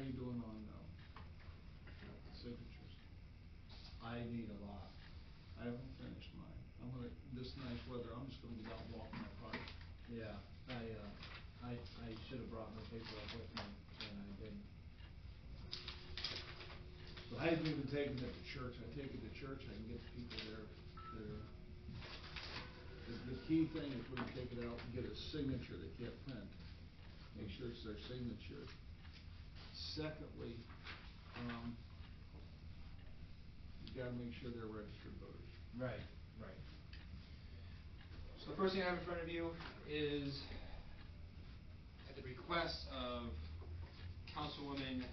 you doing on, signatures? I need a lot. I haven't finished mine. I'm gonna, this nice weather, I'm just gonna get out and walk in my park. Yeah, I should have brought my paperwork with me, and I didn't. I didn't even take it to church. I take it to church, I can get the people there, the key thing is when you take it out and get a signature they can't print. Make sure it's their signature. Secondly, you gotta make sure they're registered voters. Right, right. So the first thing I have in front of you is, at the request of Councilwoman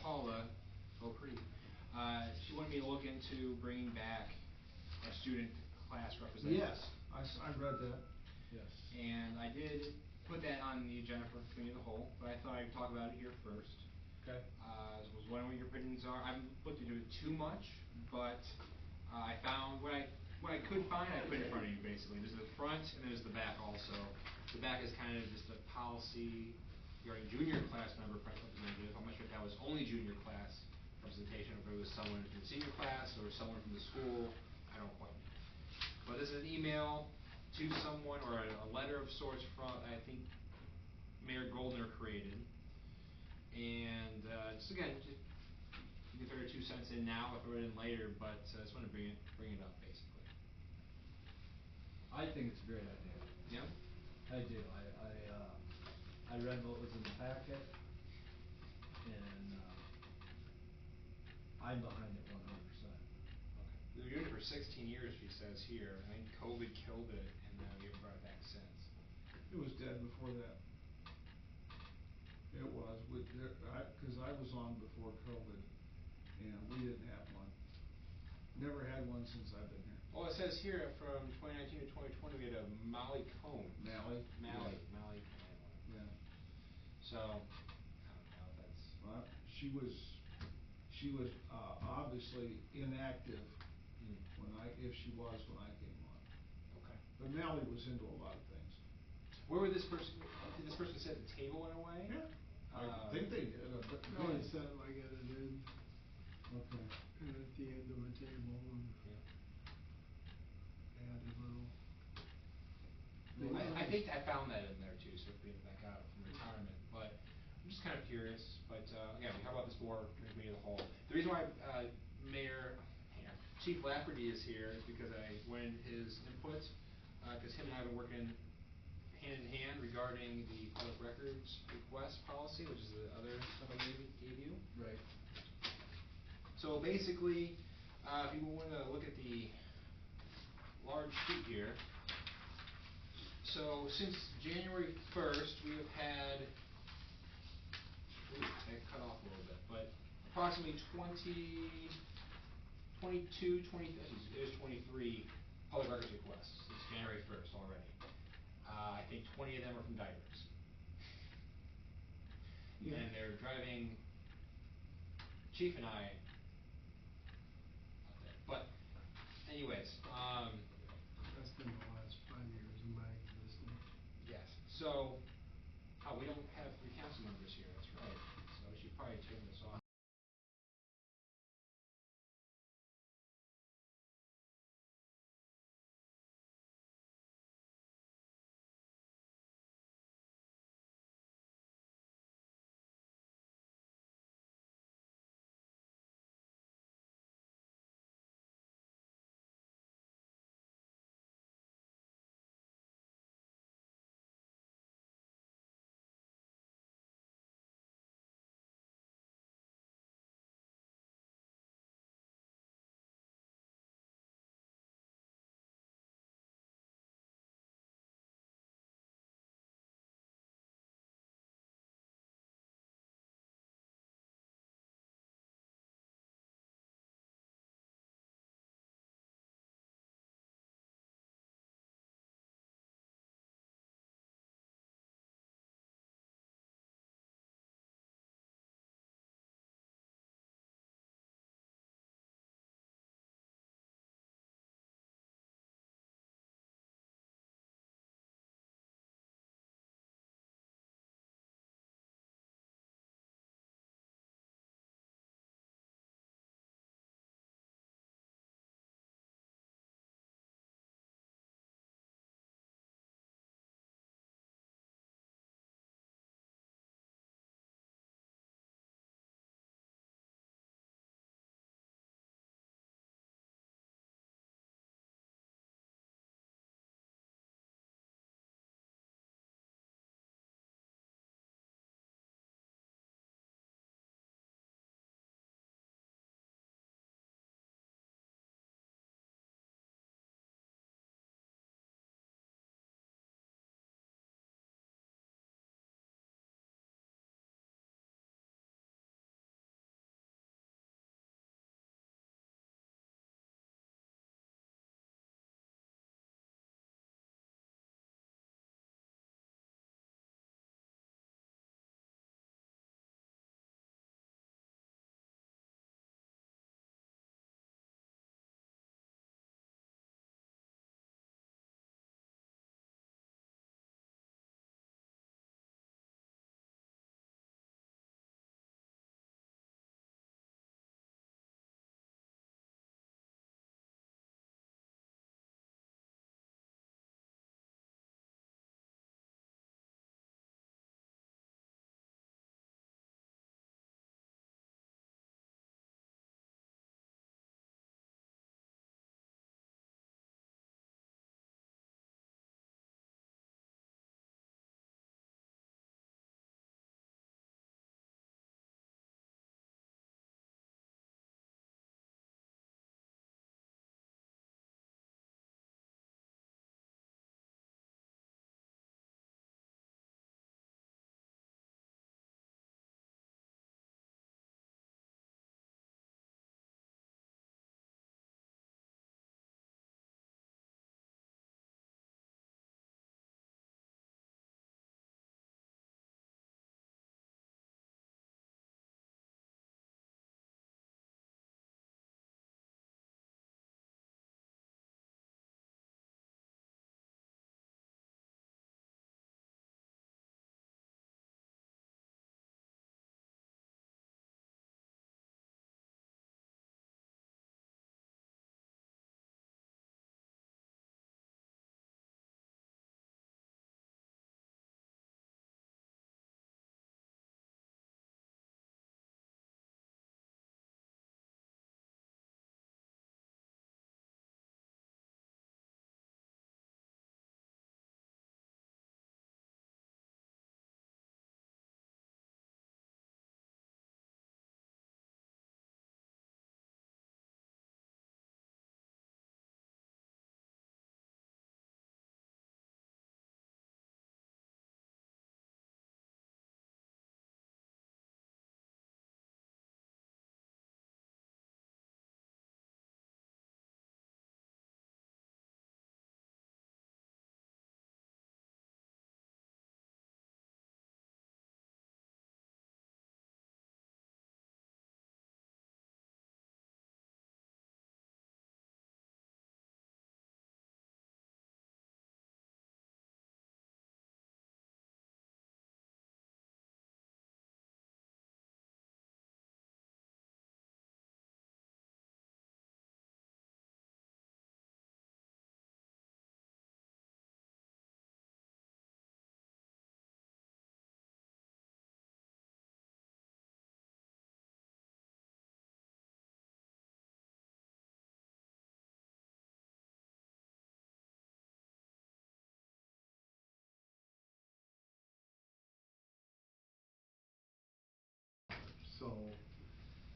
Paula Beaupre, she wanted me to look into bringing back our student class representatives. Yes, I read that. Yes. And I did put that on the agenda for committee of the whole, but I thought I'd talk about it here first. Okay. I was wondering what your opinions are. I haven't looked into it too much, but I found what I could find, I put in front of you basically. There's the front and there's the back also. The back is kind of just a policy regarding junior class member representative. I'm not sure if that was only junior class representation, or if it was someone from the senior class or someone from the school. I don't quite know. But this is an email to someone, or a letter of sorts from, I think, Mayor Goldner created. And just again, you can throw your 2 cents in now or throw it in later, but I just want to bring it up basically. I think it's a great idea. Yeah? I do. I read what was in the packet, and I'm behind it 100%. Okay. We've been doing it for 16 years, she says here. I think COVID killed it, and we haven't brought it back since. It was dead before that. It was, cause I was on before COVID, and we didn't have one. Never had one since I've been here. Well, it says here from 2019 to 2020 we had a Molly Combs. Mally? Mally Yeah. Combs. Yeah. So, I don't know if that's... She was obviously inactive if she was when I came on. Okay. But Mally was into a lot of things. Where would this person, did this person sit at the table in a way? Yeah, I think they did, but. No, it sat like at an end, Okay. and at the end of a table, and Yeah. they had a little. I think I found that in there too, so bring it back out from retirement. But I'm just kind of curious. But again, we talk about this more in the committee of the whole. The reason why Chief Lafferty is here is because I wanted his input, because him and I have been working hand in hand regarding the public records request policy, which is the other stuff I gave you. Right. So basically, if you want to look at the large sheet here, so since January 1st, we have had, I cut off a little bit, but approximately 23 public records requests since January 1st already. I think 20 of them are from diapers. Yeah. And they're driving Chief and I out there. But anyways, That's been the last 5 years of my existence. yes. So, we don't have 3 council members here, that's right. So we should probably turn this off.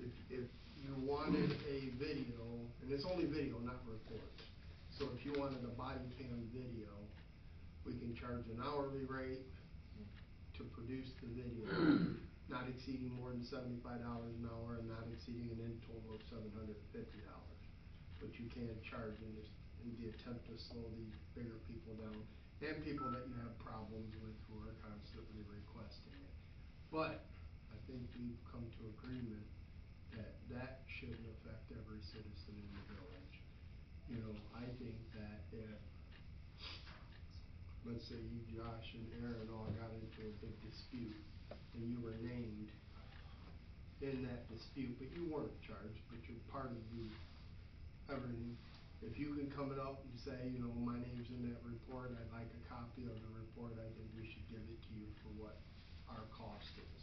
if you wanted a video, and it's only video, not reports. So if you wanted a body cam video, we can charge an hourly rate to produce the video, not exceeding more than $75 an hour and not exceeding an in total of $750. But you can charge in the attempt to slow the bigger people down and people that you have problems with who are constantly requesting it. But I think we've come to agreement that that shouldn't affect every citizen in the village. You know, I think that if, let's say you, Josh, and Aaron all got into a big dispute, and you were named in that dispute, but you weren't charged, but you're part of the everything. If you can come up and say, you know, my name's in that report, I'd like a copy of the report, I think we should give it to you for what our cost is.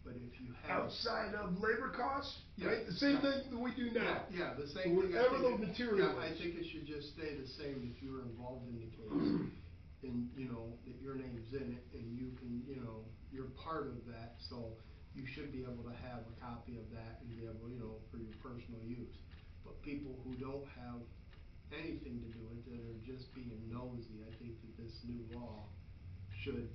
But if you have. Outside of labor costs, Yeah. right? The same thing that we do now. Yeah, the So same thing. I whatever think the it- material Yeah, I is. think it should just stay the same if you were involved in the case. And, you know, that your name's in it and you can, you know, you're part of that, so you should be able to have a copy of that and be able, you know, for your personal use. But people who don't have anything to do with it or just being nosy, I think that this new law should,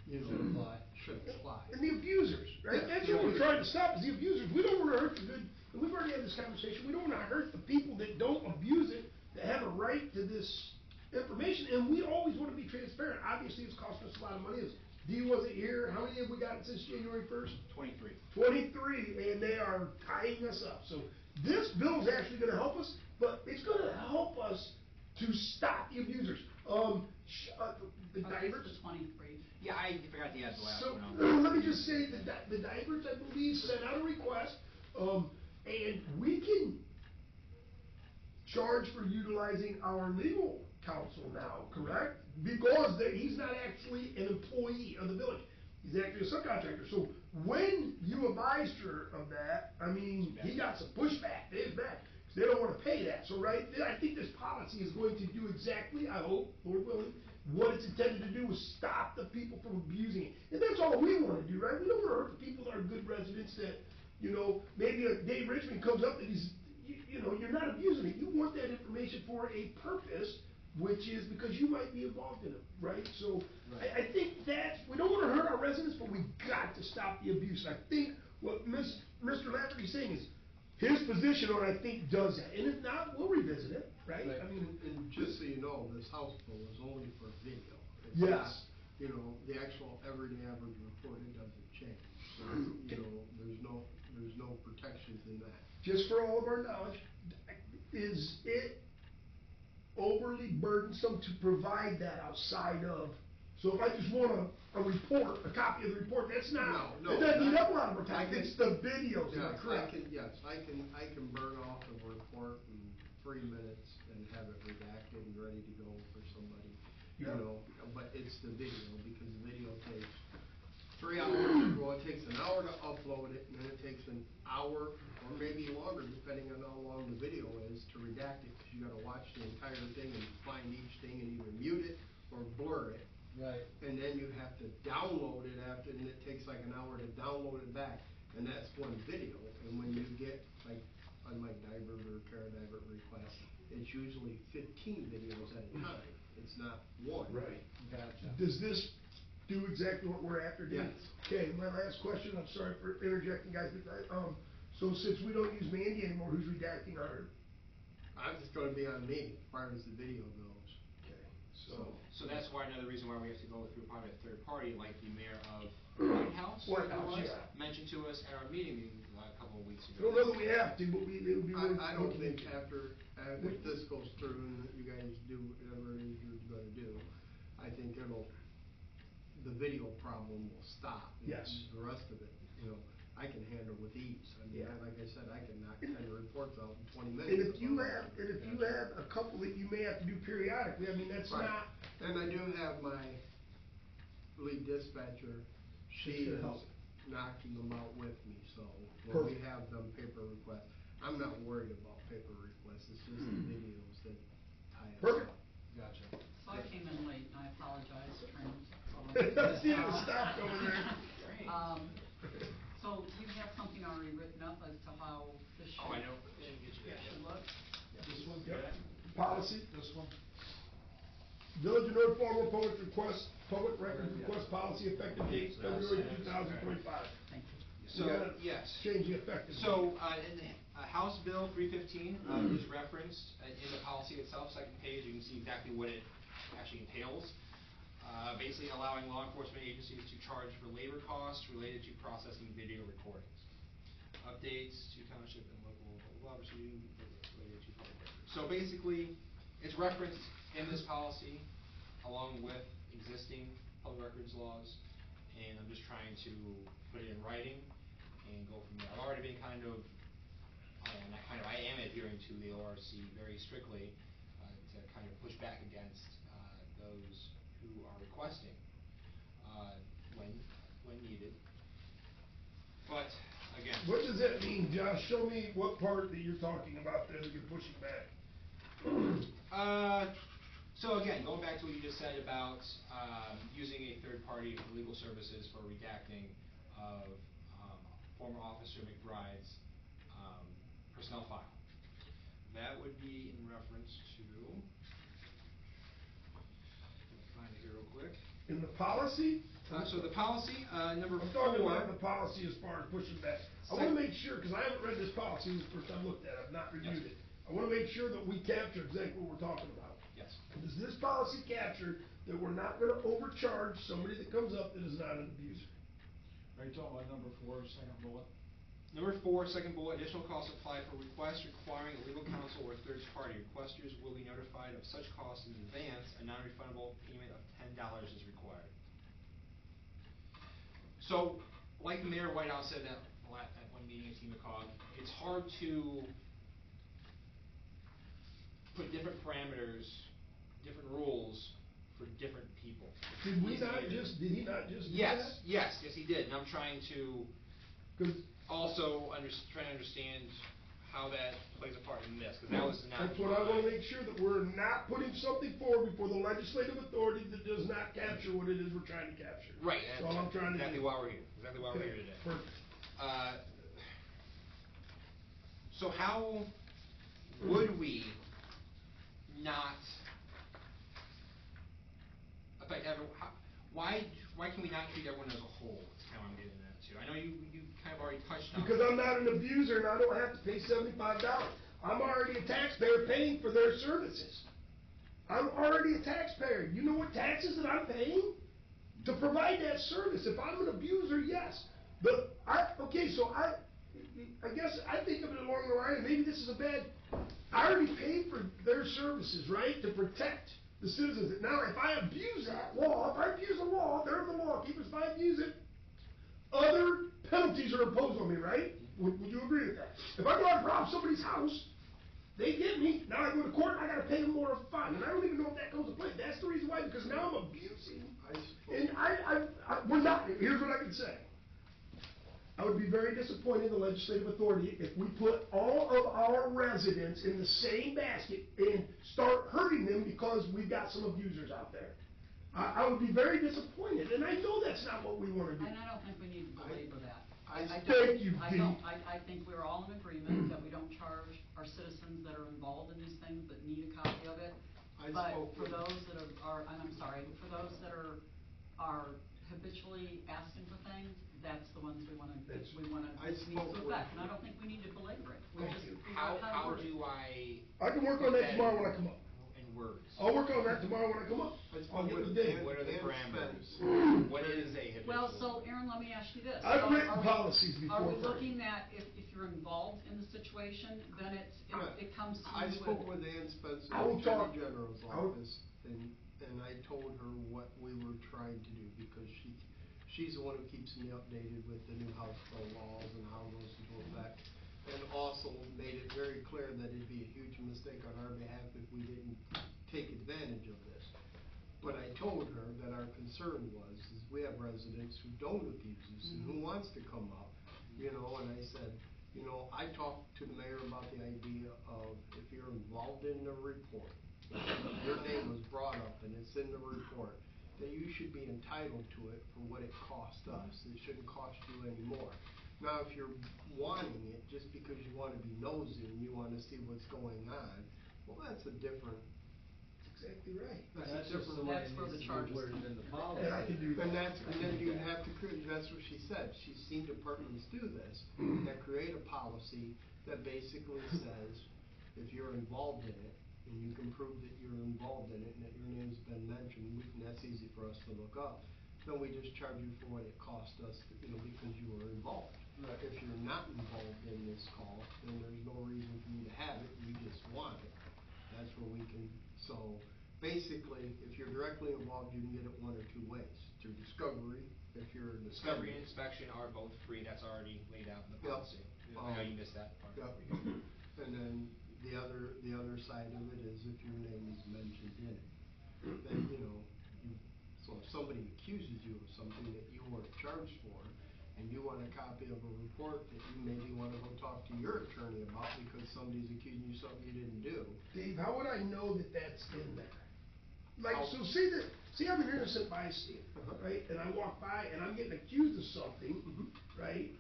you know. Should apply. Should apply. And the abusers, right? Yeah. That's what we're trying to stop, is the abusers. We don't wanna hurt the good, and we've already had this conversation, we don't wanna hurt the people that don't abuse it, that have a right to this information, and we always wanna be transparent. Obviously, it's costing us a lot of money. Dee wasn't here, how many have we gotten since January 1st? 23. 23, and they are tying us up. So this bill's actually gonna help us, but it's gonna help us to stop the abusers. The diapers. This is 23. Yeah, I forgot to add the last So, one on. let me just say that the diapers, I believe, sent out a request, and we can charge for utilizing our legal counsel now, correct? Because he's not actually an employee of the village, he's actually a subcontractor. So when you advised her of that, I mean, he got some pushback, Dave's back, because they don't wanna pay that. So, right, I think this policy is going to do exactly, I hope, Lord willing, what it's intended to do is stop the people from abusing it. And that's all we wanna do, right? We don't wanna hurt the people that are good residents that, you know, maybe a Dave Richmond comes up and he's, you know, you're not abusing it. You want that information for a purpose, which is because you might be involved in it, right? So, I think we don't wanna hurt our residents, but we got to stop the abuse. I think what Mr. Lafferty's saying is, his position on it, I think, does that. And if not, we'll revisit it, right? I mean, And just so you know, this House bill is only for video. It's Yes. not, you know, the actual everyday average report, it doesn't change. So, you know, there's no protections in that. just for all of our knowledge, is it overly burdensome to provide that outside of, so if I just want a report, a copy of the report, that's not, No, it doesn't need that- up a lot of our I time, can- it's the videos, am I Yes, correct? I can burn off a report in 3 minutes and have it redacted and ready to go for somebody, you Yeah. know, but it's the video, because the video takes 3 hours, well, it takes an hour to upload it, and then it takes an hour, or maybe longer, depending on how long the video is, to redact it, because you gotta watch the entire thing and find each thing and either mute it or blur it. Right. And then you have to download it after, and it takes like an hour to download it back, and that's one video. And when you get, like, on my diver or Caradiver request, it's usually 15 videos at a time, it's not one. Right. Gotcha. Does this do exactly what we're after, Dave? Yes. Okay, my last question, I'm sorry for interjecting, guys, but, so since we don't use Mandy anymore, who's redacting our? I'm just gonna be on me, as far as the video goes. Okay, So that's why, another reason why we have to go through probably a third party, like the mayor of White House. White it House, was, yeah. Mentioned to us at our meeting a couple of weeks I ago. don't know that we have to, but it would be worth. I don't looking think into. after if this goes through and you guys do whatever it is you're gonna do, I think the video problem will stop. And Yes. The rest of it, you know, I can handle with ease. I mean, Yeah. like I said, I can knock 10 reports out in 20 minutes. And if you I'm have, not- and if you have a couple that you may have to do periodically, I mean, that's Right. not. And I do have my lead dispatcher, she should is help. knocking them out with me, so when we Perfect. have them paper requests, I'm not worried about paper requests, it's just the videos that tie us Perfect. up. Gotcha. So I came in late, and I apologize, trying to follow. See, it was stopped over there. Um, So you have something already written up as to how this should. Oh, I know. Should get you that, Should yeah. look? This one? Yep. Policy, This one? Village of North Baltimore public records Yeah. request policy effective date February 2025. Thank you. So, You gotta yes. change the effective. So, in the House Bill 315 is referenced in the policy itself, second page, you can see exactly what it actually entails. Basically allowing law enforcement agencies to charge for labor costs related to processing video recordings. Updates to township and local law proceeding related to public records. So basically, it's referenced in this policy along with existing public records laws, and I'm just trying to put it in writing and go from there. I've already been I am adhering to the ORC very strictly to kind of push back against those who are requesting when needed. But again, What does that mean, Josh? Show me what part that you're talking about there that you're pushing back. So again, going back to what you just said about using a third party for legal services for redacting of former Officer McBride's personnel file. That would be in reference to, let me find it here real quick. In the policy? So the policy, number I'm talking about 4. the policy as far as pushing back. I wanna make sure, cause I haven't read this policy, this is the first time I looked at it, I've not reviewed it. I wanna make sure that we capture exactly what we're talking about. Yes. Does this policy capture that we're not gonna overcharge somebody that comes up that is not an abuser? Are you talking about number 4, second bullet? Number 4, second bullet, additional costs apply for requests requiring a legal counsel or third party. Requesters will be notified of such costs in advance. A non-refundable payment of $10 is required. So, like Mayor Whitehouse said at one meeting at TMCOG, it's hard to put different parameters, different rules for different people. Did he not Easier. just do Yes, that? yes, he did, and I'm trying to 'Cause also trying to understand how that plays a part in this, because that was not. that's what I wanna make sure, that we're not putting something forward before the legislative authority that does not capture what it is we're trying to capture. Right, That's all I'm trying to do. exactly why we're here, exactly why we're Okay, here today. Perfect. So how would we not affect everyone, why can we not treat everyone as a whole, is kind of what I'm getting at too. I know you kind of already touched on it. Because I'm not an abuser and I don't have to pay $75. I'm already a taxpayer paying for their services. I'm already a taxpayer. You know what taxes that I'm paying to provide that service? If I'm an abuser, yes. But I guess I think of it along the line, and maybe this is a bad, I already paid for their services, right, to protect the citizens. Now, if I abuse that law, if I abuse the law, they're the law keepers, if I abuse it, other penalties are imposed on me, right? Would you agree with that? If I go out and rob somebody's house, they get me, now I go to court, I gotta pay them more of a fine, and I don't even know if that comes to play. That's the reason why, because now I'm abusing, and we're not, here's what I can say. I would be very disappointed in the legislative authority if we put all of our residents in the same basket and start hurting them because we've got some abusers out there. I would be very disappointed, and I know that's not what we wanna do. And I don't think we need to belabor that. Thank you, I Dee. don't, I think we're all in agreement that we don't charge our citizens that are involved in these things that need a copy of it. But for those that are, and I'm sorry, for those that are habitually asking for things, that's the ones we wanna I need to spoke with- affect, and I don't think we need to belabor it. We Thank just you. figure out How to word it. do I? I can work on that tomorrow when I come up. In words. I'll work on that tomorrow when I come up. I'll get with Dave. What are the Dan parameters? Spence. What is a habitual? Well, so Aaron, let me ask you this. I've So written are we- policies before, Are we Frank. looking at if you're involved in the situation, then it comes to you I spoke with Ann Spencer, I will the talk- Attorney General's I will- office, and I told her what we were trying to do, because she's the one who keeps me updated with the new House Bill laws and how those go effect. And also made it very clear that it'd be a huge mistake on our behalf if we didn't take advantage of this. But I told her that our concern is we have residents who don't abuse this and who wants to come up, and I said, I talked to the mayor about the idea of if you're involved in the report, your name was brought up and it's in the report, that you should be entitled to it for what it cost us. It shouldn't cost you any more. Now, if you're wanting it just because you wanna be nosy and you wanna see what's going on, well, that's a different, Exactly right. That's a just the different. way That's it where needs the to charges be worded come. in the policy. And I can do that. And then you have to create, that's what she said, she's seen departments do this, that create a policy that basically says, if you're involved in it, and you can prove that you're involved in it, and that your name's been mentioned, and that's easy for us to look up, then we just charge you for what it cost us, because you were involved. Right. If you're not involved in this call, then there's no reason for you to have it, you just want it. That's where we can, so, basically, if you're directly involved, you can get it one or two ways, through discovery, if you're a Discovery and defendant. inspection are both free, that's already laid out in the Yep. policy. I know you missed that part. Yep. And then the other side of it is if your name is mentioned in it, then, so if somebody accuses you of something that you weren't charged for, and you want a copy of a report that you maybe wanna go talk to your attorney about because somebody's accusing you of something you didn't do. Dave, how would I know that that's in there? Like, How- so see I'm an innocent bystander, Uh-huh. right, and I walk by and I'm getting accused of something, right,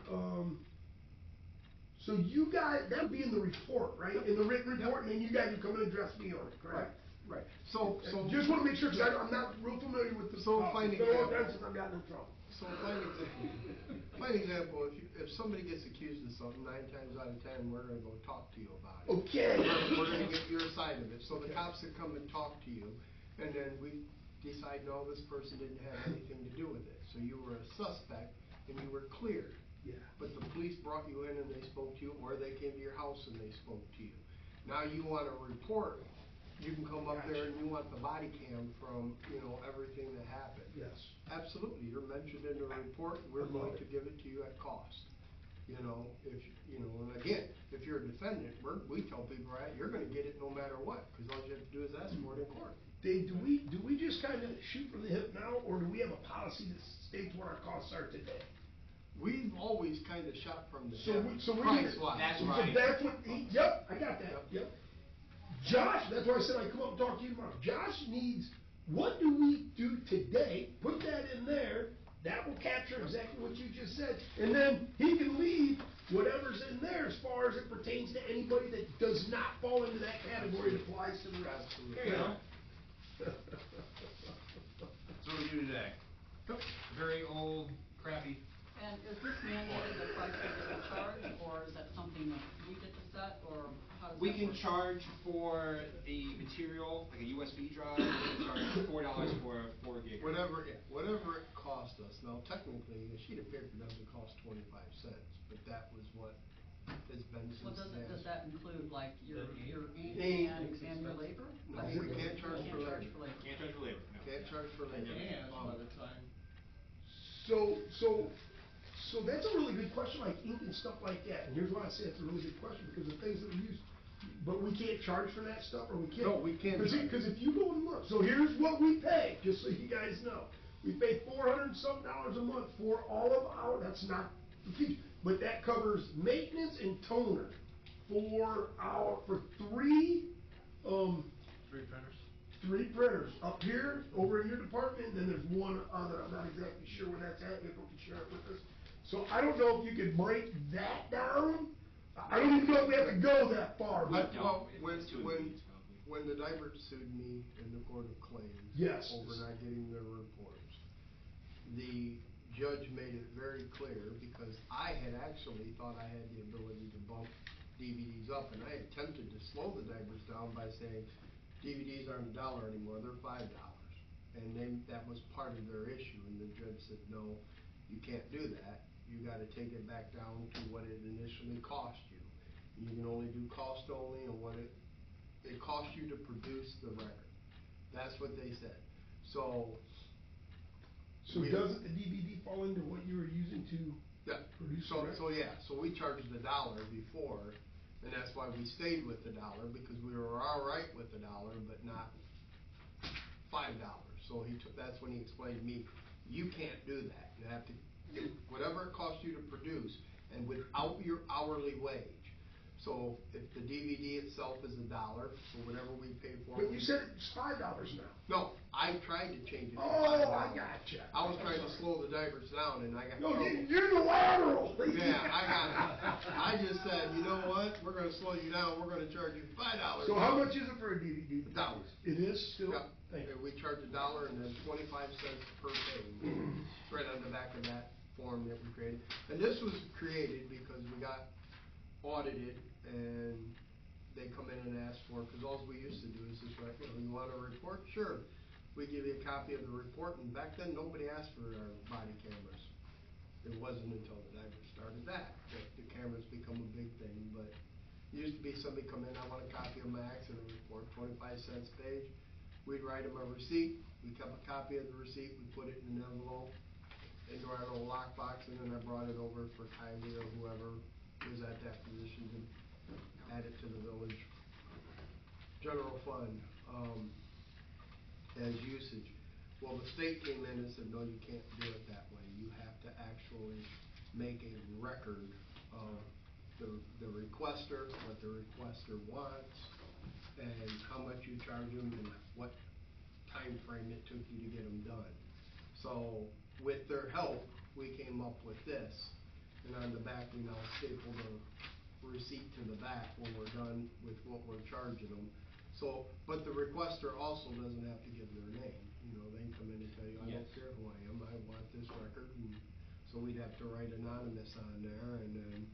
so you guys, that would be in the report, right, in the written report, and then you guys would come and address me on it, correct? Right, so. Just wanna make sure, 'cause I'm not real familiar with the. So fine It's been a long example. time since I've gotten in trouble. So fine example, if somebody gets accused of something, 9 times out of 10, we're gonna go talk to you about it. Okay. We're gonna get your side of it, so the cops that come and talk to you, and then we decide, no, this person didn't have anything to do with it, so you were a suspect, and you were cleared. Yeah. But the police brought you in and they spoke to you, or they came to your house and they spoke to you. Now you want a report, you can come up there and you want the body cam from, everything that happened. Yes. Absolutely, you're mentioned in the report, we're going to give it to you at cost. And again, if you're a defendant, we tell people, right, you're gonna get it no matter what, cause all you have to do is ask for it in court. Dave, do we just kinda shoot from the hip now, or do we have a policy that states what our costs are today? We've always kinda shot from the So hip, we. price-wise. That's So right. that's what yep, I got that, yep. Josh, that's why I said I'd come up and talk to you tomorrow. Josh needs, what do we do today? Put that in there, that will capture exactly what you just said. And then he can leave whatever's in there as far as it pertains to anybody that does not fall into that category that applies to the rest. Absolutely. There you go. So what we do today? Very old, crappy. And is this mandated, the price that we charge, or is that something that we get to set, or how does that work? We can charge for the material, like a USB drive, we can charge $4 for a 4 gig. Whatever it cost us, now technically, a sheet of paper doesn't cost 25 cents, but that was what has been since. Well, does that include like your ink Ink. and your labor? No, I mean, we can't charge you for can't charge labor. for labor. Can't charge for labor, no. Can't charge for labor. And by the time, So that's a really good question, like ink and stuff like that, and here's why I say it's a really good question, because the things that we use, but we can't charge for that stuff, or we can't? No, we can't charge. Cause if you go and look, so here's what we pay, just so you guys know. We pay $400 and some a month for all of that's not the fee, but that covers maintenance and toner for 3, 3 printers? 3 printers, up here, over in your department, then there's one other, I'm not exactly sure where that's at, April can share it with us. So I don't know if you could break that down, I don't even know if we have to go that far, but. No, When it's 2 ingredients, probably. the Dibert sued me in the court of claims. Yes. Over not getting their reports, the judge made it very clear, because I had actually thought I had the ability to bump DVDs up, and I attempted to slow the Diberts down by saying, DVDs aren't $1 anymore, they're $5. And that was part of their issue, and the judge said, no, you can't do that. You gotta take it back down to what it initially cost you. You can only do cost only and what it cost you to produce the record. That's what they said. So doesn't the DVD fall into what you were using to yeah, produce so, the record? so yeah, so we charged $1 before, and that's why we stayed with the $1, because we were all right with the $1, but not $5. So that's when he explained to me, you can't do that. You have to, whatever it costs you to produce, and without your hourly wage. So if the DVD itself is $1, so whatever we pay for. But you said it's $5 now. No, I tried to change it to $5. Oh, I gotcha. I was I'm trying to sorry. slow the diapers down and I got. No, trouble. unilateral. Yeah, I just said, you know what, we're gonna slow you down, we're gonna charge you $5. So how much is it for a DVD? $1. It is still? Yep. Thank you. We charge $1 and then 25 cents per page. It's right on the back of that form that we created. And this was created because we got audited and they come in and ask for, because all we used to do is just like, you want a report? Sure. We give you a copy of the report, and back then, nobody asked for our body cameras. It wasn't until the diapers started that the cameras become a big thing, but it used to be somebody come in, I want a copy of my accident report, 25 cents a page. We'd write them a receipt, we kept a copy of the receipt, we put it in an envelope into our little lockbox, and then I brought it over for Kylie or whoever was at that position to add it to the village general fund, as usage. Well, the state came in and said, no, you can't do it that way. You have to actually make a record of the requester, what the requester wants, and how much you charge them, and what time frame it took you to get them done. So, with their help, we came up with this, and on the back, we now staple the receipt to the back when we're done with what we're charging them. So, but the requester also doesn't have to give their name. You know, they can come in and tell you, I don't Yes. care who I am, I want this record, and so we'd have to write anonymous on there, and then,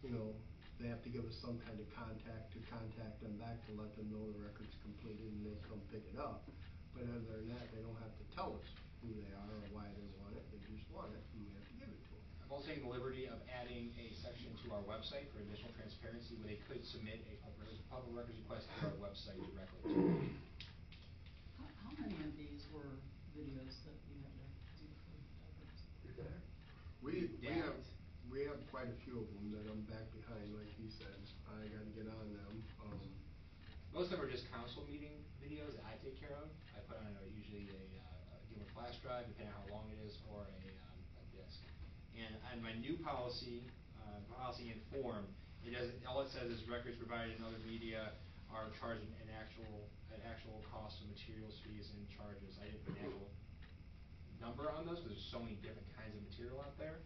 you know, they have to give us some kind of contact to contact them back to let them know the record's completed and they come pick it up. But other than that, they don't have to tell us who they are or why they want it, they just want it, and we have to give it to them. I'm also taking the liberty of adding a section to our website for additional transparency where they could submit a public records request to our website directly. How many of these were videos that you had to do for diapers? We have quite a few of them that I'm back behind, like he said, I gotta get on them, Most of them are just council meeting videos that I take care of. I put on usually give them a flash drive, depending on how long it is, or a disc. And on my new policy, policy in form, it doesn't. All it says is records provided in other media are charged an actual cost of materials, fees, and charges. I didn't put an actual number on those because there's so many different kinds of material out there.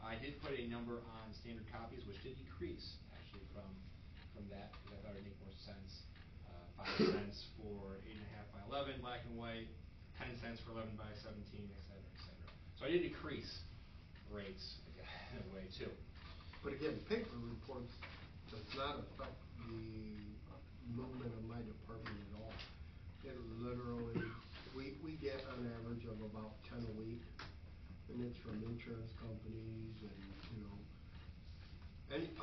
I did put a number on standard copies, which did decrease actually from that because I thought it'd make more sense. 5 cents for 8.5 by 11 black and white, 10 cents for 11 by 17, et cetera, et cetera. So I did decrease rates in a way too. but again, paper reports does not affect the movement of my department at all. It literally, we get an average of about 10 a week, and it's from insurance companies and, you know,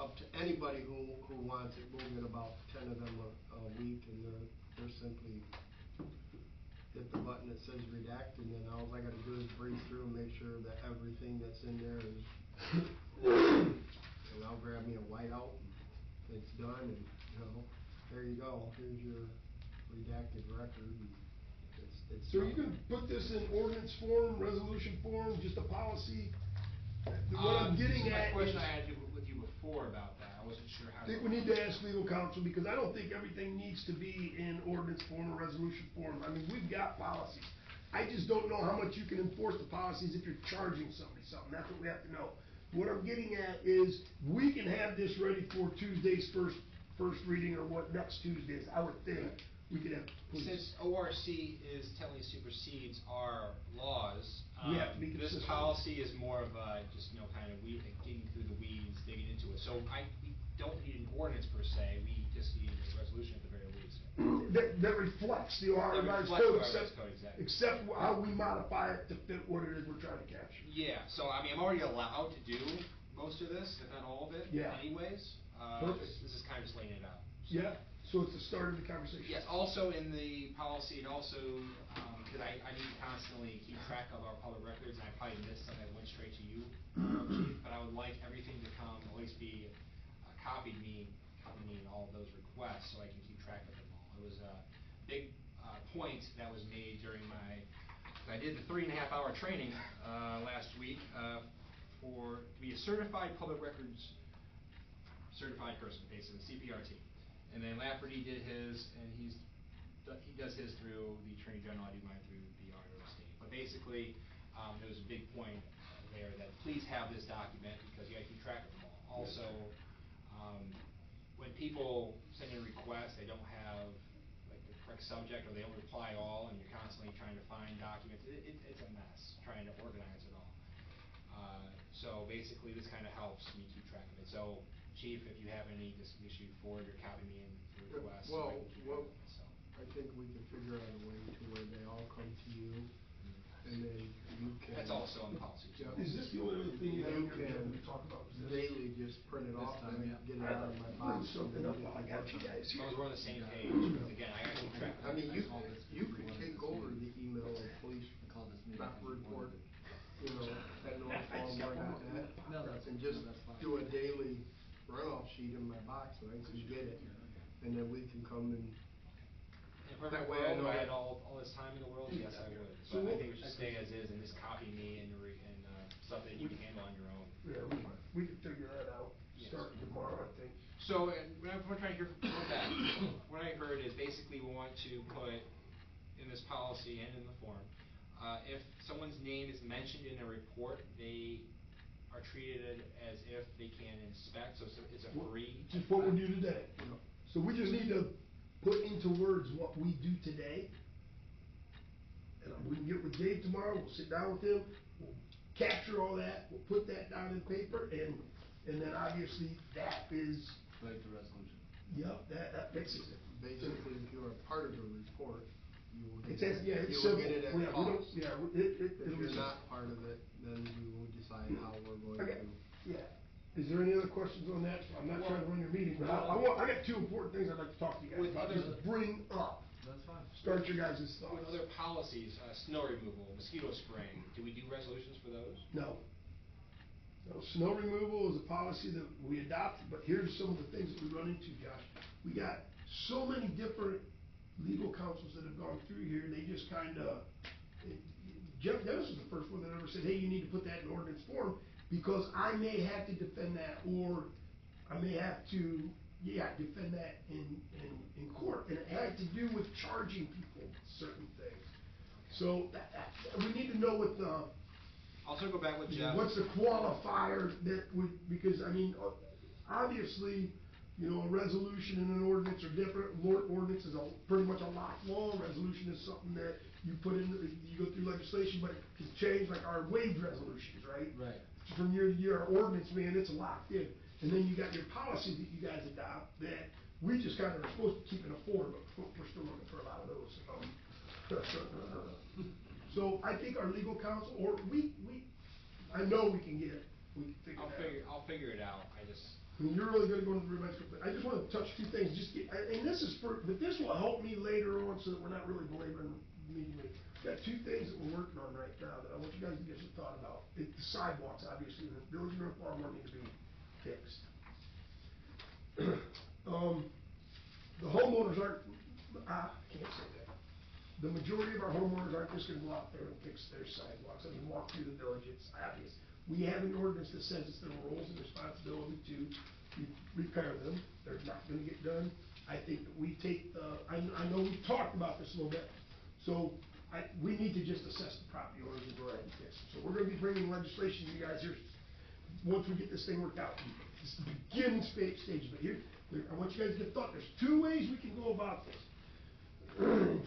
up to anybody who wants it, we'll get about 10 of them a week, and they're simply hit the button that says redact, and then all I gotta do is breeze through and make sure that everything that's in there is, and I'll grab me a whiteout, and it's done, and, you know, there you go, here's your redacted record, and it's So are you done. gonna put this in ordinance form, resolution form, just a policy? What I'm getting at My question is, I had with you before about that, I wasn't sure how. I think we need to ask legal counsel, because I don't think everything needs to be in ordinance form or resolution form. I mean, we've got policies. I just don't know how much you can enforce the policies if you're charging somebody something. That's what we have to know. What I'm getting at is, we can have this ready for Tuesday's first reading, or what, next Tuesday's, I would think. We could have. Since ORC is technically supersedes our laws, We have to be this consistent. policy is more of just, you know, kind of getting through the weeds, digging into it. So we don't need an ordinance per se, we just need a resolution at the very least. That reflects the Ohio That Revised reflects Code, the Ohio Revised Code, exactly. except how we modify it to fit what it is we're trying to capture. Yeah, so I mean, I'm already allowed to do most of this, if not all of it, Yeah. anyways. Perfect. This is kind of just laying it out. Yeah, so it's the start of the conversation. Yes, also in the policy, it also, because I need to constantly keep track of our public records, and I probably missed some that went straight to you, Chief, but I would like everything to come, at least be copied me, accompanying all of those requests, so I can keep track of them all. It was a big point that was made during I did the 3.5-hour training last week to be a certified public records certified person, basically, CPRT. And then Lafferty did his, and he does his through the Attorney General, I do mine through the Auditor of State. But basically, there was a big point there that please have this document because you gotta keep track of them all. Also, when people send in requests, they don't have like the correct subject, or they don't reply all, and you're constantly trying to find documents. It's a mess trying to organize it all. So basically, this kind of helps me keep track of it. So, Chief, if you have any, just make sure you forward or copy me in the request. So I can keep track of it, so. I think we can figure out a way to where they all come to you, and then you can. That's also in the policy, too. Yeah. Is this the only other thing you You have can to talk about? Is this? daily just print it off and get it out of my Bring box. something up while I got you guys As here. long as we're on the same page, because again, I gotta keep track of it. I mean, you could take over the email of police not report, you know, at northfallmore.net. And just do a daily runoff sheet in my box, and I can get it, and then we can come and. In a perfect That way I world, know if I had that- all this time in the world, yes, I would. So But I what- think we should stay as is and just copy me and stuff that you can handle on your own. Yeah, we can figure that out, Yes. starting tomorrow, I think. So, what I'm trying to hear from that, what I heard is basically we want to put in this policy and in the form, if someone's name is mentioned in a report, they are treated as if they can inspect, so it's a free. Just what we do today. So we just need to put into words what we do today. And we can get with Dave tomorrow, we'll sit down with him, we'll capture all that, we'll put that down in paper, and then obviously that is. Like the resolution. Yep, that fixes it. Basically, if you're a part of the report, you will It get says, it. yeah, it's You will simple. get it at Yeah, we don't- cost. Yeah, If it'll you're be- not part of it, then we will decide how we're going Okay, to. yeah. Is there any other questions on that? I'm not trying to run your meeting, but I got two important things I'd like to talk to you guys With about, other- just bring up. That's fine. Start your guys' thoughts. With other policies, snow removal, mosquito spraying, do we do resolutions for those? No. No, snow removal is a policy that we adopted, but here's some of the things that we run into, Josh. We got so many different legal counsels that have gone through here, they just kinda, Jeff Dennis was the first one that ever said, hey, you need to put that in ordinance form, because I may have to defend that, or I may have to, defend that in court, and it had to do with charging people certain things. So, we need to know what the, I'll circle back with Jeff. what's the qualifier that would, because, I mean, obviously, you know, a resolution and an ordinance are different. Ordinance is pretty much a lot long. Resolution is something that you put in, you go through legislation, but it can change, like our wage resolutions, right? Right. From year to year, our ordinance, man, it's locked in. And then you got your policies that you guys adopt that we just kind of are supposed to keep in a form, but we're still looking for a lot of those. So I think our legal counsel, or I know we can figure that out. I'll figure it out, I mean, you're really gonna go into the revised, but I just wanna touch two things, and this is but this will help me later on, so that we're not really belaboring the meeting. Got two things that we're working on right now that I want you guys to get some thought about. The sidewalks, obviously, the village of North Baltimore need to be fixed. The homeowners aren't, I can't say that. The majority of our homeowners aren't just gonna go out there and fix their sidewalks. I mean, walk through the village, it's obvious. We have an ordinance that says it's their roles and responsibility to repair them. They're not gonna get done. I think that we take I know we've talked about this a little bit, so we need to just assess the property owners and go ahead and fix them. So we're gonna be bringing legislation to you guys here, once we get this thing worked out. It's the beginning stage, but I want you guys to get thought. There's two ways we can go about this.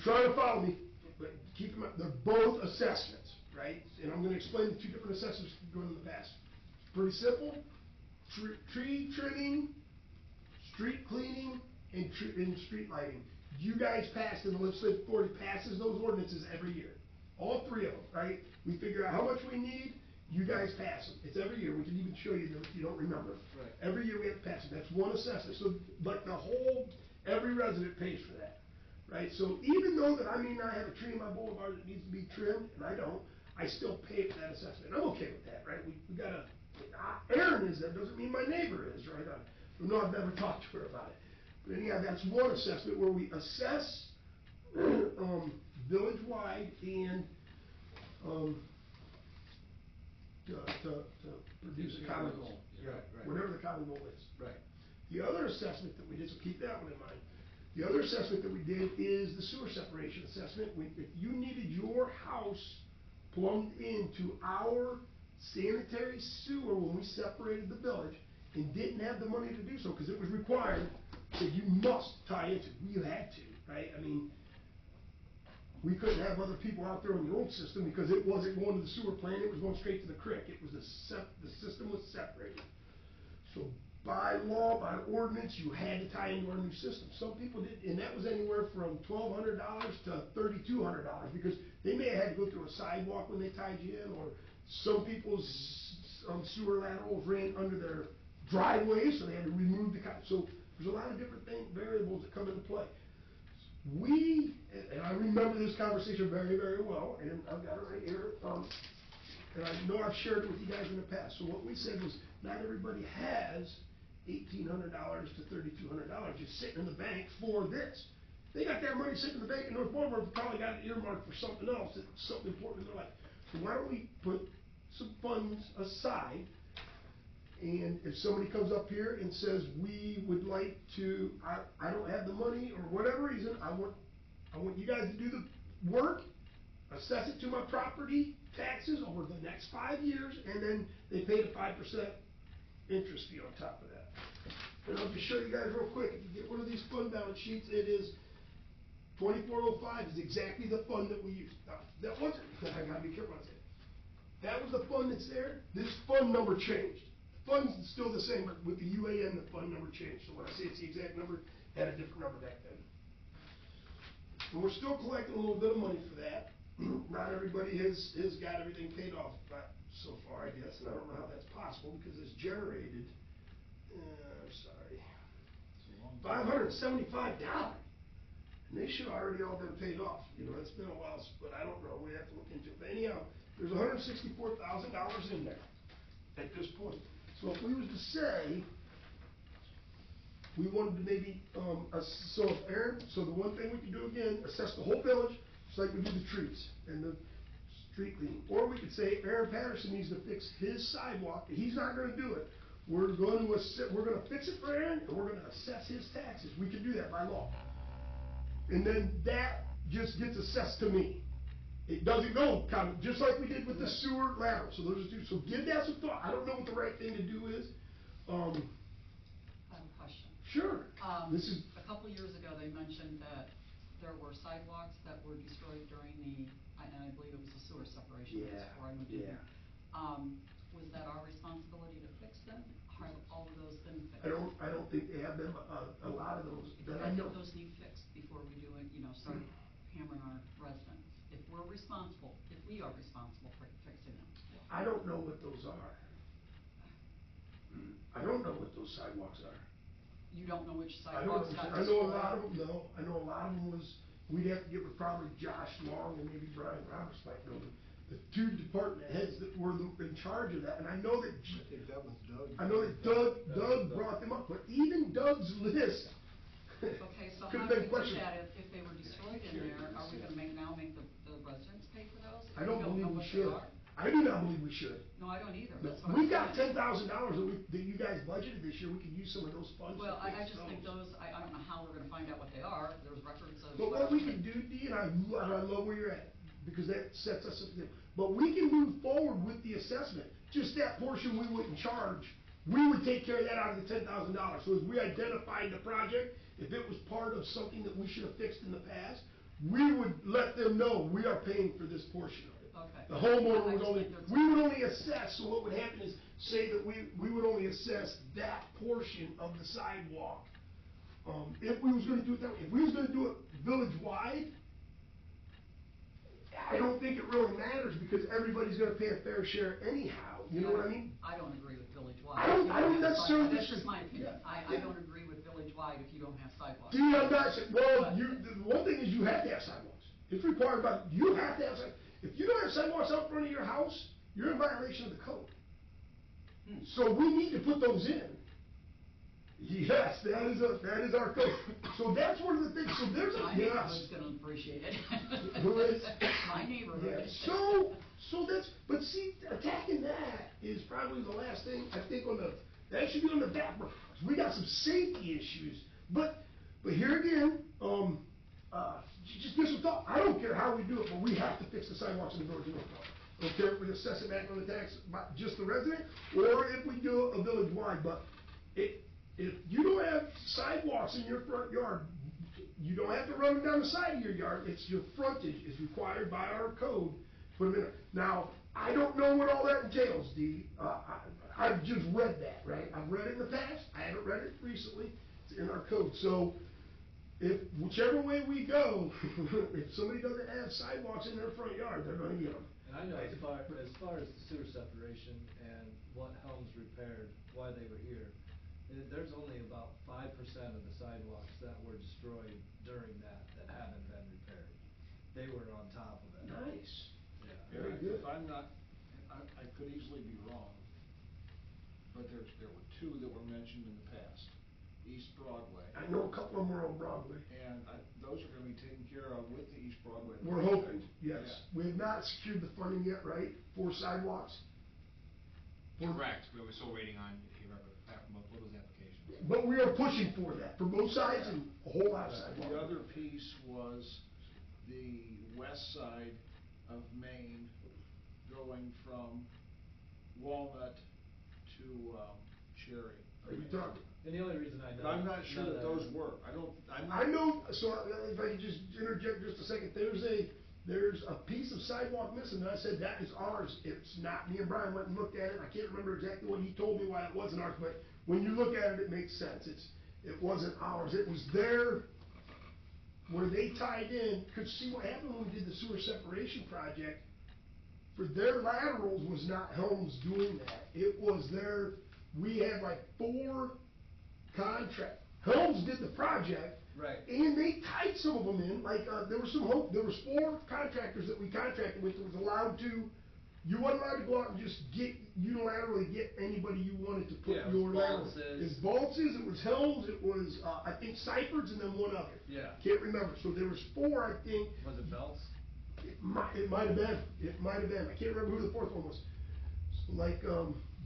Try to follow me, but keep in mind, they're both assessments, right? And I'm gonna explain the two different assessments going in the past. It's pretty simple. Tree trimming, street cleaning, and street lighting. You guys passed, and the legislative authority passes those ordinances every year. All three of them, right? We figure out how much we need, you guys pass them. It's every year. We can even show you them if you don't remember. Right. Every year we have to pass them. That's one assessment. So, like every resident pays for that. Right, so even though that I may not have a tree in my boulevard that needs to be trimmed, and I don't, I still pay for that assessment. And I'm okay with that, right? We gotta, Aaron is, that doesn't mean my neighbor is, right? No, I've never talked to her about it. But anyhow, that's one assessment where we assess, village-wide and, to produce a common goal. Right, right. Whatever the common goal is. Right. The other assessment that we did, so keep that one in mind. The other assessment that we did is the sewer separation assessment. If you needed your house plumbed into our sanitary sewer when we separated the village and didn't have the money to do so, because it was required, that you must tie into, you had to, right? I mean, we couldn't have other people out there on the old system because it wasn't going to the sewer plant, it was going straight to the creek. It was the system was separated. So by law, by ordinance, you had to tie into our new system. Some people did, and that was anywhere from $1,200 to $3,200 because they may have had to go through a sidewalk when they tied you in, or some people's sewer laterals ran under their driveway, so they had to remove the, so there's a lot of different variables that come into play. We, and I remember this conversation very, very well, and I've got it right here, and I know I've shared it with you guys in the past. So what we said was, not everybody has $1,800 to $3,200 just sitting in the bank for this. They got that money sitting in the bank in North Baltimore, probably got it earmarked for something else, something important in their life. So why don't we put some funds aside, and if somebody comes up here and says, we would like to, I don't have the money, or whatever reason, I want you guys to do the work, assess it to my property taxes over the next 5 years, and then they pay the 5% interest fee on top of that. And I'll just show you guys real quick. If you get one of these fund balance sheets, it is 2405 is exactly the fund that we used. Now, that wasn't, I gotta be careful what I say. That was the fund that's there. This fund number changed. Fund's still the same, but with the UAN, the fund number changed. So when I say it's the exact number, it had a different number back then. And we're still collecting a little bit of money for that. Not everybody has got everything paid off, but so far, I guess, and I don't know how that's possible because it's generated, $575. And they should already all been paid off. You know, it's been a while, but I don't know. We have to look into it. But anyhow, there's $164,000 in there at this point. So if we was to say, we wanted to maybe, so if Aaron, so the one thing we can do again, assess the whole village, just like we do the trees and the street cleaning. Or we could say Aaron Patterson needs to fix his sidewalk, and he's not gonna do it. We're gonna fix it for Aaron, and we're gonna assess his taxes. We can do that by law. And then that just gets assessed to me. It doesn't go, just like we did with the sewer lateral. So those are two. So give that some thought. I don't know what the right thing to do is. I have a question. Sure. This is a couple years ago, they mentioned that there were sidewalks that were destroyed during and I believe it was the sewer separation. Yeah, before I moved in here. Was that our responsibility to fix them? Have all of those been fixed? I don't think they have them. A lot of those that I know. Those need fixed before we do it. Start hammering our residents. If we are responsible for fixing them. I don't know what those are. I don't know what those sidewalks are. You don't know which I don't sidewalks got know. I know a lot of them, destroyed? no. I know a lot of them was, we'd have to get with probably Josh Long and maybe Brian Roberts might know them. The two department heads that were in charge of that, and I know that. I think that was Doug. I know that Doug brought them up, but even Doug's list. Okay, so could how have do been we look questioned. at it if they were destroyed in there? Are we gonna make the residents pay for those? I don't believe know we what they should. are? I do not believe we should. No, I don't either. No, That's what we I'm got saying. $10,000 that you guys budgeted this year. We could use some of those funds. Well, to I fix just think those, I don't know how we're gonna find out what they are. There's records of. But what we can do, Dee, and I love where you're at, because that sets us up. But we can move forward with the assessment. Just that portion we wouldn't charge. We would take care of that out of the $10,000. So as we identified the project, if it was part of something that we should have fixed in the past, we would let them know we are paying for this portion of it. Okay. The homeowner I would just only, think there's- we would only assess, so what would happen is, say that we would only assess that portion of the sidewalk. If we was gonna do it that way, if we was gonna do it village-wide, I don't think it really matters, because everybody's gonna pay a fair share anyhow, you know what I mean? I don't agree with village-wide. I don't necessarily. That's just my opinion. Yeah, I yeah. don't agree with village-wide if you don't have sidewalks. See, I'm not saying, well, the one thing is you have to have sidewalks. It's required by, you have to have sidewalks. If you don't have sidewalks out front of your house, you're in violation of the code. So we need to put those in. Yes, that is our code. So that's one of the things, so there's a, My yes. neighborhood's gonna appreciate it. Who is? My neighborhood. Yeah, so that's, but see, attacking that is probably the last thing, I think, on That should be on the back burner. We got some safety issues, but here again, just give some thought. I don't care how we do it, but we have to fix the sidewalks in the village of North Carolina. I don't care if we assess it back on the tax, by just the resident, or if we do a village-wide, but if you don't have sidewalks in your front yard, you don't have to run them down the side of your yard, it's your frontage is required by our code, put them in there. Now, I don't know what all that entails, Dee. I've just read that, right? I've read it in the past, I haven't read it recently, it's in our code, so if, whichever way we go, if somebody doesn't have sidewalks in their front yard, they're gonna get them. And I know as far as the sewer separation and what Helms repaired, why they were here, there's only about 5% of the sidewalks that were destroyed during that haven't been repaired. They were on top of it. Nice. Yeah. Very good. If I'm not, I could easily be wrong, but there were two that were mentioned in the past. East Broadway. I know a couple of them are on Broadway. And those are gonna be taken care of with the East Broadway. We're project. hoping, yes. Yeah. We have not secured the funding yet, right, for sidewalks? Correct, we were still waiting on, if you remember, back from both those applications. But we are pushing for that, for both sides and a whole lot of sidewalks. The other piece was the west side of Maine going from Walnut to, Cherry. Are you talking? And the only reason I know. But I'm not sure that those work. I know, so if I could just interject just a second, there's a piece of sidewalk missing, and I said, that is ours. It's not, me and Brian went and looked at it, I can't remember exactly what he told me why it wasn't ours, but when you look at it, it makes sense. It wasn't ours, it was there where they tied in, could see what happened when we did the sewer separation project. For their laterals was not Helms doing that, it was we had like 4 Helms did the project. Right. And they tied some of them in, like, there was 4 contractors that we contracted with that was allowed to, you weren't allowed to go out and just unilaterally get anybody you wanted to put Yeah, it your was lateral. Baltz's. It was Baltz's, it was Helms, it was, I think Seifert's and then one other. Yeah. Can't remember, so there was 4, I think. Was it Belts? It might have been, I can't remember who the 4th one was. Like,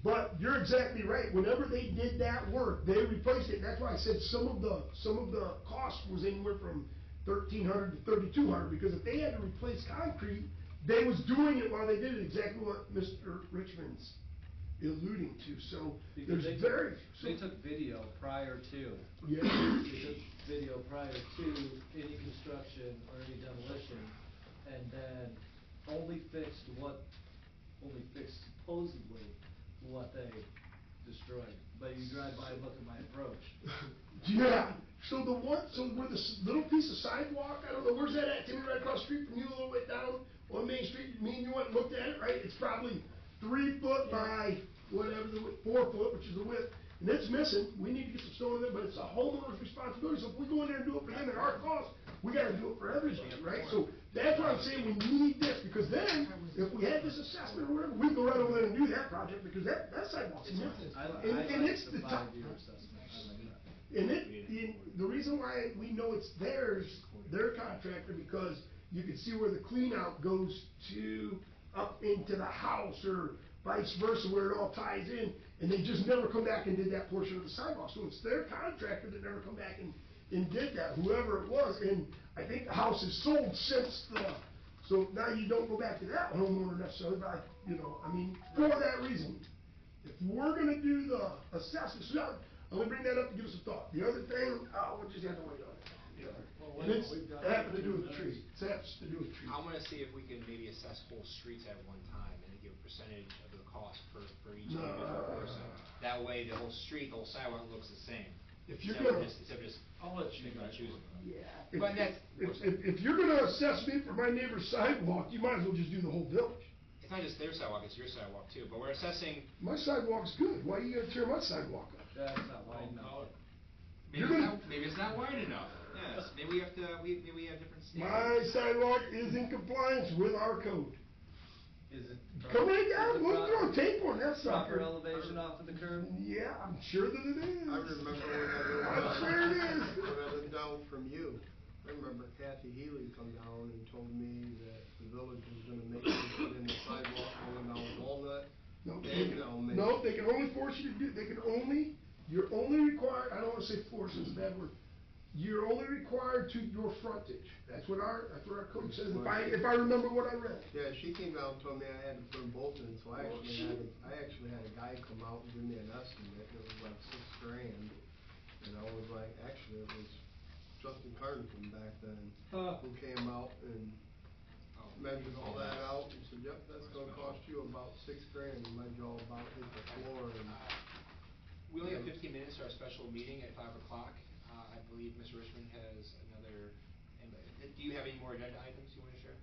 but you're exactly right, whenever they did that work, they replaced it, and that's why I said some of the cost was anywhere from $1,300 to $3,200, because if they had to replace concrete, they was doing it while they did it, exactly what Mr. Richmond's alluding to, so Because there's they took video prior to. Yeah. They took video prior to any construction or any demolition, and then only fixed supposedly what they destroyed. But you drive by and look at my approach. Yeah, so where the little piece of sidewalk, I don't know, where's that at, Timmy, right across the street from you, a little bit down on Main Street, me and you went and looked at it, right? It's probably 3 foot by whatever, 4 foot, which is the width, and it's missing, we need to get some stone in there, but it's a homeowner's responsibility, so if we go in there and do it for them at our cost, we gotta do it for everybody, right? So that's why I'm saying we need this, because then, if we had this assessment or whatever, we can go right over there and do that project, because that sidewalk's missing. I And like it's the the top. 5-year assessment, I like that. And the reason why we know it's theirs, their contractor, because you can see where the clean out goes up into the house, or vice versa, where it all ties in, and they just never come back and did that portion of the sidewalk, so it's their contractor that never come back and did that, whoever it was, and I think the house is sold since so now you don't go back to that homeowner necessarily, but for that reason, if we're gonna do the assessment, so now, I'm gonna bring that up to give us a thought. The other thing, we'll just have to wait on it. Well, And it's we've got having to do 2 with trees, minutes. it has to do with trees. I'm gonna see if we can maybe assess whole streets at one time and give a percentage of the cost for each individual person. That way, the whole street, the whole sidewalk looks the same. If you're Instead of gonna- Instead of just. I'll let you picking and guys choosing. Yeah. But that's- If you're gonna assess me for my neighbor's sidewalk, you might as well just do the whole village. It's not just their sidewalk, it's your sidewalk too, but we're assessing, My sidewalk's good, why are you gonna tear my sidewalk up? That's not wide enough. maybe You're it's gonna- not, maybe it's not wide enough. Yes, maybe we have to, maybe we have different My standards. sidewalk is in compliance with our code. Is it? Come right is down, it we'll proper- throw a tape on that sucker. Proper elevation off of the curb? Yeah, I'm sure that it is. I remember when I'm sure it is. when I lived down from you, I remember Kathy Healy come down and told me that the village was gonna make me put in the sidewalk going down Walnut. No, And No, they can only force you to do, you're only required, I don't wanna say force, it's a bad word. You're only required to your frontage. That's what our code says, if I remember what I read. Yeah, she came out and told me I had to put them both in, so I actually had a guy come out and give me an estimate, and it was like $6,000. And I was like, actually, it was Justin Carnton back then, who came out and measured all that out, and said, yep, that's gonna cost you about $6,000, and my jaw about hit the floor, and. We only have 15 minutes to our special meeting at 5 o'clock. I believe Mr. Richmond has another, do you have any more agenda items you want to share?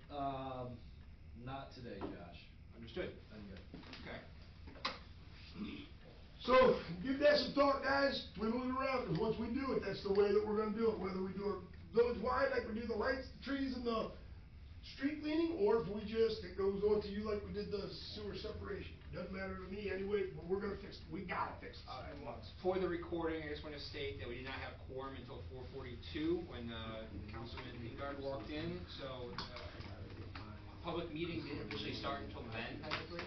Not today, Josh. Understood. I'm good. Okay. So, give that some thought, guys, wiggle it around, because once we do it, that's the way that we're gonna do it, whether we do it village-wide, like we do the lights, the trees, and the street cleaning, or if we just, it goes on to you like we did the sewer separation. Doesn't matter to me anyway, but we're gonna fix it, we gotta fix the sidewalks. For the recording, I just want to state that we did not have quorum until 4:42 when Councilman Pingard walked in, so public meeting didn't officially start until then, technically.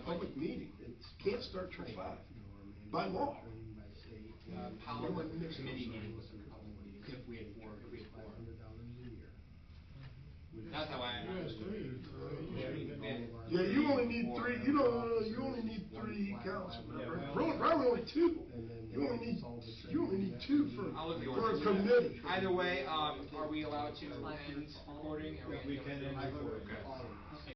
Public meeting, it can't start till 5, by law. Public committee meeting was a public meeting, if we had quorum. That's how I understood it. Yeah, you only need 3, you only need 3 councilmen, probably only 2. You only need 2 for a committee. Either way, are we allowed to end recording? Are We can end recording. Okay.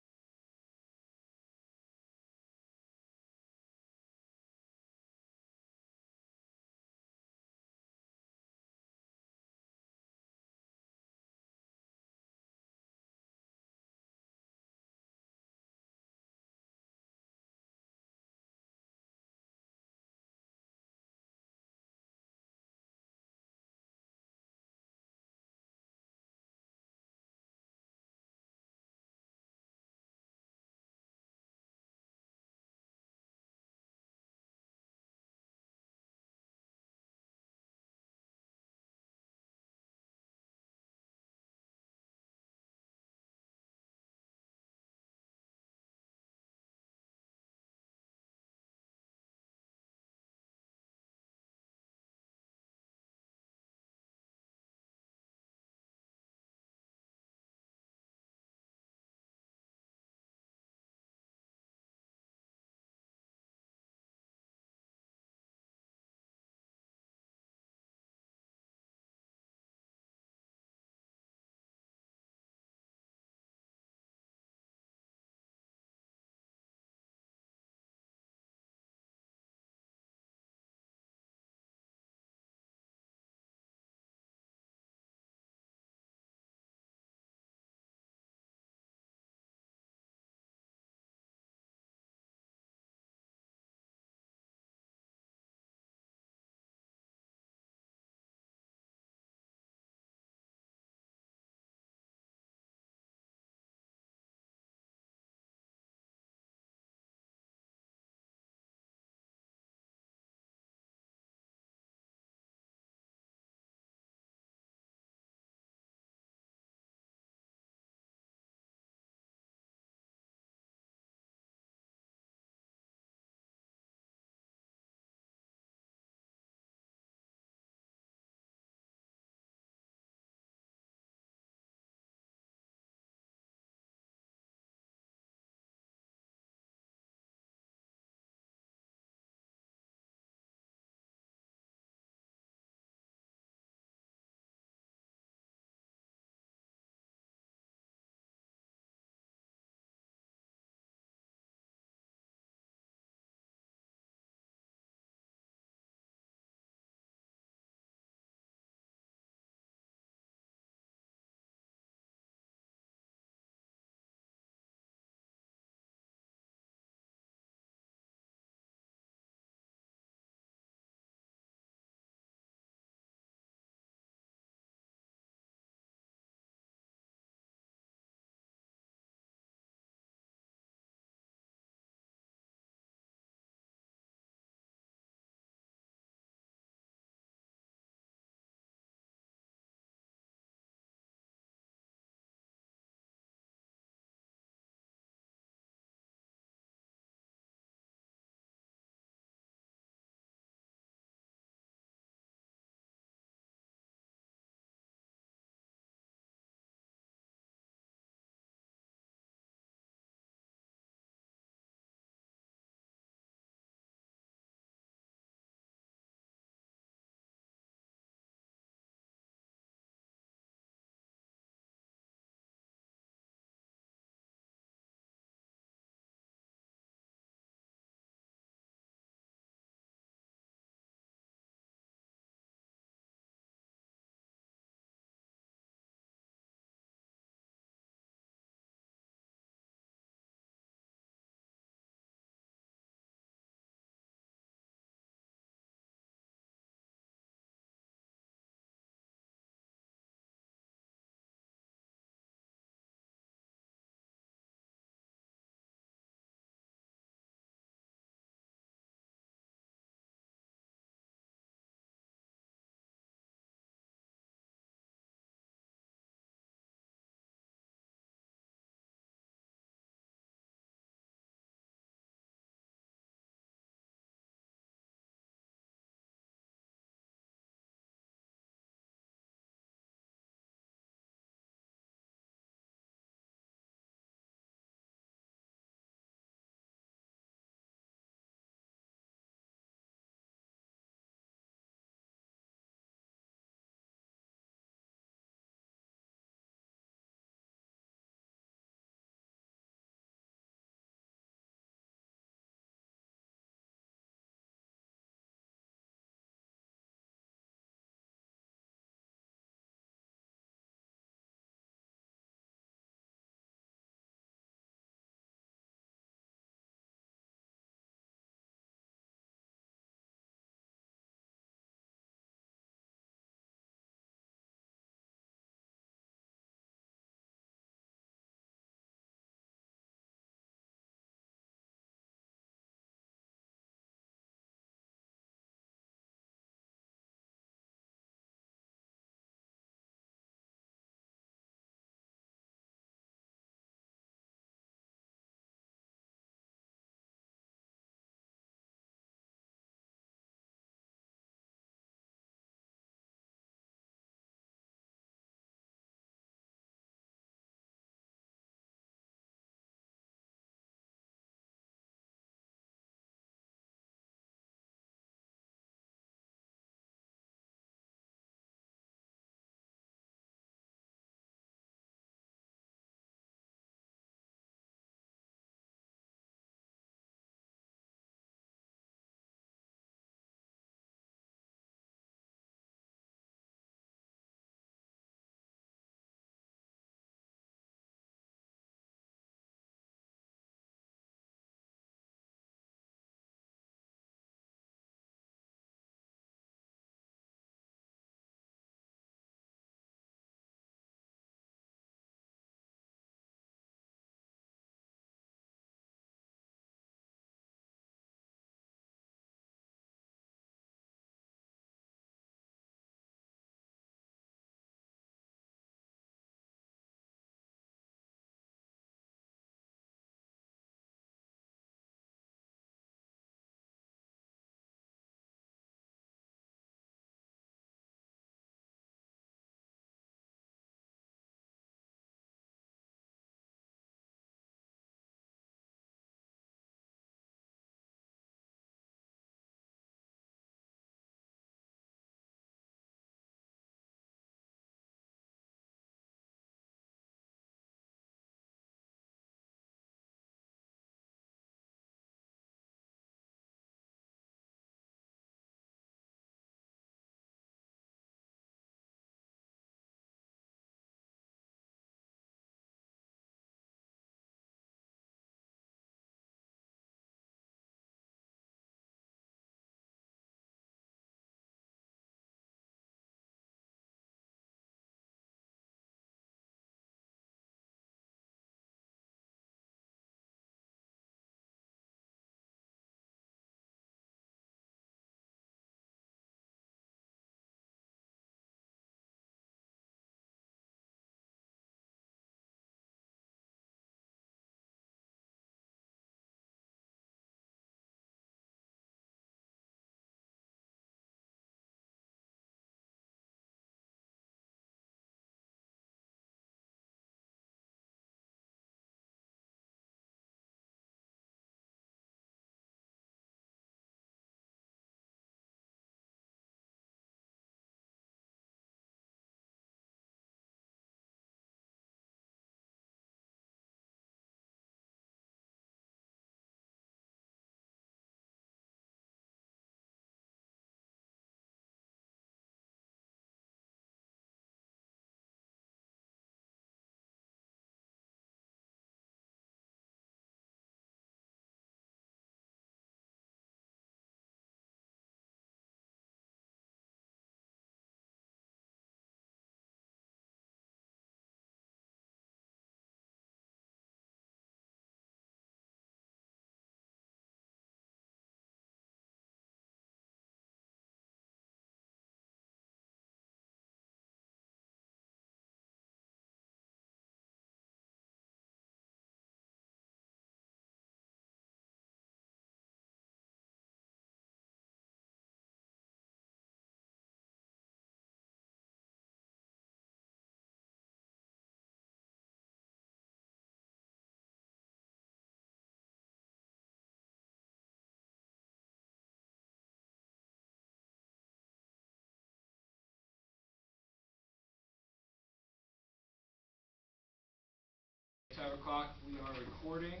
5 o'clock, we are recording.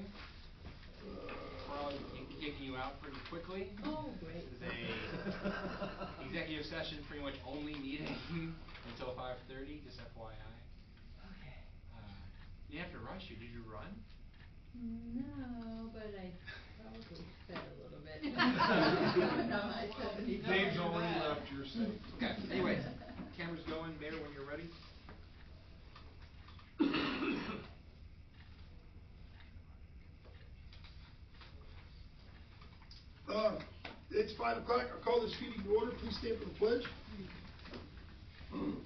Probably taking you out pretty quickly. Oh, great. This is a executive session, pretty much only meeting until 5:30, just FYI. Okay. You didn't have to rush you, did you run? No, but I probably fed a little bit. No, I said that Dave's already left, you're safe. Okay, anyways, camera's going, Mayor, when you're ready. It's 5 o'clock, I'll call this meeting to order, please stand for the pledge.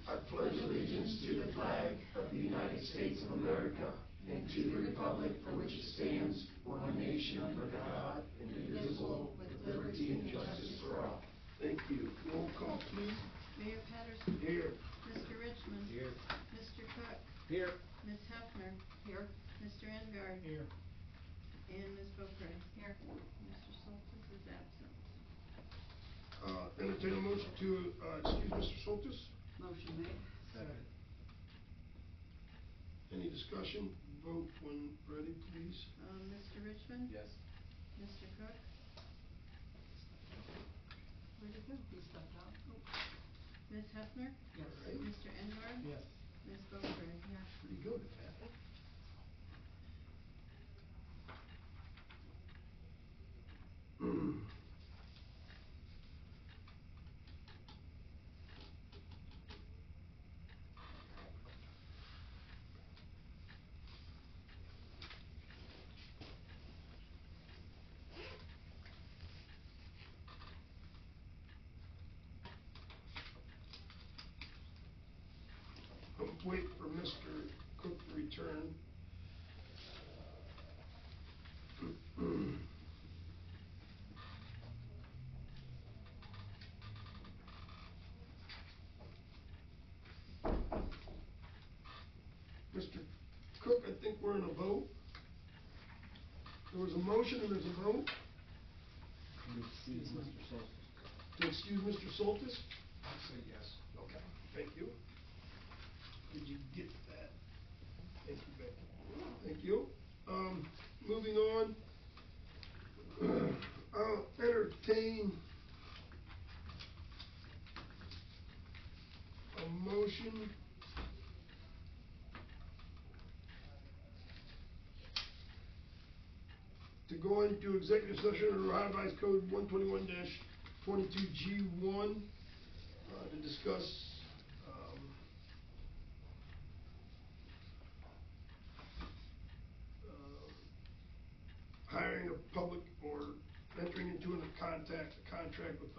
I pledge allegiance to the flag of the United States of America and to the republic for which it stands, one nation under God, indivisible, with liberty and justice for all. Thank you. Roll call, please. Mayor Patterson. Here. Mr. Richmond. Here. Mr. Cook. Here. Ms. Hefner. Here? Mr. Engard. Here. And Ms. Boeckrey. Here. Mr. Soltis is absent. Entertain a motion to, excuse Mr. Soltis. Motion made. Second. Any discussion? Vote when ready, please. Mr. Richmond. Yes. Mr. Cook. Where'd it go? He stepped out. Oh. Ms. Hefner. Yes. Right. Mr. Engard. Yes. Ms. Boeckrey. Here. Pretty good at that. Wait for Mr. Cook to return. Mr. Cook, I think we're in a vote. There was a motion and there's a vote. Excuse Mr. Soltis. To excuse Mr. Soltis? I'd say yes. Okay, thank you. Did you get that? Thank you, Becky. Thank you. Moving on. I'll entertain a motion to go into executive session under Ohio Revised Code 121-22G1 to discuss hiring a public or entering into a contract with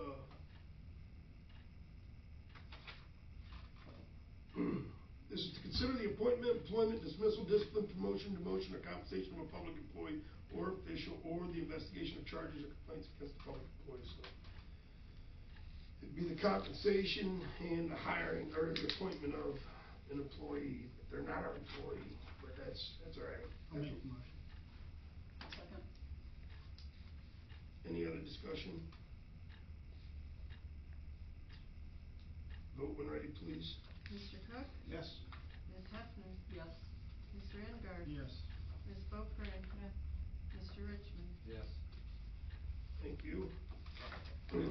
this is to consider the appointment, employment, dismissal, discipline, promotion, demotion, or compensation of a public employee or official, or the investigation of charges or complaints against the public employee. So it'd be the compensation and the hiring or the appointment of an employee. If they're not our employee, but that's all right. I'll make the motion. Second? Any other discussion? Vote when ready, please. Mr. Cook. Yes. Ms. Hefner. Yes. Mr. Engard. Yes. Ms. Boeckrey. Yeah. Mr. Richmond. Yes. Thank you. We'll go.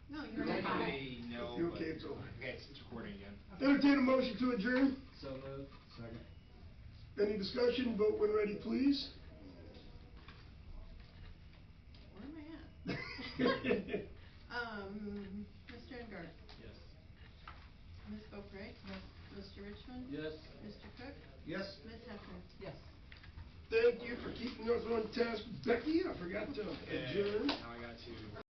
No, you're You're fine. Technically, no, You but, okay, it's over. okay, it's recording again. Entertain a motion to adjourn. So moved. Second. Any discussion? Vote when ready, please. Where am I at? Mr. Engard? Yes. Ms. Boeckrey? Yes. Mr. Richmond? Yes. Mr. Cook? Yes. Ms. Hefner? Yes. Thank you for keeping us on task. Becky, I forgot to adjourn. Now I got to.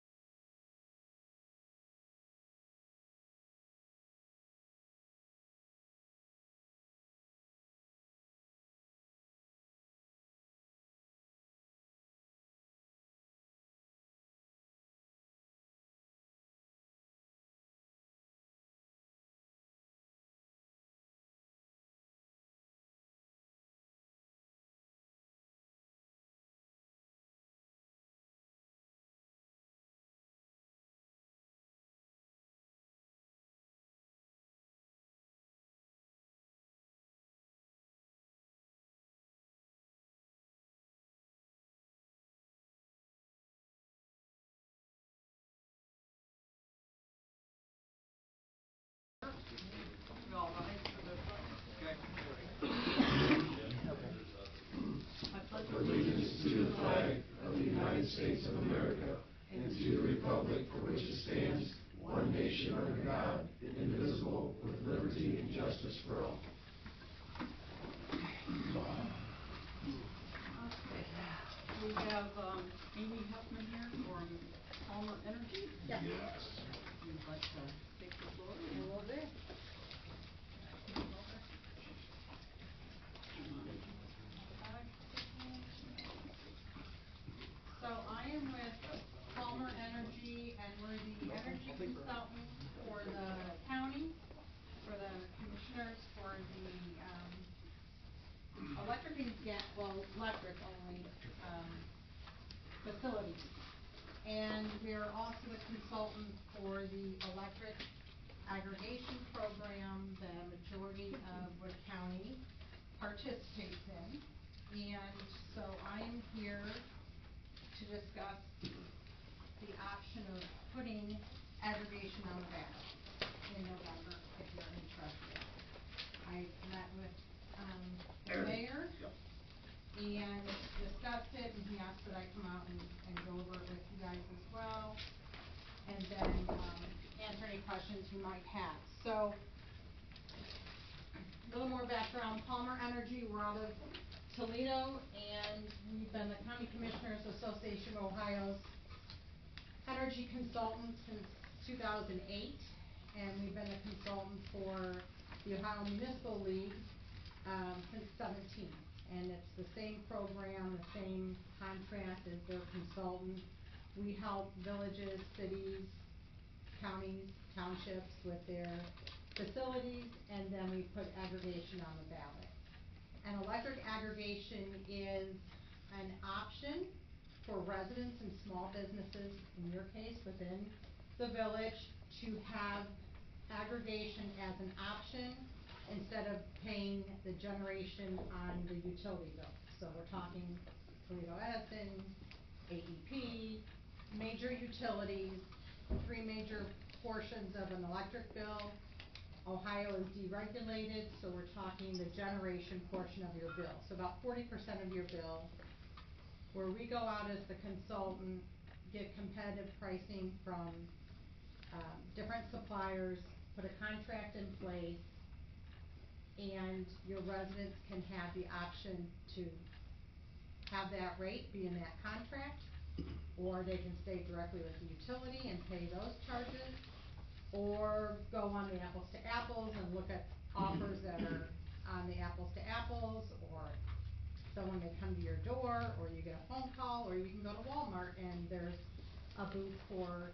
We all rise for the pledge. I pledge allegiance To the flag of the United States of America and to the republic for which it stands, one nation under God, indivisible, with liberty and justice for all. We have, Amy Huffman here from Palmer Energy. Yes. You'd like to take the floor? I will do. So I am with Palmer Energy, and we're the energy consultant for the county, for the commissioners, for the, electric and electric only, facilities. And we're also a consultant for the electric aggregation program, the majority of Wood County participates in. And so I'm here to discuss the option of putting aggregation on the ballot in November, if you're interested. I met with, the mayor and discussed it, and he asked that I come out and go over it with you guys as well, and then, answer any questions you might have. So, a little more background, Palmer Energy, we're out of Toledo, and we've been the County Commissioners Association of Ohio's energy consultant since 2008, and we've been a consultant for the Ohio Municipal League, since 17. And it's the same program, the same contract as their consultant. We help villages, cities, counties, townships with their facilities, and then we put aggregation on the ballot. And electric aggregation is an option for residents and small businesses, in your case, within the village, to have aggregation as an option instead of paying the generation on the utility bill. So we're talking Toledo Edison, AEP, major utilities, 3 major portions of an electric bill. Ohio is deregulated, so we're talking the generation portion of your bill. So about 40% of your bill, where we go out as the consultant, get competitive pricing from different suppliers, put a contract in place, and your residents can have the option to have that rate be in that contract, or they can stay directly with the utility and pay those charges, or go on the apples to apples and look at offers that are on the apples to apples, or someone may come to your door, or you get a phone call, or you can go to Walmart and there's a booth for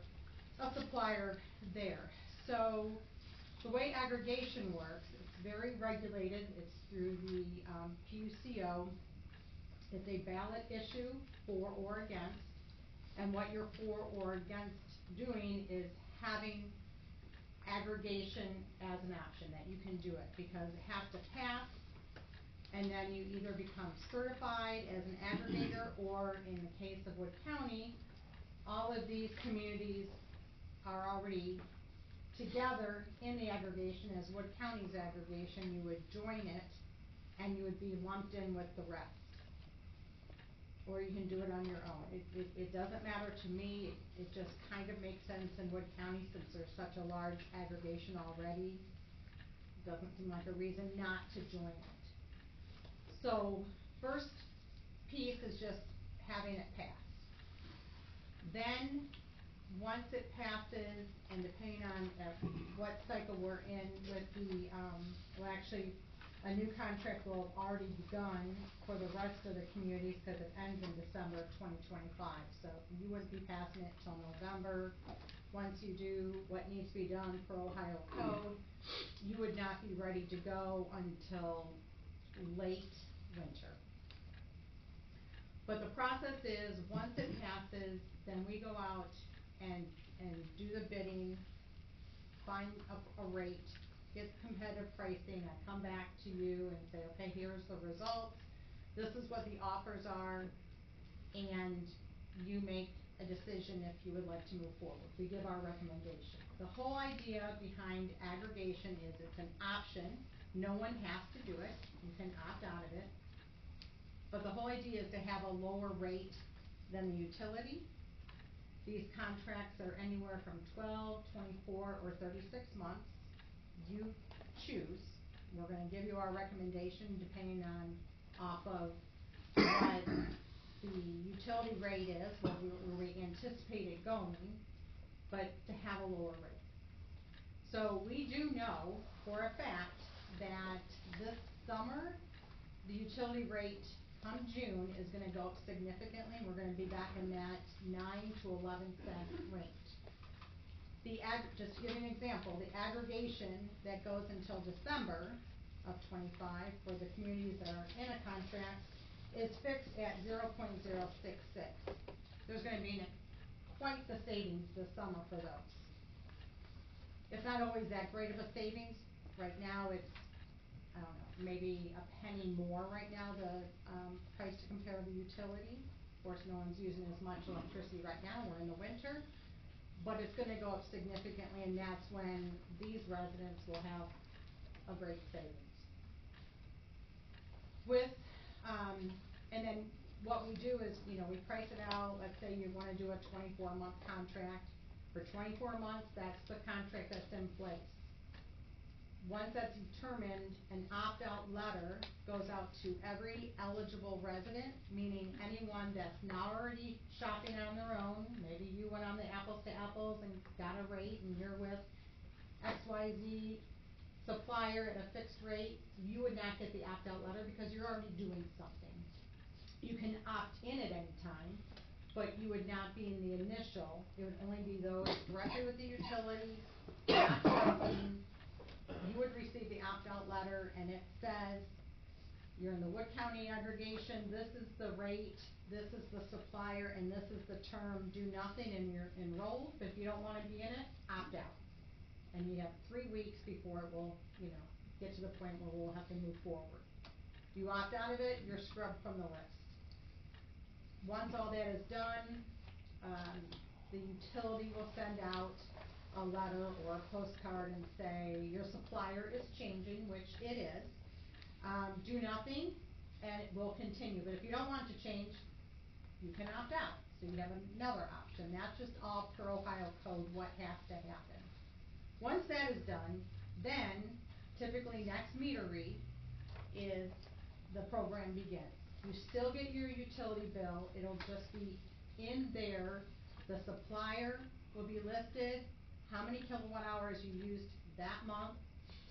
a supplier there. So the way aggregation works, it's very regulated. It's through the PUCO. It's a ballot issue, for or against, and what you're for or against doing is having aggregation as an option, that you can do it, because it has to pass, and then you either become certified as an aggregator, or in the case of Wood County, all of these communities are already together in the aggregation as Wood County's aggregation, you would join it, and you would be lumped in with the rest. Or you can do it on your own. It doesn't matter to me, it just kind of makes sense in Wood County since there's such a large aggregation already. Doesn't seem like a reason not to join it. So, first piece is just having it pass. Then, once it passes, and depending on what cycle we're in with the, well actually, a new contract will have already begun for the rest of the communities, cause it ends in December of 2025, so you wouldn't be passing it till November. Once you do what needs to be done for Ohio code, you would not be ready to go until late winter. But the process is, once it passes, then we go out and do the bidding, find a rate, get competitive pricing, I come back to you and say, okay, here's the results, this is what the offers are, and you make a decision if you would like to move forward. We give our recommendation. The whole idea behind aggregation is it's an option, no one has to do it, you can opt out of it, but the whole idea is to have a lower rate than the utility. These contracts are anywhere from 12, 24, or 36 months. You choose. We're gonna give you our recommendation depending on off of what the utility rate is, where we anticipate it going, but to have a lower rate. So we do know for a fact that this summer, the utility rate come June is gonna go up significantly. We're gonna be back in that 9 to 11 cent range. Just to give you an example, the aggregation that goes until December of 25 for the communities that are in a contract is fixed at 0.066. There's gonna be quite the savings this summer for those. It's not always that great of a savings. Right now it's, I don't know, maybe a penny more right now, the price to compare the utility. Of course, no one's using as much electricity right now, we're in the winter. But it's gonna go up significantly, and that's when these residents will have a great savings. With, and then what we do is, we price it out, let's say you wanna do a 24-month contract. For 24 months, that's the contract that's in place. Once that's determined, an opt-out letter goes out to every eligible resident, meaning anyone that's not already shopping on their own. Maybe you went on the apples to apples and got a rate and you're with XYZ supplier at a fixed rate. You would not get the opt-out letter because you're already doing something. You can opt in at any time, but you would not be in the initial. It would only be those directly with the utility, not pricing. You would receive the opt-out letter, and it says, you're in the Wood County aggregation, this is the rate, this is the supplier, and this is the term, do nothing and you're enrolled, but if you don't wanna be in it, opt out. And you have 3 weeks before it will, get to the point where we'll have to move forward. If you opt out of it, you're scrubbed from the list. Once all that is done, the utility will send out a letter or a postcard and say, your supplier is changing, which it is. Do nothing, and it will continue, but if you don't want to change, you can opt out, so you have another option. That's just all per Ohio code, what has to happen. Once that is done, then, typically next meter read is the program begins. You still get your utility bill, it'll just be in there, the supplier will be listed, how many kilowatt hours you used that month,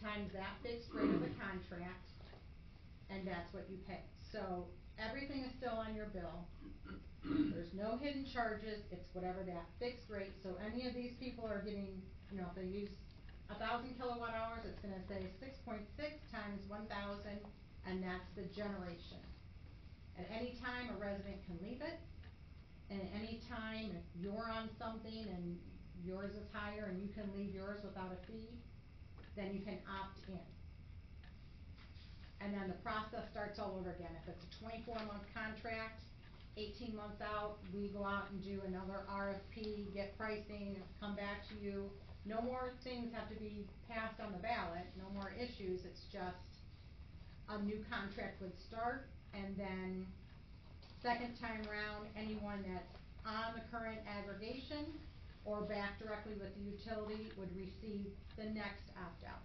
times that fixed rate of the contract, and that's what you pay. So, everything is still on your bill, there's no hidden charges, it's whatever that fixed rate, so any of these people are getting, if they use 1,000 kilowatt hours, it's gonna say 6.6 times 1,000, and that's the generation. At any time, a resident can leave it, and at any time, if you're on something and yours is higher and you can leave yours without a fee, then you can opt in. And then the process starts all over again. If it's a 24-month contract, 18 months out, we go out and do another RFP, get pricing, come back to you. No more things have to be passed on the ballot, no more issues, it's just a new contract would start, and then second time round, anyone that's on the current aggregation or back directly with the utility would receive the next opt-out.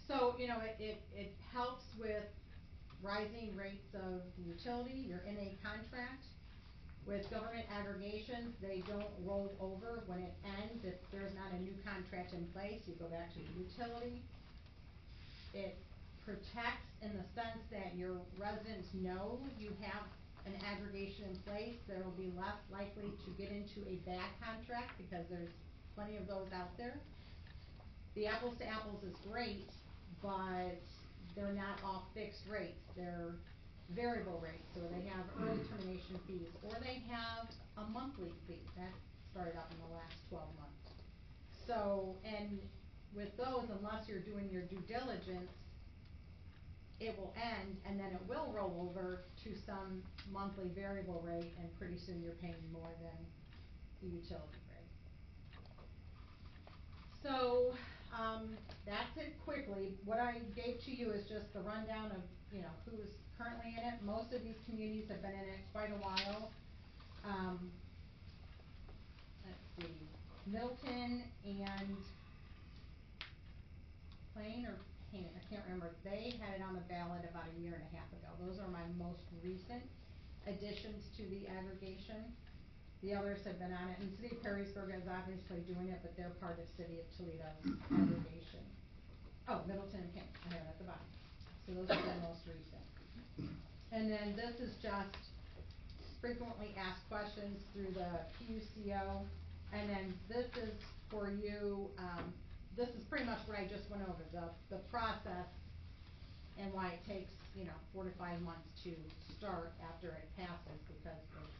So, you know, it helps with rising rates of the utility. You're in a contract. With government aggregations, they don't roll over when it ends. If there's not a new contract in place, you go back to the utility. It protects in the sense that your residents know you have an aggregation in place. There will be less likely to get into a bad contract because there's plenty of those out there. The apples to apples is great, but they're not all fixed rates. They're variable rates, so they have early termination fees, or they have a monthly fee. That started up in the last 12 months. So, and with those, unless you're doing your due diligence, it will end, and then it will roll over to some monthly variable rate, and pretty soon you're paying more than the utility rate. So, that's it quickly. What I gave to you is just the rundown of, you know, who is currently in it. Most of these communities have been in it quite a while. Let's see, Milton and Plain or Paint, I can't remember. They had it on the ballot about a year and a half ago. Those are my most recent additions to the aggregation. The others have been on it, and City of Perrysburg is obviously doing it, but they're part of City of Toledo's aggregation. Oh, Middleton and King, I have it at the bottom. So those are the most recent. And then this is just frequently asked questions through the PUCO, and then this is for you, this is pretty much what I just went over, the process and why it takes, you know, 4 to 5 months to start after it passes, because there's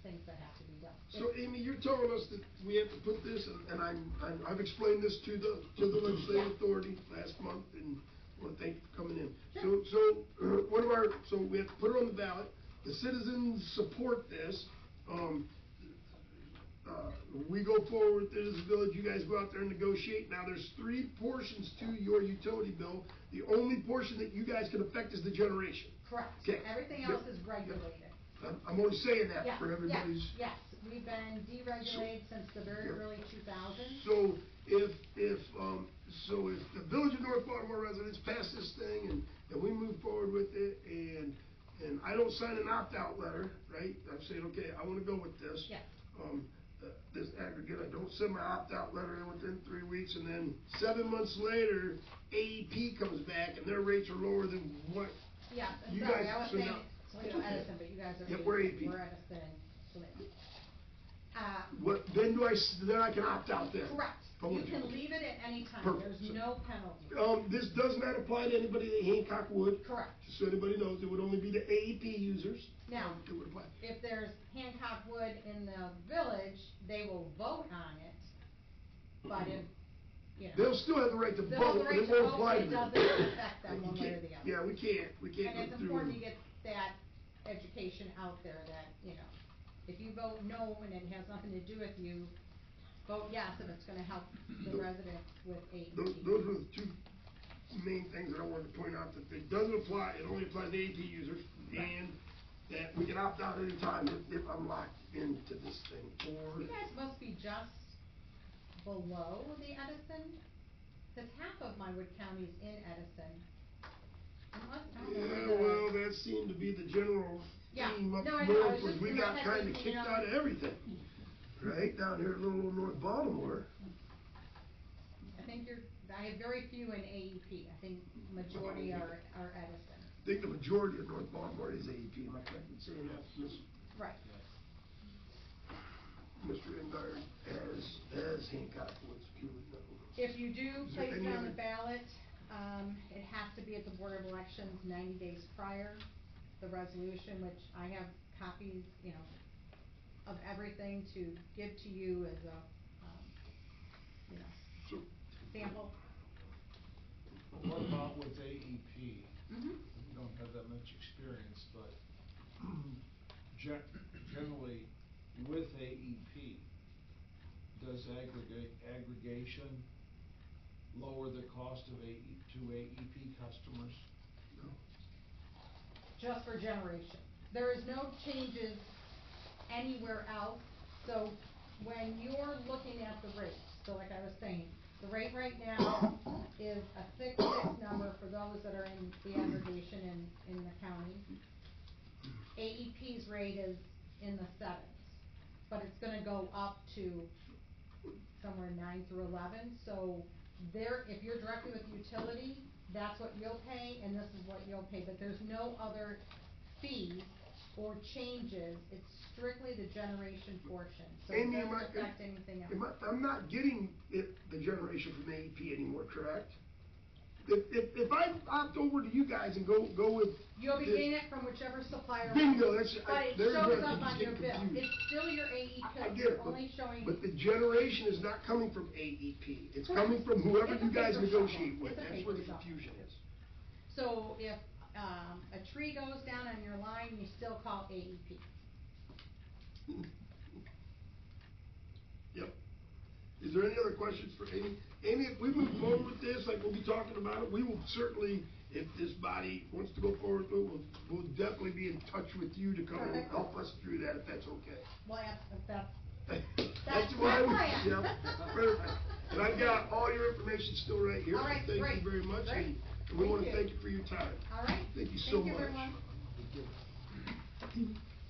things that have to be done. So Amy, you're telling us that we have to put this, and I've explained this to the legislative authority last month, and I want to thank you for coming in. Sure. So we have to put it on the ballot. The citizens support this. We go forward with this village. You guys go out there and negotiate. Now there's 3 portions to your utility bill. The only portion that you guys can affect is the generation. Correct. Okay. Everything else is regulated. I'm only saying that Yes, for everybody's. yes, we've been deregulated since the very early 2000s. So if the Village of North Baltimore residents pass this thing and we move forward with it, and I don't sign an opt-out letter, right? I'm saying, okay, I wanna go with this. Yes. This aggregate, I don't send my opt-out letter in within 3 weeks, and then 7 months later, AEP comes back and their rates are lower than what Yeah, you sorry, guys. I was so saying now- Toledo okay. Edison, but you guys are. Yep, we're AP. We're Edison and Toledo. Then I can opt out then? Correct. From You what can leave it at any time. Perfect. There's no penalty. This does not apply to anybody that Hancock would. Correct. Just so anybody knows, it would only be the AEP users. Now, It would apply. if there's Hancock Wood in the village, they will vote on it, but if, you know. They'll still have the right to They'll have vote, the but right it to won't vote, apply but to it them. doesn't affect them You one way or can't- the other. Yeah, we can't And go it's through. important to get that education out there that, you know, if you vote no and it has nothing to do with you, vote yes if it's gonna help the residents with AEP. Those were the 2 main things that I wanted to point out, that it doesn't apply, it only applies to AEP users, and that we can opt out anytime if I'm locked into this thing, or. You guys must be just below the Edison, cause half of my Wood County's in Edison. Unless, I don't know Yeah, whether- well, that seemed to be the general Yeah. theme up No, I know. I north, was was just we in my got head kinda thinking, kicked you know, out of everything, right, down here in little old North Baltimore. I think I have very few in AEP, I think majority are Edison. I think the majority of North Baltimore is AEP, am I correct in saying that, Right. Mr. Engard, as Hancock Woods, if you would know. If you do Is there place any it on other- the ballot, it has to be at the Board of Elections 90 days prior, the resolution, which I have copies, you know, of everything to give to you as a, you know, So, sample. What about with AEP? Mm-hmm. We don't have that much experience. generally, with AEP, does aggregation lower the cost of to AEP customers? Just for generation. There is no changes anywhere else, so when you're looking at the rates, so like I was saying, the rate right now is a 6.6 number for those that are in the aggregation in the county. AEP's rate is in the 7s, but it's gonna go up to somewhere 9 through 11, so there, if you're directly with the utility, that's what you'll pay, and this is what you'll pay, but there's no other fees or changes, it's strictly the generation portion, so it Amy, doesn't affect anything else. I'm not getting the generation from AEP anymore, correct? If I opt over to you guys and go with. You'll be this- getting it from whichever supplier. Bingo, that's, But it there's shows where up I on keep your getting bill, confused. it's still your AEP, I get it's it, only showing. but the generation is not coming from AEP, it's Correct. coming from whoever It's a you guys paper negotiate shuffle. with, It's a that's paper where the shuffle. confusion is. So if, a tree goes down on your line, you still call AEP. Yep. Is there any other questions for Amy? Amy, if we move forward with this, like we'll be talking about it, we will certainly, if this body wants to go forward, we'll definitely be in touch with you to come and Perfect. help us through that, if that's okay. Well, that's That's my why plan. yeah, perfect. And I've got all your information still right here. All right, Thank great, you very much. great. And we wanna Thank you. thank you for your time. All right. Thank you so much. Thank you, everyone.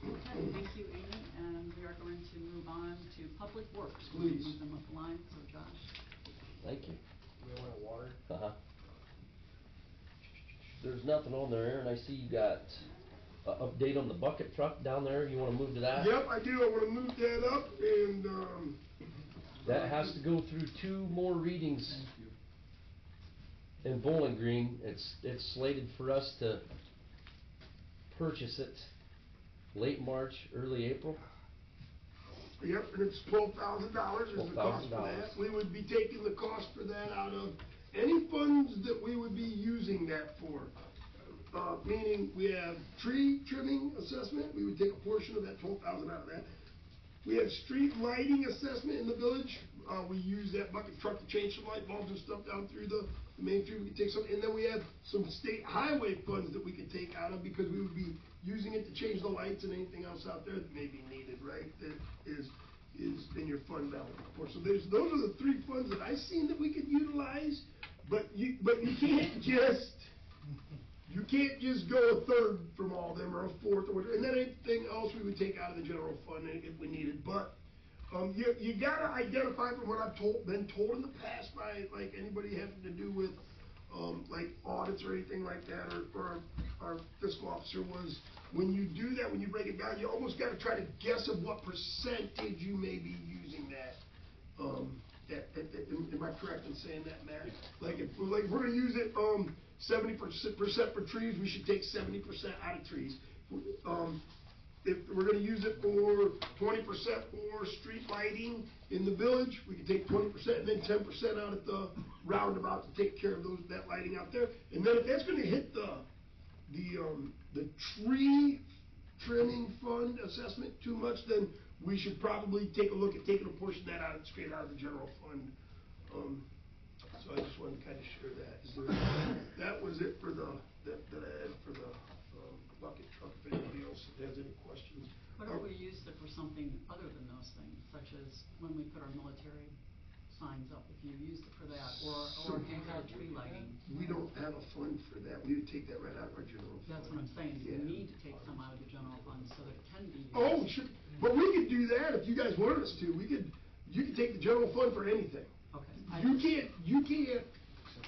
Okay, thank you, Amy, and we are going to move on to Public Works. We'll Please. move them up the line, so Josh. Thank you. You want water? Uh-huh. There's nothing on there, and I see you got a update on the bucket truck down there. You wanna move to that? Yep, I do. I wanna move that up and, That has to go through 2 more readings Thank you. in Bowling Green. It's slated for us to purchase it late March, early April. Yep, and it's $12,000 is the cost for $12,000. that. We would be taking the cost for that out of any funds that we would be using that for. Meaning we have tree trimming assessment, we would take a portion of that 12,000 out of that. We have street lighting assessment in the village, we use that bucket truck to change some light bulbs and stuff down through the main street, we could take some, and then we have some state highway funds that we could take out of, because we would be using it to change the lights and anything else out there that may be needed, right, that is in your fund balance, of course. So those are the 3 funds that I seen that we could utilize, but you can't just go a third from all of them, or a fourth, or whatever, and then anything else we would take out of the general fund if we needed, but you gotta identify, from what I've been told in the past by, like, anybody having to do with, like audits or anything like that, or our fiscal officer, was when you do that, when you break it down, you almost gotta try to guess of what percentage you may be using that. Am I correct in saying that, Matt? Like, if we're gonna use it, 70% for trees, we should take 70% out of trees. If we're gonna use it for 20% for street lighting in the village, we can take 20% and then 10% out at the roundabout to take care of that lighting out there. And then if that's gonna hit the tree trimming fund assessment too much, then we should probably take a look at taking a portion of that out, straight out of the general fund. So I just wanted to kind of share that. That was it for that I had for the bucket truck, if anybody else has any questions. What if we used it for something other than those things, such as when we put our military signs up, if you used it for that, or any kind of tree lighting? We don't have a fund for that, we would take that right out of our general fund. That's what I'm saying, is Yeah. we need to take some out of the general fund so that it can be used. Oh, sure, but we could do that if you guys wanted us to, you could take the general fund for anything. Okay. You can't,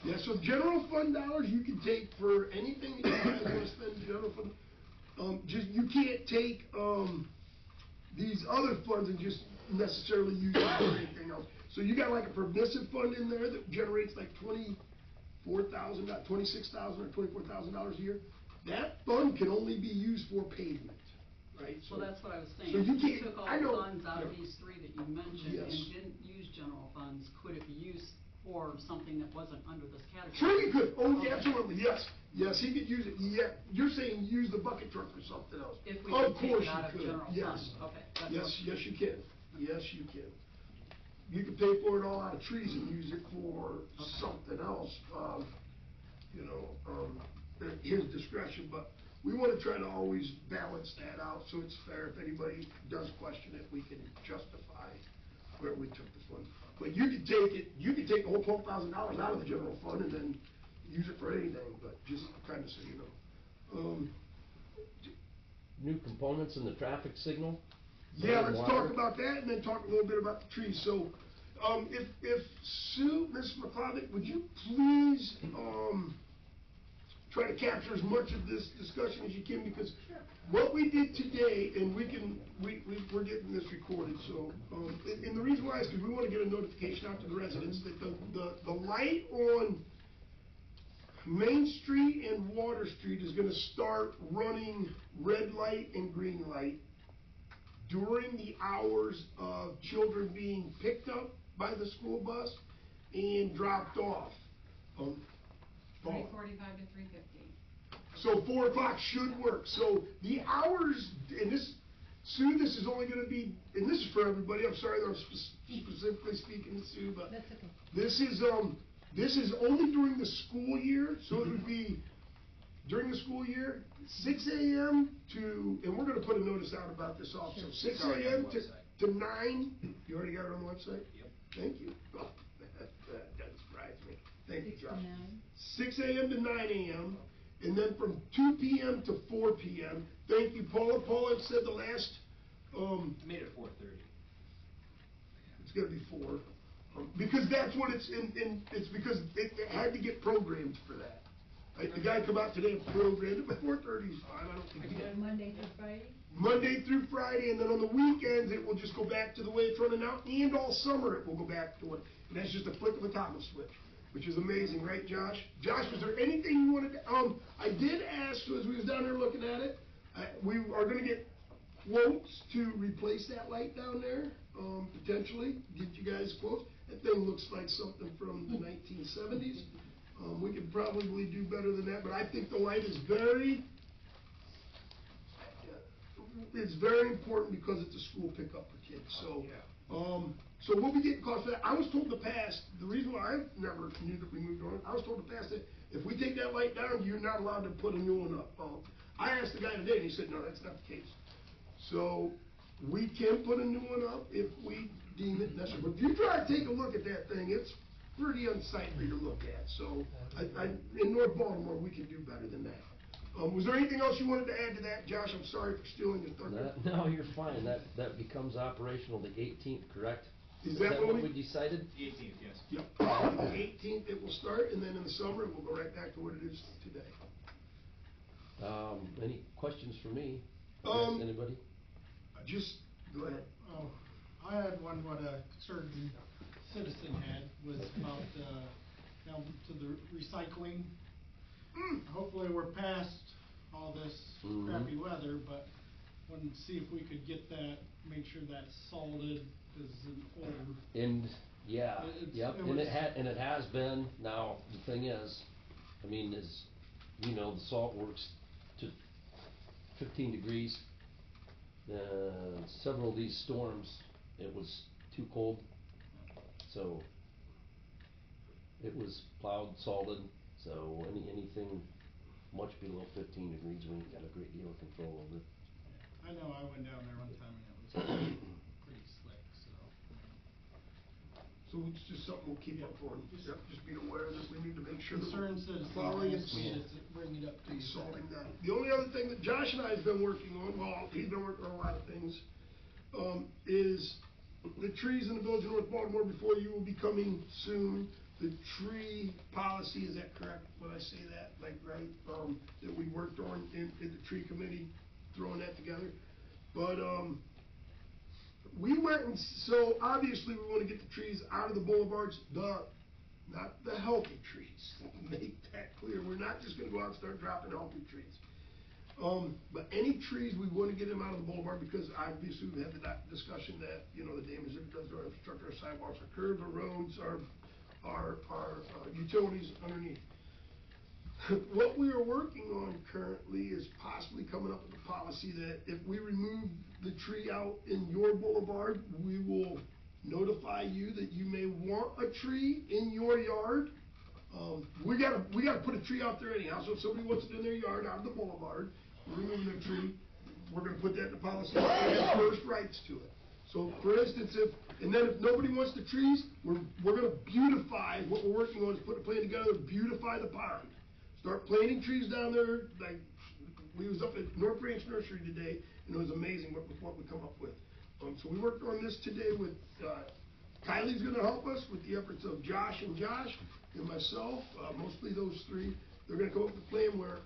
yeah, so general fund dollars you can take for anything that you guys wanna spend general fund. You can't take, these other funds and just necessarily use it for anything else. So you got like a permissive fund in there that generates like $26,000 or $24,000 a year. That fund can only be used for pavement, right? Well, that's what I was saying. So you If can't, took all I the know. funds out of Yeah. these 3 that you mentioned and Yes. didn't use general funds, could it be used for something that wasn't under this category. Sure you could, oh, Okay. yeah, absolutely, yes, yes, he could use it, yeah, you're saying use the bucket truck for something else. If we Of could take course it out you of could. general fund, Yes. okay. That's Yes, what- yes, you can, yes, you can. You could pay for it all out of trees and use it for something else, at his discretion, but we wanna try to always balance that out, so it's fair, if anybody does question it, we can justify where we took the fund. But you could take the whole $12,000 out of the general fund and then use it for anything, but just kinda so you know. New components in the traffic signal? Yeah, Road and let's water? talk about that and then talk a little bit about the trees. So, if Sue, Ms. McClovic, would you please, try to capture as much of this discussion as you can, because what we did today, and we're getting this recorded, so, and the reason why is because we wanna get a notification out to the residents that the light on Main Street and Water Street is gonna start running red light and green light during the hours of children being picked up by the school bus and dropped off. 3:45 to 3:50. So 4 o'clock should work, so the hours, and this, Sue, this is only gonna be, and this is for everybody, I'm sorry that I'm specifically speaking to Sue, but That's okay. this is only during the school year, so it would be during the school year, 6 a.m. to, and we're gonna put a notice out about this also, Sure. 6 It's already on a.m. the website. to 9, you already got it on the website? Yep. Thank you. Oh, that doesn't surprise me. Thank you, 6 to Josh. 9. 6 a.m. to 9 a.m., and then from 2 p.m. to 4 p.m. Thank you, Paula. Paula said the last, I made it 4:30. it's gonna be 4, because that's what it's in, it's because it had to get programmed for that. Like, the guy come out today and programmed it, but 4:30 is fine, I don't think he did. Monday through Friday? Monday through Friday, and then on the weekends, it will just go back to the way it's running now, and all summer, it will go back to it. And that's just a flick of a toggle switch, which is amazing, right, Josh? Josh, was there anything you wanted to, I did ask, so as we was down there looking at it, we are gonna get quotes to replace that light down there, potentially, get you guys quotes. That thing looks like something from the 1970s. We could probably do better than that, but I think the light is it's very important because it's a school pickup for kids, so. So we'll be getting costs for that. I was told in the past, the reason why I never knew that we moved on, I was told in the past that if we take that light down, you're not allowed to put a new one up. I asked the guy today, and he said, no, that's not the case. So, we can put a new one up if we deem it necessary. But if you try to take a look at that thing, it's pretty unsightly to look at. So, in North Baltimore, we can do better than that. Was there anything else you wanted to add to that, Josh? I'm sorry for stealing your thunder. No, you're fine, that becomes operational the 18th, correct? Is that what we decided? The 18th, yes. Yep. The 18th it will start, and then in the summer, it will go right back to what it is today. Any questions for me? Anybody? Just, go ahead. Oh, I had one, what a certain citizen had, was about, to the recycling. Hopefully we're past all this crappy weather, but wanted to see if we could get that, make sure that's salted, cause in old. And, yeah, It's- and it has been. Now, the thing is, I mean, the salt works to 15 degrees. Several of these storms, it was too cold, so it was plowed, salted, so anything much below 15 degrees, we ain't got a great deal of control over. I know, I went down there one time and it was pretty slick, so. So it's just something we'll keep up on. Yep, just be aware that we need to make sure that Concerned we're citizens plowing and asked me to bring it up to you. salting that. The only other thing that Josh and I have been working on, well, he's been working on a lot of things, is the trees in the village of North Baltimore before you will be coming soon. The tree policy, is that correct when I say that, like, right, that we worked on in the tree committee, throwing that together? But, we went and, so obviously we wanna get the trees out of the boulevards, not the healthy trees, make that clear, we're not just gonna go out and start dropping healthy trees. But any trees, we wanna get them out of the boulevard, because obviously we had the discussion that, the damage it does to our infrastructure, our sidewalks, our curbs, our roads, our our utilities underneath. What we are working on currently is possibly coming up with a policy that if we remove the tree out in your boulevard, we will notify you that you may want a tree in your yard. We gotta put a tree out there anyhow, so if somebody wants it in their yard out of the boulevard, we're removing their tree, we're gonna put that in the policy, they have first rights to it. So for instance, if nobody wants the trees, we're gonna beautify, what we're working on is put a plan together to beautify the pond. Start planting trees down there, like, we was up at North Branch Nursery today, and it was amazing what we come up with. So we worked on this today with, Kylie's gonna help us with the efforts of Josh and myself, mostly those three. They're gonna come up with a plan where,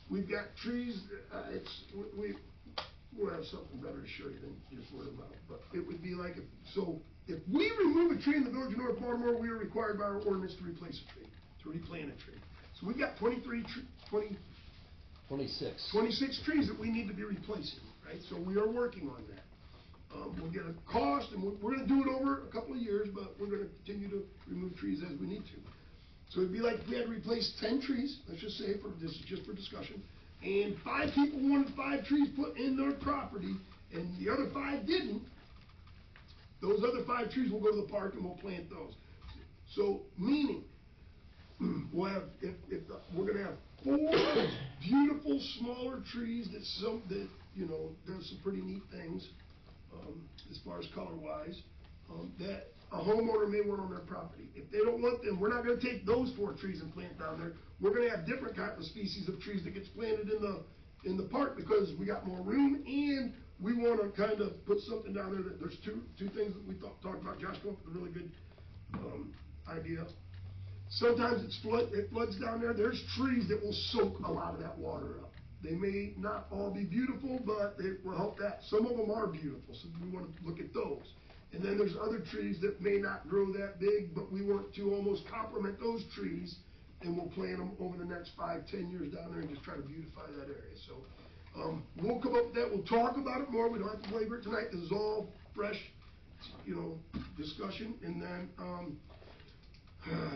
we've got trees, we'll have something better to show you than just word of mouth, but it would be like, if we remove a tree in the village of North Baltimore, we are required by our ordinance to replace a tree, to replant a tree. So we've got 26 trees that we need to be replacing, right? So we are working on that. We'll get a cost, and we're gonna do it over a couple of years, but we're gonna continue to remove trees as we need to. So it'd be like if we had to replace 10 trees, let's just say, this is just for discussion, and 5 people wanted 5 trees put in their property, and the other 5 didn't, those other 5 trees will go to the park and we'll plant those. So, meaning, we'll have, we're gonna have 4 beautiful smaller trees that there's some pretty neat things, as far as color-wise, that a homeowner may want on their property. If they don't want them, we're not gonna take those 4 trees and plant down there. We're gonna have different type of species of trees that gets planted in the park because we got more room, and we wanna kind of put something down there that, there's two things that we talked about. Josh came up with a really good, idea. Sometimes it floods down there. There's trees that will soak a lot of that water up. They may not all be beautiful, but it will help that. Some of them are beautiful, so we want to look at those. And then there's other trees that may not grow that big, but we want to almost complement those trees, and we'll plant them over the next 5-10 years down there and just try to beautify that area. So we'll come up with that. We'll talk about it more. We don't have to belabor it tonight. This is all fresh, discussion. And then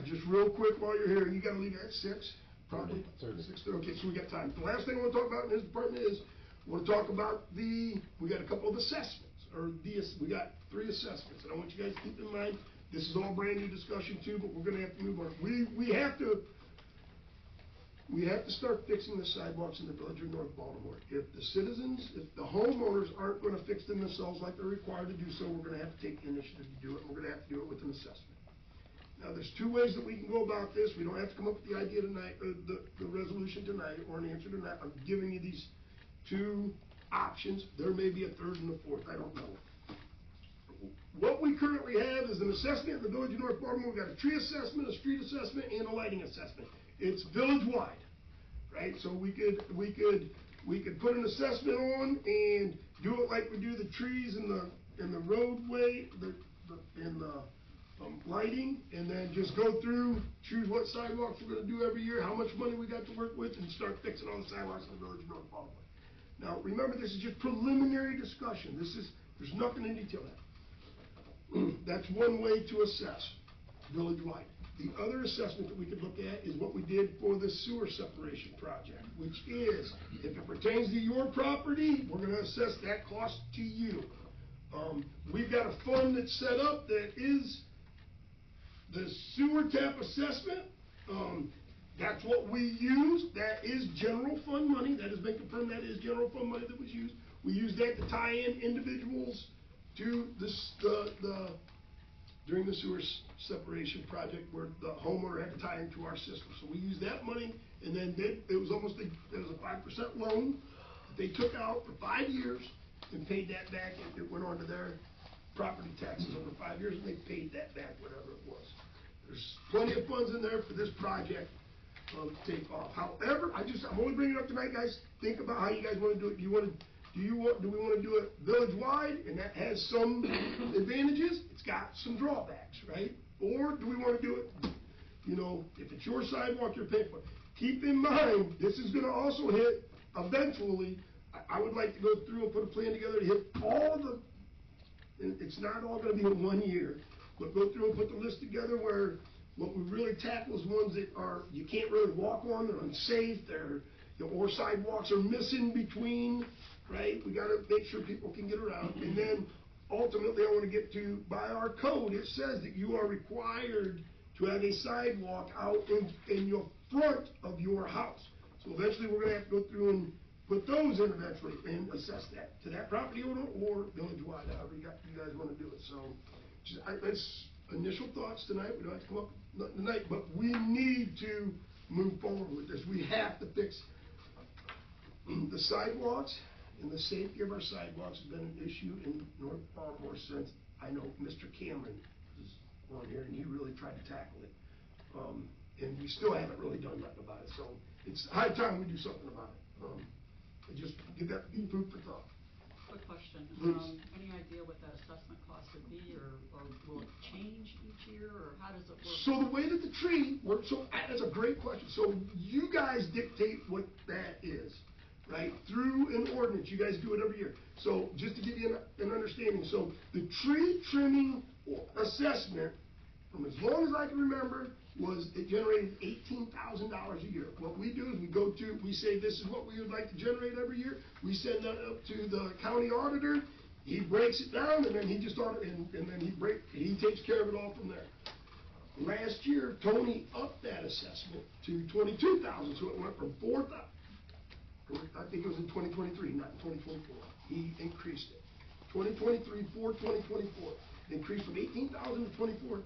just real quick while you're here, you got to leave at 6. Probably 6:30. Okay, so we got time. The last thing I want to talk about in this department is we want to talk about we got a couple of assessments, we got 3 assessments, and I want you guys to keep in mind this is all brand new discussion too, but we're going to have to move on. We have to start fixing the sidewalks in the village of North Baltimore. If the homeowners aren't going to fix them themselves like they're required to do so, we're going to have to take the initiative to do it, and we're going to have to do it with an assessment. Now, there's 2 ways that we can go about this. We don't have to come up with the idea tonight, or the resolution tonight, or an answer tonight. I'm giving you these 2 options. There may be a third and a fourth. I don't know. What we currently have is an assessment in the village of North Baltimore. We've got a tree assessment, a street assessment, and a lighting assessment. It's village-wide, right? So we could put an assessment on and do it like we do the trees in the roadway, in the lighting, and then just go through, choose what sidewalks we're going to do every year, how much money we got to work with, and start fixing all the sidewalks in the village of North Baltimore. Now, remember, this is just preliminary discussion. There's nothing in detail there. That's one way to assess village-wide. The other assessment that we could look at is what we did for the sewer separation project, which is, if it pertains to your property, we're going to assess that cost to you. We've got a fund that's set up that is the sewer tap assessment. That's what we use. That is general fund money. That has been confirmed. That is general fund money that was used. We use that to tie in individuals to during the sewer separation project where the homeowner had to tie into our system. So we used that money, and then it was a 5% loan that they took out for 5 years and paid that back. It went on to their property taxes over 5 years, and they paid that back, whatever it was. There's plenty of funds in there for this project to take off. However, I'm only bringing it up tonight, guys. Think about how you guys want to do it. Do we want to do it village-wide, and that has some advantages? It's got some drawbacks, right? Or do we want to do it, if it's your sidewalk, you're paying for it. Keep in mind, this is going to also hit, eventually, I would like to go through and put a plan together to hit all it's not all going to be in 1 year. but go through and put the list together where what we really tackle is ones that are, you can't really walk on, they're unsafe, they're, you know, or sidewalks are missing between, right? We gotta make sure people can get around, and then ultimately, I wanna get to, by our code, it says that you are required to have a sidewalk out in your front of your house. So eventually, we're gonna have to go through and put those in eventually, and assess that to that property owner or village-wide, however you guys wanna do it, so. That's initial thoughts tonight, we don't have to come up with nothing tonight, but we need to move forward with this. We have to fix the sidewalks, and the safety of our sidewalks has been an issue in North Baltimore since, I know Mr. Cameron was on here, and he really tried to tackle it. And we still haven't really done nothing about it, so it's high time we do something about it. Just give that food for thought. Quick question, Please. any idea what that assessment cost would be, or will it change each year, or how does it work? So the way that the tree works, so that's a great question. So you guys dictate what that is, right? Through an ordinance, you guys do it every year. So just to give you an understanding, so the tree trimming assessment, from as long as I can remember, it generated $18,000 a year. What we do is we say this is what we would like to generate every year. We send that up to the county auditor. He breaks it down, and then he just he takes care of it all from there. Last year, Tony upped that assessment to $22,000, so it went from $4,000. I think it was in 2023, not in 2024. He increased it. 2023 for 2024, increased from $18,000 to 24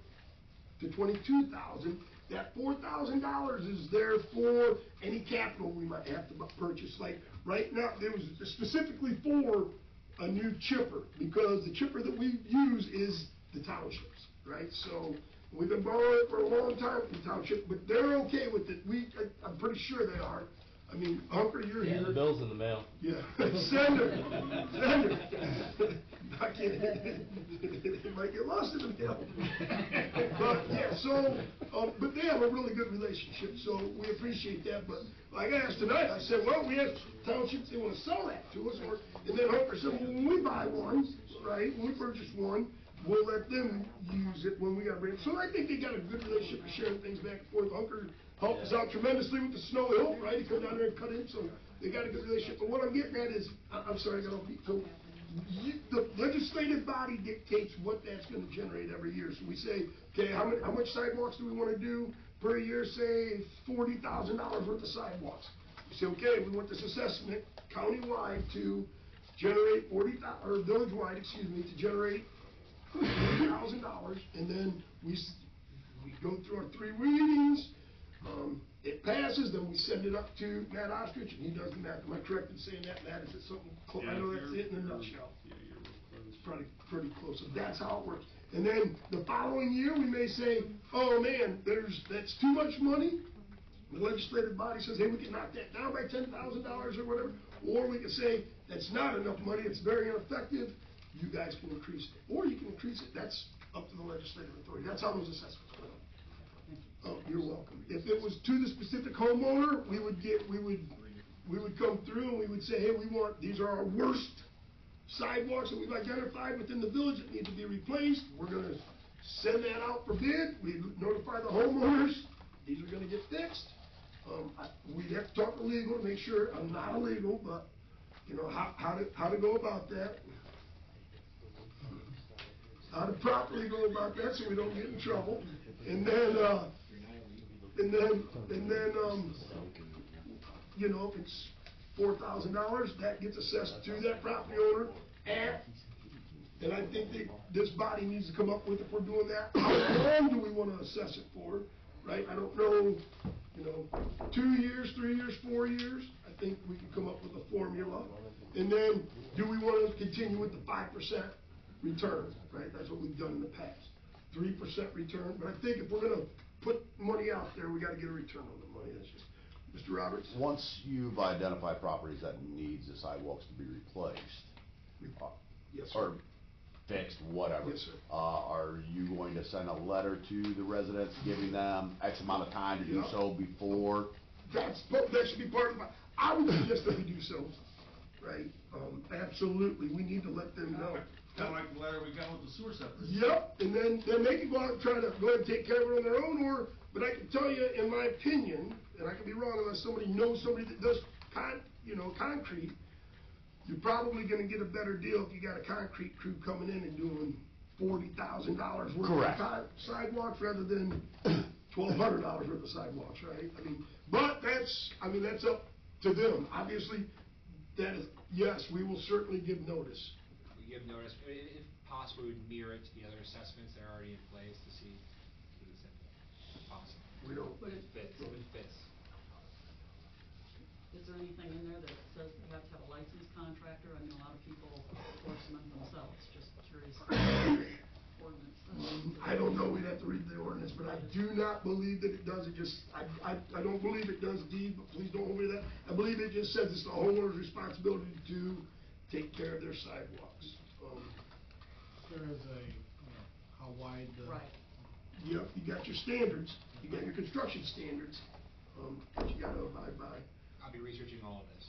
to $22,000. That $4,000 is there for any capital we might have to purchase. Like right now, there was specifically for a new chipper, because the chipper that we use is the townships, right? So we've been borrowing it for a long time from the township, but they're okay with it. I'm pretty sure they are. I mean, Hunker, you're here. Yeah, the bill's in the mail. Yeah, send her. I can't, it might get lost in the mail. But, yeah, so, but they have a really good relationship, so we appreciate that. But like I asked tonight, I said, well, we have townships, they wanna sell that to us, and then Hunker said, well, when we buy one, right, when we purchase one, we'll let them use it when we gotta bring it. So I think they got a good relationship of sharing things back and forth. Hunker helped us out tremendously with the snow hill, right? He come down there and cut in, so they got a good relationship. But what I'm getting at is, I'm sorry, I got off beat. So the legislative body dictates what that's gonna generate every year. So we say, okay, how much sidewalks do we wanna do per year? Say $40,000 worth of sidewalks. We say, okay, we want this assessment countywide to generate or village-wide, to generate $40,000, and then we go through our 3 readings. It passes, then we send it up to Matt Ostrich, and he does the math. Am I correct in saying that, Matt? Is it something close? I know that's it in a nutshell. Yeah, you're real close. It's probably pretty close, so that's how it works. And then the following year, we may say, oh man, that's too much money. The legislative body says, hey, we can knock that down by $10,000 or whatever. Or we can say, that's not enough money, it's very ineffective, you guys can increase it. Or you can increase it, that's up to the legislative authority. That's how those assessments go. Oh, you're welcome. If it was to the specific homeowner, we would come through and we would say, hey, these are our worst sidewalks that we've identified within the village that need to be replaced. We're gonna send that out for bid. We notify the homeowners, these are gonna get fixed. We'd have to talk to legal to make sure I'm not illegal, but you know, how to go about that. How to properly go about that so we don't get in trouble. And then, you know, if it's $4,000, that gets assessed to that property owner and I think this body needs to come up with, if we're doing that, how long do we wanna assess it for, right? I don't know, you know, 2 years, 3 years, 4 years, I think we can come up with a formula. And then, do we wanna continue with the 5% return, right? That's what we've done in the past. 3% return, but I think if we're gonna put money out there, we gotta get a return on the money. That's just, Mr. Roberts? Once you've identified properties that needs the sidewalks to be replaced, Yes, sir. or fixed, whatever. Yes, sir. Are you going to send a letter to the residents giving them X amount of time to do Yeah. so before? That should be part of I would suggest that we do so, right? Absolutely, we need to let them know. Kinda like the letter we got with the sewer separation. Yep, and then they can go out and try to go ahead and take care of it on their own, but I can tell you, in my opinion, and I could be wrong unless somebody knows somebody that does concrete, you're probably gonna get a better deal if you got a concrete crew coming in and doing $40,000 worth Correct. of sidewalks rather than $1,200 worth of sidewalks, right? I mean, but that's up to them. Obviously, that is, yes, we will certainly give notice. We give notice, if possible, we would mirror it to the other assessments that are already in place to see if possible. We don't. But If it fits. Is there anything in there that says they have to have a licensed contractor? I mean, a lot of people force them themselves, just curious. Ordinance. I don't know, we'd have to read the ordinance, but I do not believe that it does, I don't believe it does deed, but please don't hold me to that. I believe it just says it's the homeowner's responsibility to take care of their sidewalks. There is how wide the. Right. Yep, you got your standards, you got your construction standards, that you gotta abide by. I'll be researching all of this.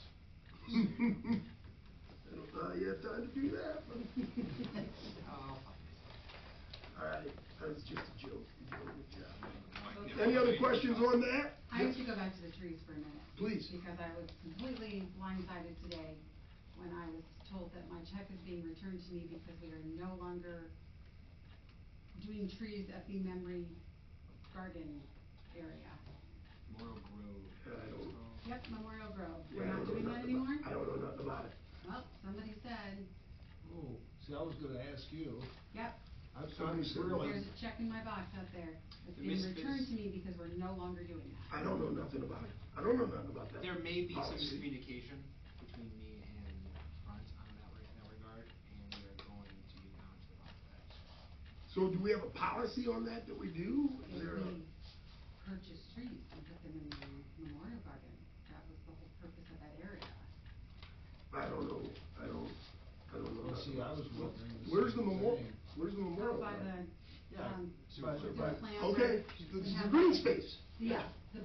I don't know how you have time to do that, but. All right, that's just a joke. Good job. Any other questions on that? I have to go back to the trees for a minute. Please. Because I was completely blindsided today when I was told that my check is being returned to me because we are no longer doing trees at the Memory Garden area. Memorial Grove. I don't. Yep, Memorial Grove. Yeah, We're I not don't doing know that nothing anymore? I don't know nothing about it. Well, somebody said, Oh, see, I was gonna ask you. yep, I'm Somebody said- really. there's a check in my box out there. It's The being misfits- returned to me because we're no longer doing that. I don't know nothing about it. I don't know nothing about that. There may be some policy. miscommunication between me and Front on that regard, and we are going to get down to about that. So do we have a policy on that we do? Is If there a? we purchase trees and put them in the Memorial Garden, that was the whole purpose of that area. I don't know. I don't know. Well, see, I was wondering the Where's the same memorial? thing. Where's the memorial? Out by the, Yeah, Sewer but- sewer but- plant. Okay, We the have- green space. Yeah, the,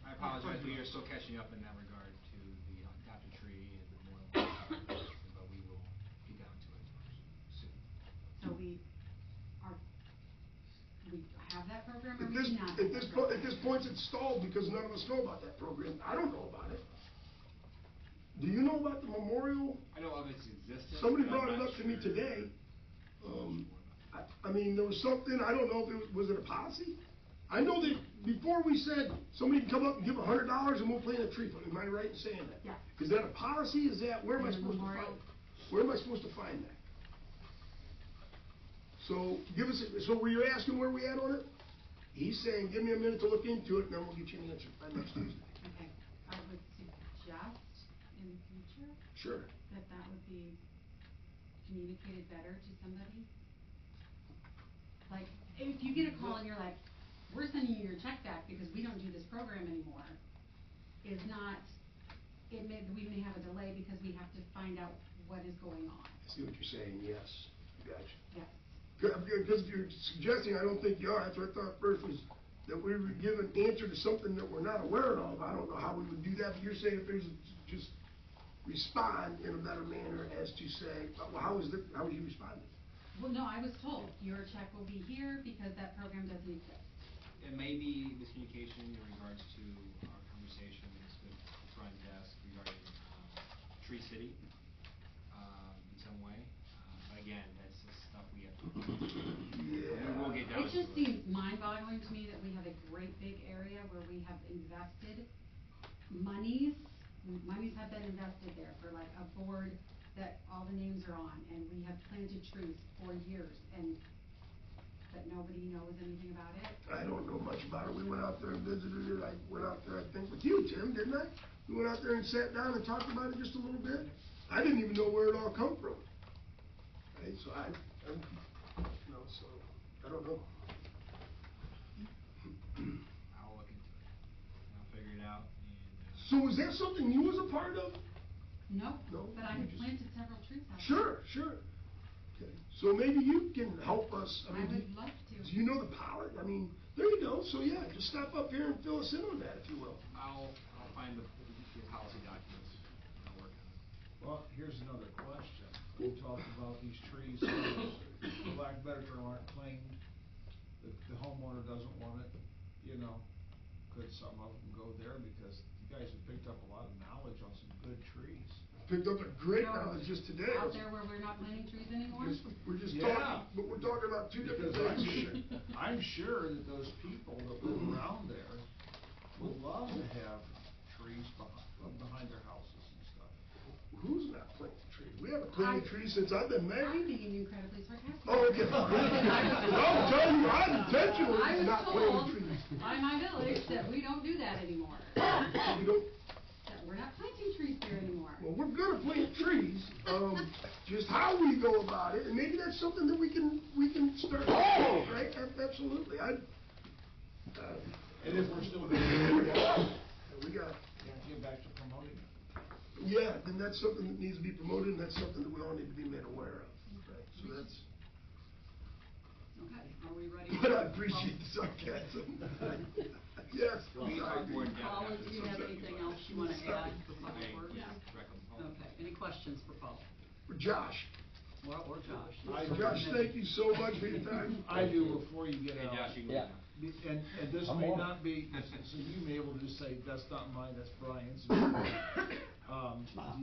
I apologize, we are still catching up in that regard to the adopted tree and the memorial, but we will get down to it soon. so we have that program or At we this, do not? at this point, at this point, it's stalled because none of us know about that program. I don't know about it. Do you know about the memorial? I know of its existence. Somebody but I'm brought it not up to me sure. today. I mean, there was something, I don't know if was it a policy? I know that before we said, somebody can come up and give $100 and we'll plant a tree for them. Am I right in saying that? Yeah. Is that a policy? Is that, where am I In the supposed to find memorial. it? Where am I supposed to find that? So, so were you asking where we at on it? He's saying, give me a minute to look into it and then we'll get you an answer by next Tuesday. Okay, I would suggest in the future Sure. that would be communicated better to somebody. Like, if you get a call and you're like, we're sending you your check back because we don't do this program anymore, is not, we may have a delay because we have to find out what is going on. I see what you're saying, yes. Gotcha. Yes. Because if you're suggesting, I don't think you are, that's what I thought first was that we would give an answer to something that we're not aware of. I don't know how we would do that, but you're saying if there's just respond in a better manner as to say, well, how was you responding? Well, no, I was told, your check will be here because that program doesn't exist. It may be miscommunication in regards to our conversations with the front desk regarding Tree City in some way. But again, that's the stuff we have to. Yeah. We will get down to It just it. seems mind-boggling to me that we have a great big area where we have invested monies have been invested there for like a board that all the names are on, and we have planted trees for years, but nobody knows anything about it. I don't know much about it. We went out there and visited it. I went out there, I think, with you, Tim, didn't I? We went out there and sat down and talked about it just a little bit. I didn't even know where it all come from. Right, so I don't know. I'll look into it. I'll figure it out. And, So was that something you was a part of? No, No, but I you have just- planted several trees out there. Sure. Okay, so maybe you can help us. I would love to. Do you know the policy? I mean, there you go. So yeah, just stop up here and fill us in on that, if you will. I'll find the policy documents and I'll work on it. Well, here's another question. we talked about these trees, for lack of a better term, aren't claimed. The homeowner doesn't want it, you know, could some of them go there, because you guys have picked up a lot of knowledge on some good trees. Picked up a great knowledge just today. Out there where we're not planting trees anymore? We're just Yeah. talking, but we're talking about two different Because things. I'm sure that those people that live around there would love to have trees behind their houses and stuff. Who's not planting trees? We haven't planted trees since I've been mayor. I'm being incredibly sarcastic. Oh, okay. I'm telling you, I'm intentionally I was not told planting trees. by my village that we don't do that anymore. We don't, That we're not planting trees there anymore. well, we're gonna plant trees, just how we go about it, and maybe that's something that we can start, right? Absolutely, And if we're still gonna we got, get back to promoting it. yeah, then that's something that needs to be promoted, and that's something that we all need to be made aware of, right? So that's, Okay, are we ready? but I appreciate the sarcasm. Yes. We can talk more in depth Paula, after do the you have sunset. anything else you wanna add for public I works? recommend Paul. Okay, any questions for Paul? For Josh. Well, or Josh? Josh, thank you so much for your time. I do before you get Hey, out. Josh, you can Yeah. And this I'm may on it. not be, so you may be able to just say, that's not mine, that's Brian's. Do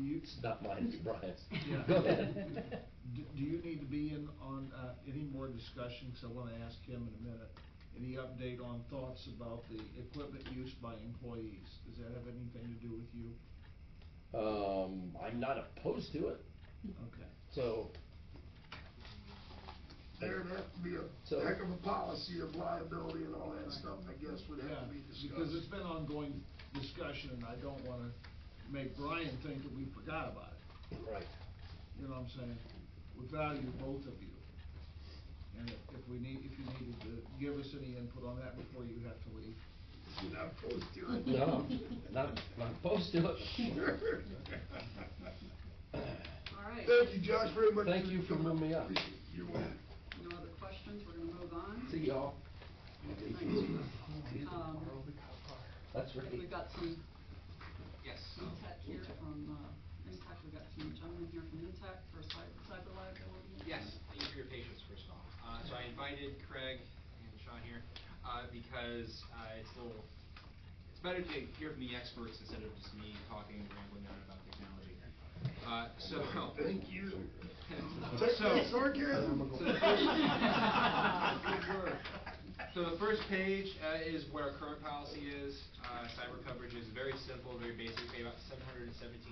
you, It's not mine, it's Brian's. Yeah. Go ahead. do you need to be in on, any more discussion, 'cause I wanna ask him in a minute. Any update on thoughts about the equipment used by employees? Does that have anything to do with you? I'm not opposed to it, Okay. so. There'd have to be So- a heck of a policy of liability and all that stuff, I guess, would have Yeah, to be discussed. because it's been ongoing discussion, and I don't wanna make Brian think that we forgot about it. Right. You know what I'm saying? We value both of you. And if you needed to give us any input on that before you have to leave. You're not opposed to it. No, not opposed to it. All right. Thank you, Josh, very much. Thank you for moving me up. Appreciate it. You're welcome. No other questions, we're gonna move on. See y'all. That's right. We've got some Yes. Intech here from, Intech, we've got some gentlemen here from Intech for cyber liability. Yes, thank you for your patience, first of all. So I invited Craig and Sean here, because, it's better to hear from the experts instead of just me talking and rambling on about technology. Thank you. So- Take sarcasm. So the first page is what our current policy is. Cyber coverage is very simple, very basic. We pay about $717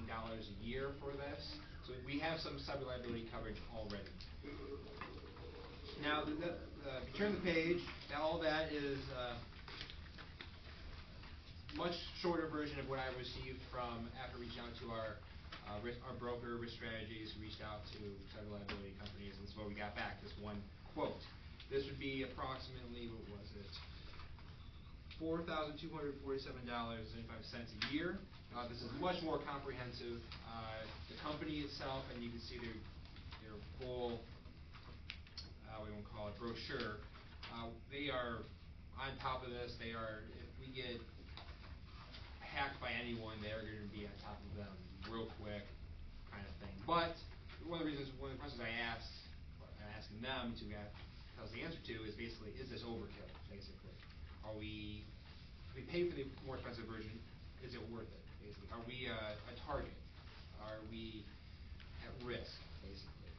a year for this. So we have some cyber liability coverage already. Now, if you turn the page, all that is much shorter version of what I received from after reaching out to our broker, Risk Strategies, who reached out to cyber liability companies, and this is what we got back, this one quote. This would be approximately, what was it, $4,247.75 a year. This is much more comprehensive. The company itself, and you can see their full, we won't call it brochure. They are on top of this. They are, if we get hacked by anyone, they're going to be on top of them real quick, kind of thing. But one of the questions I asked, I'm asking them to tell us the answer to is basically, is this overkill? Basically, we pay for the more expensive version? Is it worth it? Basically, are we a target? Are we at risk? Basically,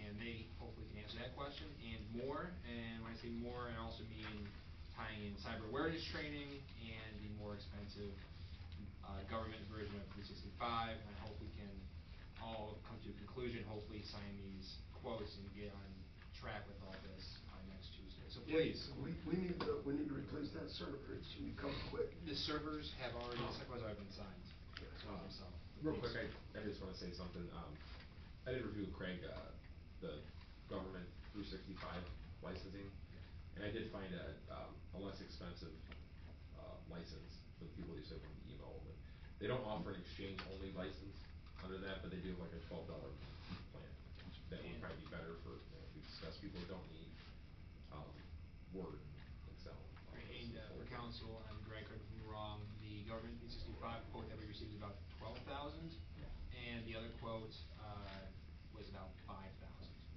and they hopefully can answer that question and more. And when I say more, I also mean tying in cyber awareness training and the more expensive government version of 365. And I hope we can all come to a conclusion, hopefully sign these quotes and get on track with all this next Tuesday. So please. We need to replace that server. It should be coming quick. The servers have already, been signed. So, real quick, I just want to say something. I did review with Craig the government 365 licensing, and I did find a less expensive license for the people who say want to email them. They don't offer an exchange-only license under that, but they do have like a $12 plan. That would probably be better for, if we discuss people who don't need Word, Excel. And for council, and Greg, correct me if I'm wrong, the government 365 quote that we received is about $12,000, and the other quote was about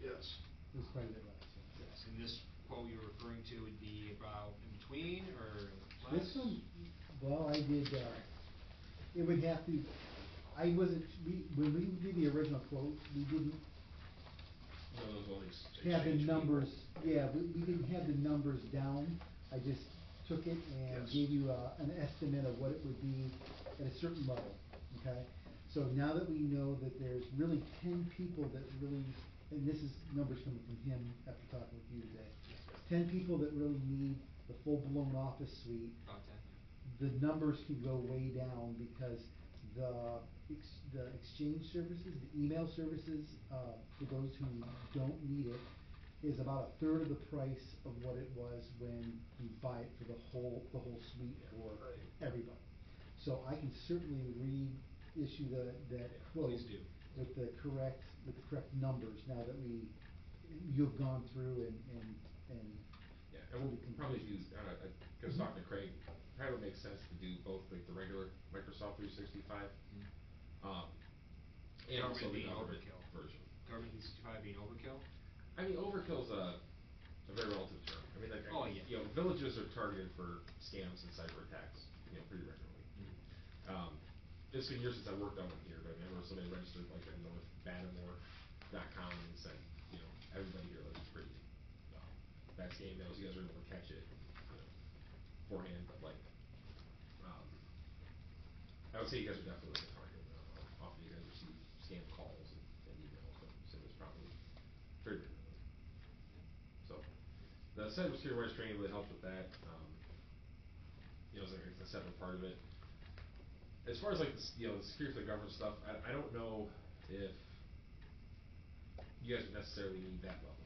Yes. It was quite a bit less, yeah. Yes, and this quote you're referring to would be about in between or less? This one, well, I did, it would have to, I wasn't, when we did the original quote, we didn't No, those only have the exchange people. numbers, yeah, we didn't have the numbers down. I just took it and Yes. gave you an estimate of what it would be at a certain level, okay? So now that we know that there's really 10 people that really, and this is numbers coming from him after talking with you today. 10 people that really need the full-blown office suite. About 10, yeah. The numbers can go way down because the exchange services, the email services, for those who don't need it, is about a third of the price of what it was when you buy it for the whole suite for everybody. So I can certainly reissue that quote Please do. with the correct numbers now that you've gone through and Yeah, and we'll probably use, cause talking to Craig, probably would make sense to do both like the regular Microsoft 365, and also Government the being government overkill. version. Government 365 being overkill? I mean, overkill's a very relative term. I mean, like, Oh, yeah. you know, villages are targeted for scams and cyber attacks, pretty regularly. It's been years since I worked on it here, but I remember somebody registered like at northbannermore.com and said, everybody here lives pretty, bad scam emails, you guys were able to catch it, beforehand, but like, I would say you guys are definitely like a target. Often you guys receive scam calls and emails, but it's probably very regularly. So, the cybersecurity awareness training really helps with that, it's a separate part of it. As far as like the security for the government stuff, I don't know if you guys would necessarily need that level.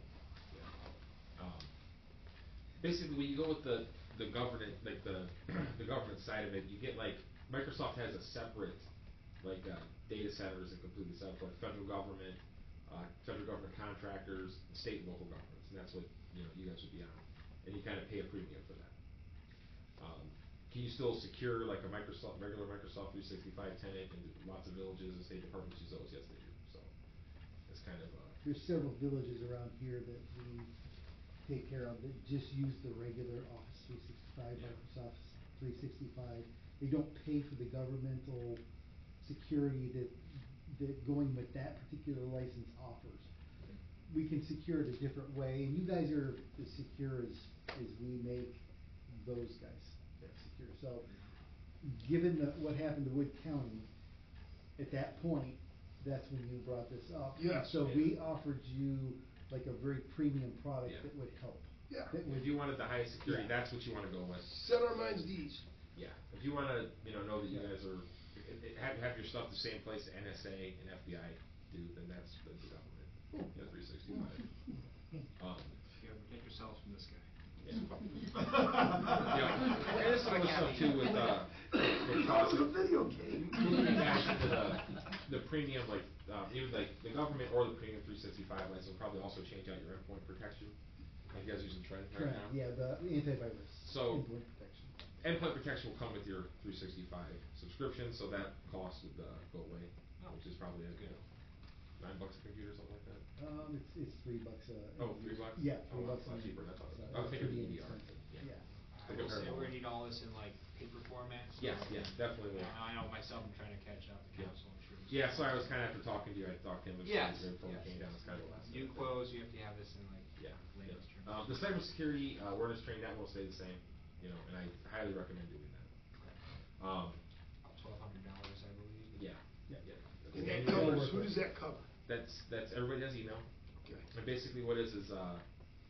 Basically, when you go with the government, like the government side of it, you get like Microsoft has a separate like data centers and completely separate like federal government contractors, state and local governments, and that's what you guys would be on, and you kind of pay a premium for that. Can you still secure like a regular Microsoft 365 tenant in lots of villages and state departments use those? Yes, they do. So it's kind of There's several villages around here that we take care of that just use the regular Office 365, Yeah. Microsoft 365. They don't pay for the governmental security that going with that particular license offers. We can secure it a different way, and you guys are as secure as we make those guys secure. So, given what happened to Wood County, at that point, that's when you brought this up. Yes. So we offered you like a very premium product Yeah. that would help. Yeah. That would, if you wanted the highest security, Yeah. that's what you want to go with. Set our minds at ease. Yeah, if you want to, know that you Yeah. guys are have your stuff the same place the NSA and FBI do, then that's the government. 365. You gotta protect yourselves from this guy. Yeah. And there's some other stuff too with That cost was a video game. moving back into the premium, like even like the government or the premium 365 license will probably also change out your endpoint protection. Like you guys using Trend right correct, now. yeah, the antivirus. So- endpoint protection. Endpoint protection will come with your 365 subscription, so that cost would go away, which is probably $9 a computer, something like that. It's $3 a. Oh, $3? Yeah, Oh, $3 that's a lot a cheaper, year. that's So I was thinking of pretty the EDR. inexpensive. Yeah. I will say, we're gonna need all this in like paper format. So Yes, definitely will. I know myself, I'm trying to catch up to Yeah. council, I'm sure. Yeah, sorry, I was kinda after talking to you, I talked to him, Yes, before we yes. came down, it's kinda the last. New minute. quotes, you have to have this in like Yeah. latest terms. The cybersecurity awareness training, that will stay the same, and I highly recommend doing that. $1,200, I believe. Yeah. Yeah. And that covers, who does that cover? That's everybody has email. Okay. And basically what it is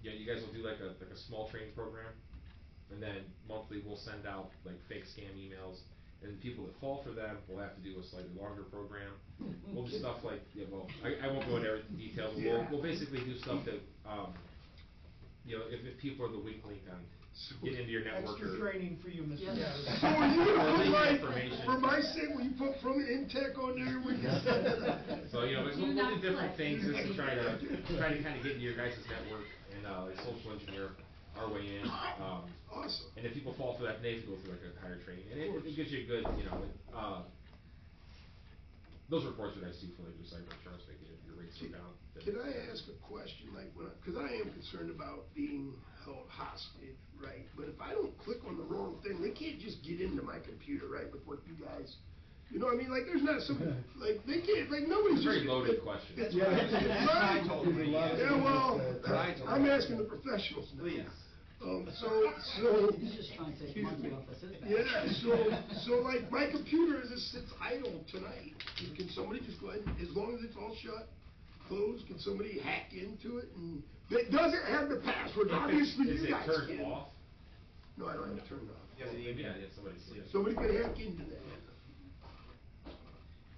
you guys will do like a small training program, and then monthly we'll send out like fake scam emails, and the people that fall for them will have to do a slightly longer program. We'll do stuff like, I won't go into every detail, but Yeah. we'll basically do stuff that, if people are the weak link on getting into your network Extra or. training for you, Mr. Yes. Gaddis. So you, information. for my sake, will you put from Intech on there? We can send it out. So, we'll Do do not different click. things just to try to kind of get into your guys' network and, like social engineer our way in. Awesome. And if people fall for that, they have to go through like a higher training, and it gives you a good, those reports are nice too for like your cyber insurance, making your rates go down. Can I ask a question, like, cause I am concerned about being held hostage, right? But if I don't click on the wrong thing, they can't just get into my computer, right, with what you guys, you know what I mean, like, there's not some, like, they can't, like, nobody's It's a just. very loaded question. It's Yeah, right, that's it's what I right. told him. Yeah, well, That's what I told I'm him. asking the professionals now. Please. So. He's just trying to take monkey off his back. Yeah, so like, my computer just sits idle tonight. Can somebody just go ahead, as long as it's all shut, closed, can somebody hack into it and, it doesn't have the password, obviously Is you it guys turned can. off? No, I don't have it turned off. Yeah, yeah, somebody see it. Somebody can hack into that.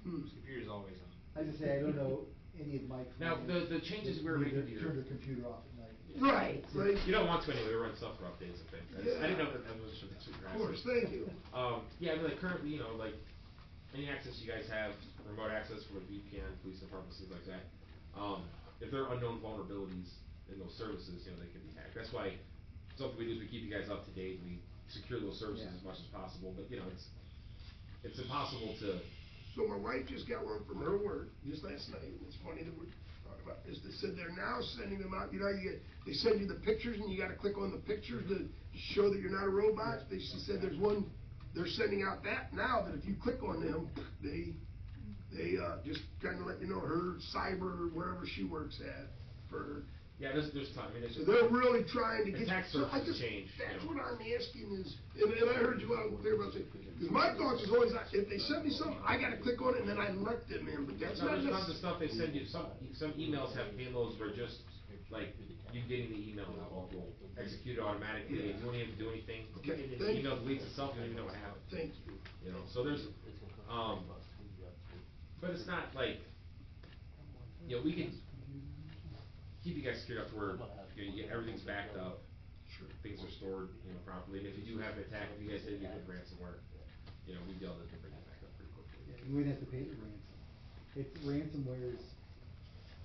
His computer's always on. I just say, I don't know any of my. Now, the changes we were making to your. Turn their computer off at night. Right, like. You don't want to anyway, we run stuff for updates and things. I didn't know that was what you're asking. Of course, thank you. Yeah, I mean, like currently, you know, like, any access you guys have, remote access for like VPN, police departments, things like that. If there are unknown vulnerabilities in those services, you know, they can be hacked. That's why something we do is we keep you guys up to date, we secure those services as much as possible, but you know, it's impossible to. So my wife just got one from her work, just last night, and it's funny that we're talking about this, they said they're now sending them out, you know, they send you the pictures and you gotta click on the pictures to show that you're not a robot. She said there's one, they're sending out that now, that if you click on them, they just kinda let you know her cyber, wherever she works at, for. Yeah, there's time, I mean, it's. So they're really trying to get. Attack So I surfaces just, change, you that's know. what I'm asking is, and I heard you out there about saying, because my thoughts is always, if they send me something, I gotta click on it and then I let them in, but that's No, not there's tons of necessarily. stuff they send you, some emails have payloads where just, like, you getting the email will execute automatically, you won't even do anything. Okay, The thank email you. deletes itself, you don't even know what happened. Thank you. You know, so there's, but it's not like, you know, we can keep you guys secured up to where, you know, everything's backed up. Sure. Things are stored, you know, properly, and if you do have an attack, if you guys did get with ransomware, you know, we'd be able to bring it back up pretty quickly. Yeah, you wouldn't have to pay the ransom. It's ransomware is,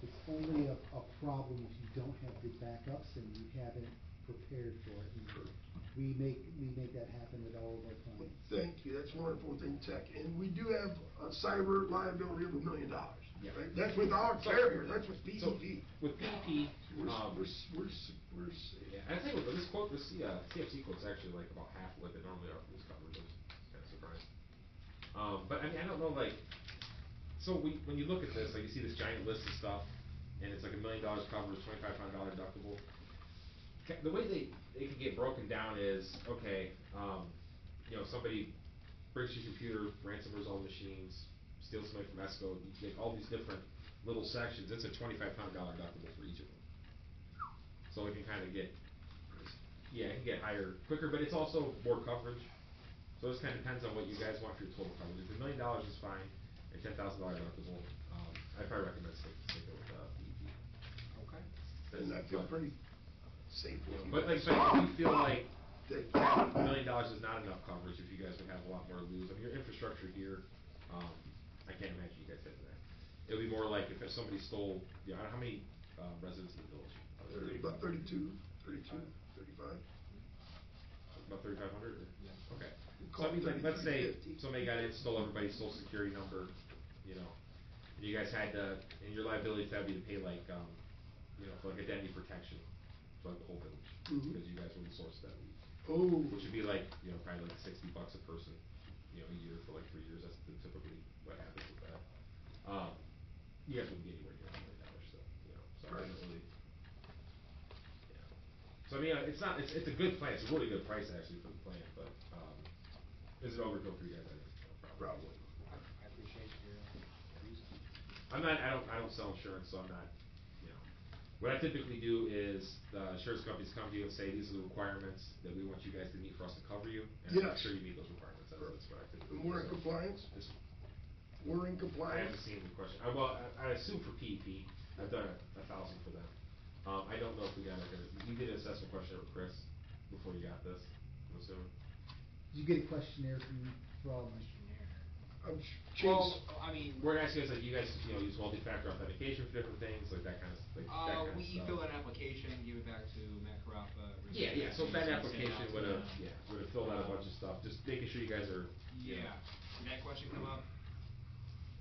it's only a problem if you don't have good backups and you haven't prepared for it. And we make that happen with all of our clients. Thank you, that's wonderful thing, Tech, and we do have a cyber liability of $1 million. Yeah. Right? That's with our carrier, that's with So, PCP. with PEP, We're safe. yeah, and I tell you what, this quote, this CFC quote's actually like about half what they normally are for this coverage, I was kinda surprised. But I mean, I don't know, like, so when you look at this, like, you see this giant list of stuff, and it's like $1 million coverage, $2,500 deductible. The way they can get broken down is, okay, you know, somebody breaks your computer, ransomwares all the machines, steals somebody from ESCO, you get all these different little sections, it's a $2,500 deductible for each of them. So it can kinda get, yeah, it can get higher quicker, but it's also more coverage. So it just kinda depends on what you guys want for your total coverage. If $1 million is fine, and $10,000 deductible, I'd probably recommend sticking with PEP. Okay. And I feel pretty safe with you. But like, guys. but if you feel like Thank $1 you. million is not enough coverage, if you guys would have a lot more to lose, I mean, your infrastructure here, I can't imagine you guys having that. It would be more like if somebody stole, you know, how many, residents in the village? There's about 35. About 3,500, or? Yeah. Okay. So Call I mean, like, let's say 3350. somebody got in, stole everybody's social security number, you know, and you guys had to, and your liability to have you to pay like, you know, for like identity protection, for like the whole village, because you guys were the source of that lead. Oh. Which would be like, you know, probably like $60 a person, you know, a year for like 3 years, that's typically what happens with that. You guys wouldn't be anywhere near $1 million still, you know, so I don't really, yeah. So I mean, it's not, it's a good plan, it's a really good price actually for the plan, but, is it overkill for you guys? I think, no, Probably. I appreciate your reason. I don't sell insurance, so I'm not, you know. What I typically do is, the insurance companies come to you and say, these are the requirements that we want you guys to meet for us to cover you, and make Yes. sure you meet those requirements, that's what I typically do. And we're in So, compliance? this- We're in I compliance? haven't seen the question, well, I assume for PEP, I've done 1,000 for them. I don't know if we got like you did an assessment questionnaire with Chris before you got this, I'm assuming? Did you get a questionnaire from? Well, I mean, We're asking us, like, you guys, you know, use multi-factor authentication for different things, like that kind of, like, that kind of you stuff. fill out an application, give it back to Matt Carafa. Yeah, so that application would would've filled out a bunch of stuff, just making sure you guys are, you know. Yeah, did that question come up?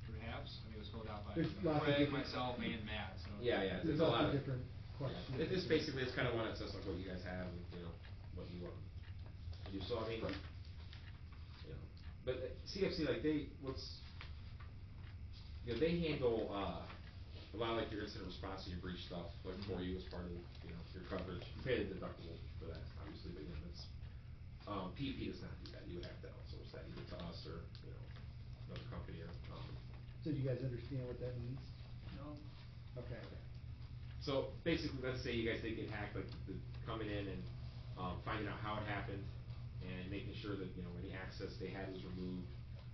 Perhaps? I mean, it was filled out by There's lots of Craig, different- myself, and Matt, so. Yeah, yeah, There's it's a lots lot of of. different questions. Yeah, it's basically, it's kinda one that says like what you guys have, and, you know, what you want to do, so I mean, you know, but CFC, like, they handle, a lot of like your incident response and your breach stuff, like for you as part of, you know, your coverage, you pay the deductible for that, obviously, but, you know, that's, PEP does not do that, you would have to outsource that either to us or, you know, another company or, So do you guys understand what that means? No. Okay. So basically, let's say you guys did get hacked, like coming in and finding out how it happened and making sure that, you know, any access they had was removed,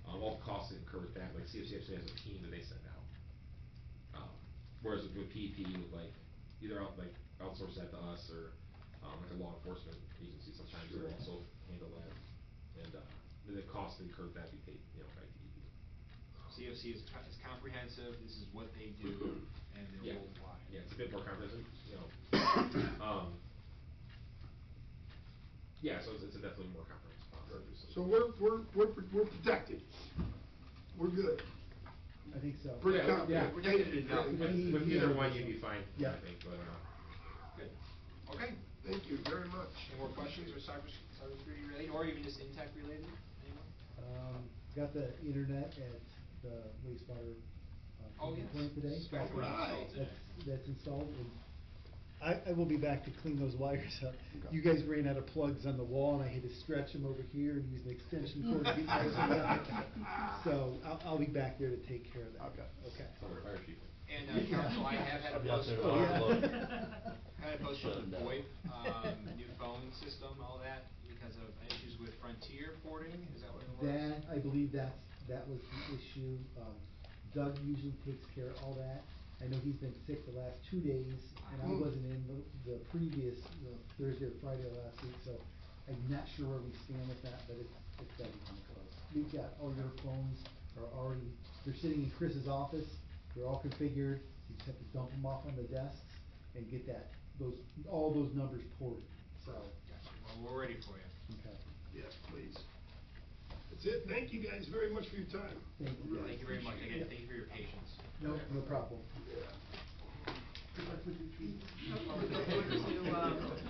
all the costs that incur with that, like CFC actually has a team that they send out. Whereas with PEP, you would like either outsource that to us or like a law enforcement agency sometimes will also handle that. And the cost incurred that be paid, you know, by PEP. CFC is comprehensive, this is what they do, and they're Yeah. worldwide. Yeah, it's a bit more comprehensive, you know. Yeah, so it's a definitely more comprehensive policy. So we're protected. We're good. I think so. Pretty Yeah, confident. protected enough. With either one, you'd be fine, Yeah. I think, but, Good. Okay. Thank you very much. Any more questions or cybersecurity related, or even just Intech related? Anyone? Got the internet at the wastewater, Oh, treatment yes. plant today. Spectrum That's- installed today. That's installed, and I will be back to clean those wires up. You guys ran out of plugs on the wall, and I had to stretch them over here and use an extension cord to get those out. So I'll be back there to take care of that. Okay. on the fire chief. And, council, I have had a I'll be out post. there Oh, yeah. I had a post on Shut the it down. VoIP, new phone system, all that, because of issues with Frontier porting, is that what it was? That, I believe that was the issue. Doug usually takes care of all that. I know he's been sick the last 2 days, and I wasn't in the previous, Thursday or Friday of last week, so I'm not sure where we stand with that, but it's gotta be coming close. We've got, all your phones are already, they're sitting in Chris's office, they're all configured, you just have to dump them off on the desks and get all those numbers ported, so. Gotcha. Well, we're ready for you. Okay. Yes, please. That's it. Thank you guys very much for your time. Thank you. Thank you very much, again, thank you for your patience. No problem.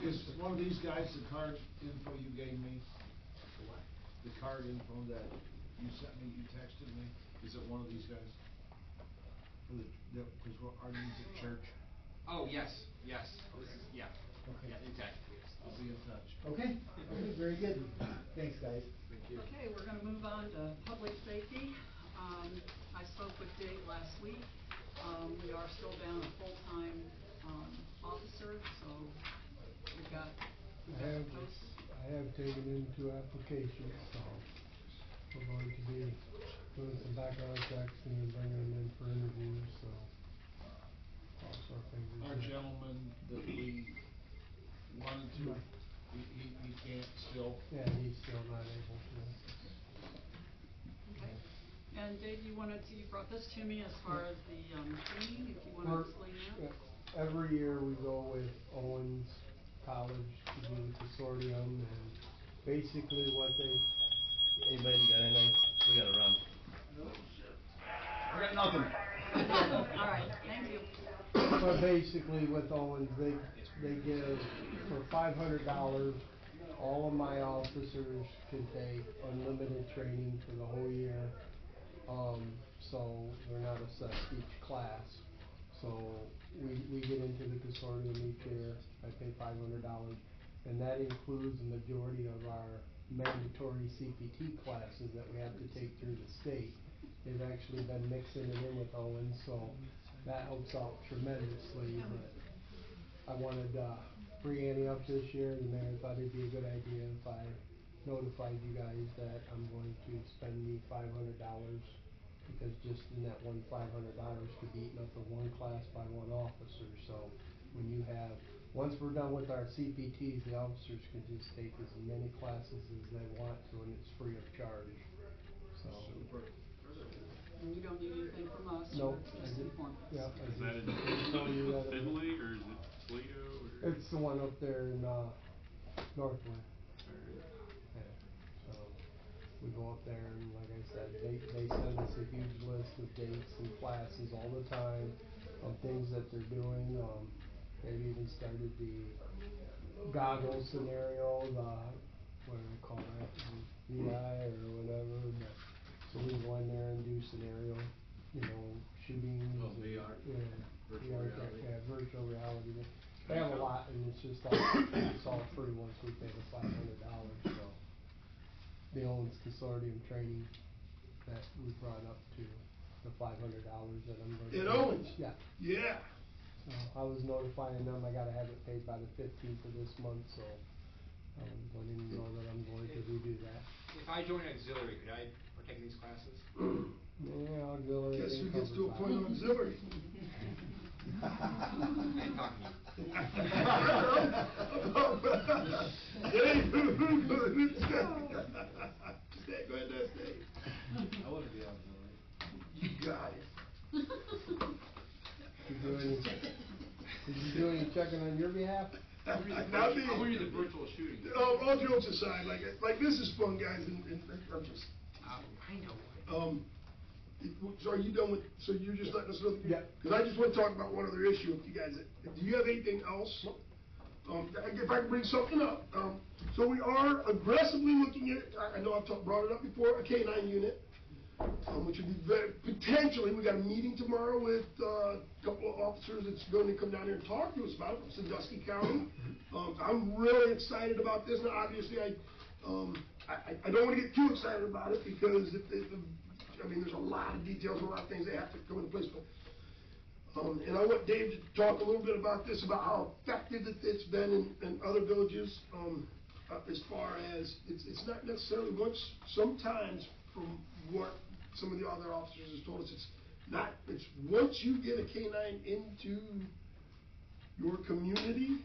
Is one of these guys the card info you gave me? The card info that you sent me, you texted me, is it one of these guys? Cause our name's at church. Oh, yes, this is, yeah, Okay. yeah, Intech, yes. I'll be in touch. Okay, very good. Thanks, guys. Thank you. Okay, we're gonna move on to public safety. I spoke with Dave last week. We are still down a full-time, officer, so we've got posts. I have taken in 2 applications, so we're going to be doing some background checks and then bringing them in for interviews, so. Cross our fingers. Our there. gentleman that we wanted to, he can't still. Yeah, he's still not able to. Okay. And Dave, you brought this to me as far as the, training, if you wanna explain that? Every year we go with Owens College to do the consortium, and basically what they, Anybody got anything? We gotta run. I got nothing. All right, thank you. but basically with Owens, they give, for $500, all of my officers can take unlimited training for the whole year. So they're not assessed each class. So we get into the consortium each year, I pay $500, and that includes the majority of our mandatory CPT classes that we have to take through the state. They've actually been mixing it in with Owens, so that helps out tremendously, but I wanted, free Annie up this year, the mayor thought it'd be a good idea if I notified you guys that I'm going to spend me $500, because just in that $500 could be eaten up for 1 class by 1 officer, so when you have, once we're done with our CPTs, the officers can just take as many classes as they want to, and it's free of charge, so. Super. And you don't need anything from us, Nope, you're I just did, informed. yeah, I Is that in just tell you that. Finley, or is it Toledo, or? It's the one up there in, Northwood. Yeah, so, we go up there and like I said, they send us a huge list of dates and classes all the time of things that they're doing. They've even started the goggle scenario, what do they call that, VI or whatever, but, so we can go in there and do scenario, shootings. Oh, VR. Yeah. Virtual reality. Yeah, virtual reality. They have a lot, and it's just all, it's all free once we pay the $500, so. The Owens Consortium training that we brought up to the $500 that I'm going to. It Owens? Yeah. Yeah. So I was notifying them, I gotta have it paid by the 15th of this month, so I was letting them know that I'm going to redo that. If I join auxiliary, could I partake in these classes? Yeah, auxiliary. Guess who ain't gets to covered by appoint it. auxiliary? I ain't talking to you. Go ahead, Dave. I wanna be auxiliary. You got it. Did you do any checking on your behalf? Not me. I want you to do the virtual shooting. All jokes aside, like this is fun, guys, and I'm just. I know. So are you done with, so you're just letting us know? Yeah. Cause I just wanna talk about one other issue with you guys. Do you have anything else? If I can bring something up, so we are aggressively looking at, I know I've brought it up before, a K-9 unit, which would be very, potentially, we got a meeting tomorrow with, a couple of officers that's going to come down here and talk to us about it from Sandusky County. I'm really excited about this. Now, obviously, I don't wanna get too excited about it because there's a lot of details, a lot of things that have to come into place, but, and I want Dave to talk a little bit about this, about how effective it's been in other villages, as far as, it's not necessarily sometimes from what some of the other officers have told us, it's once you get a K-9 into your community,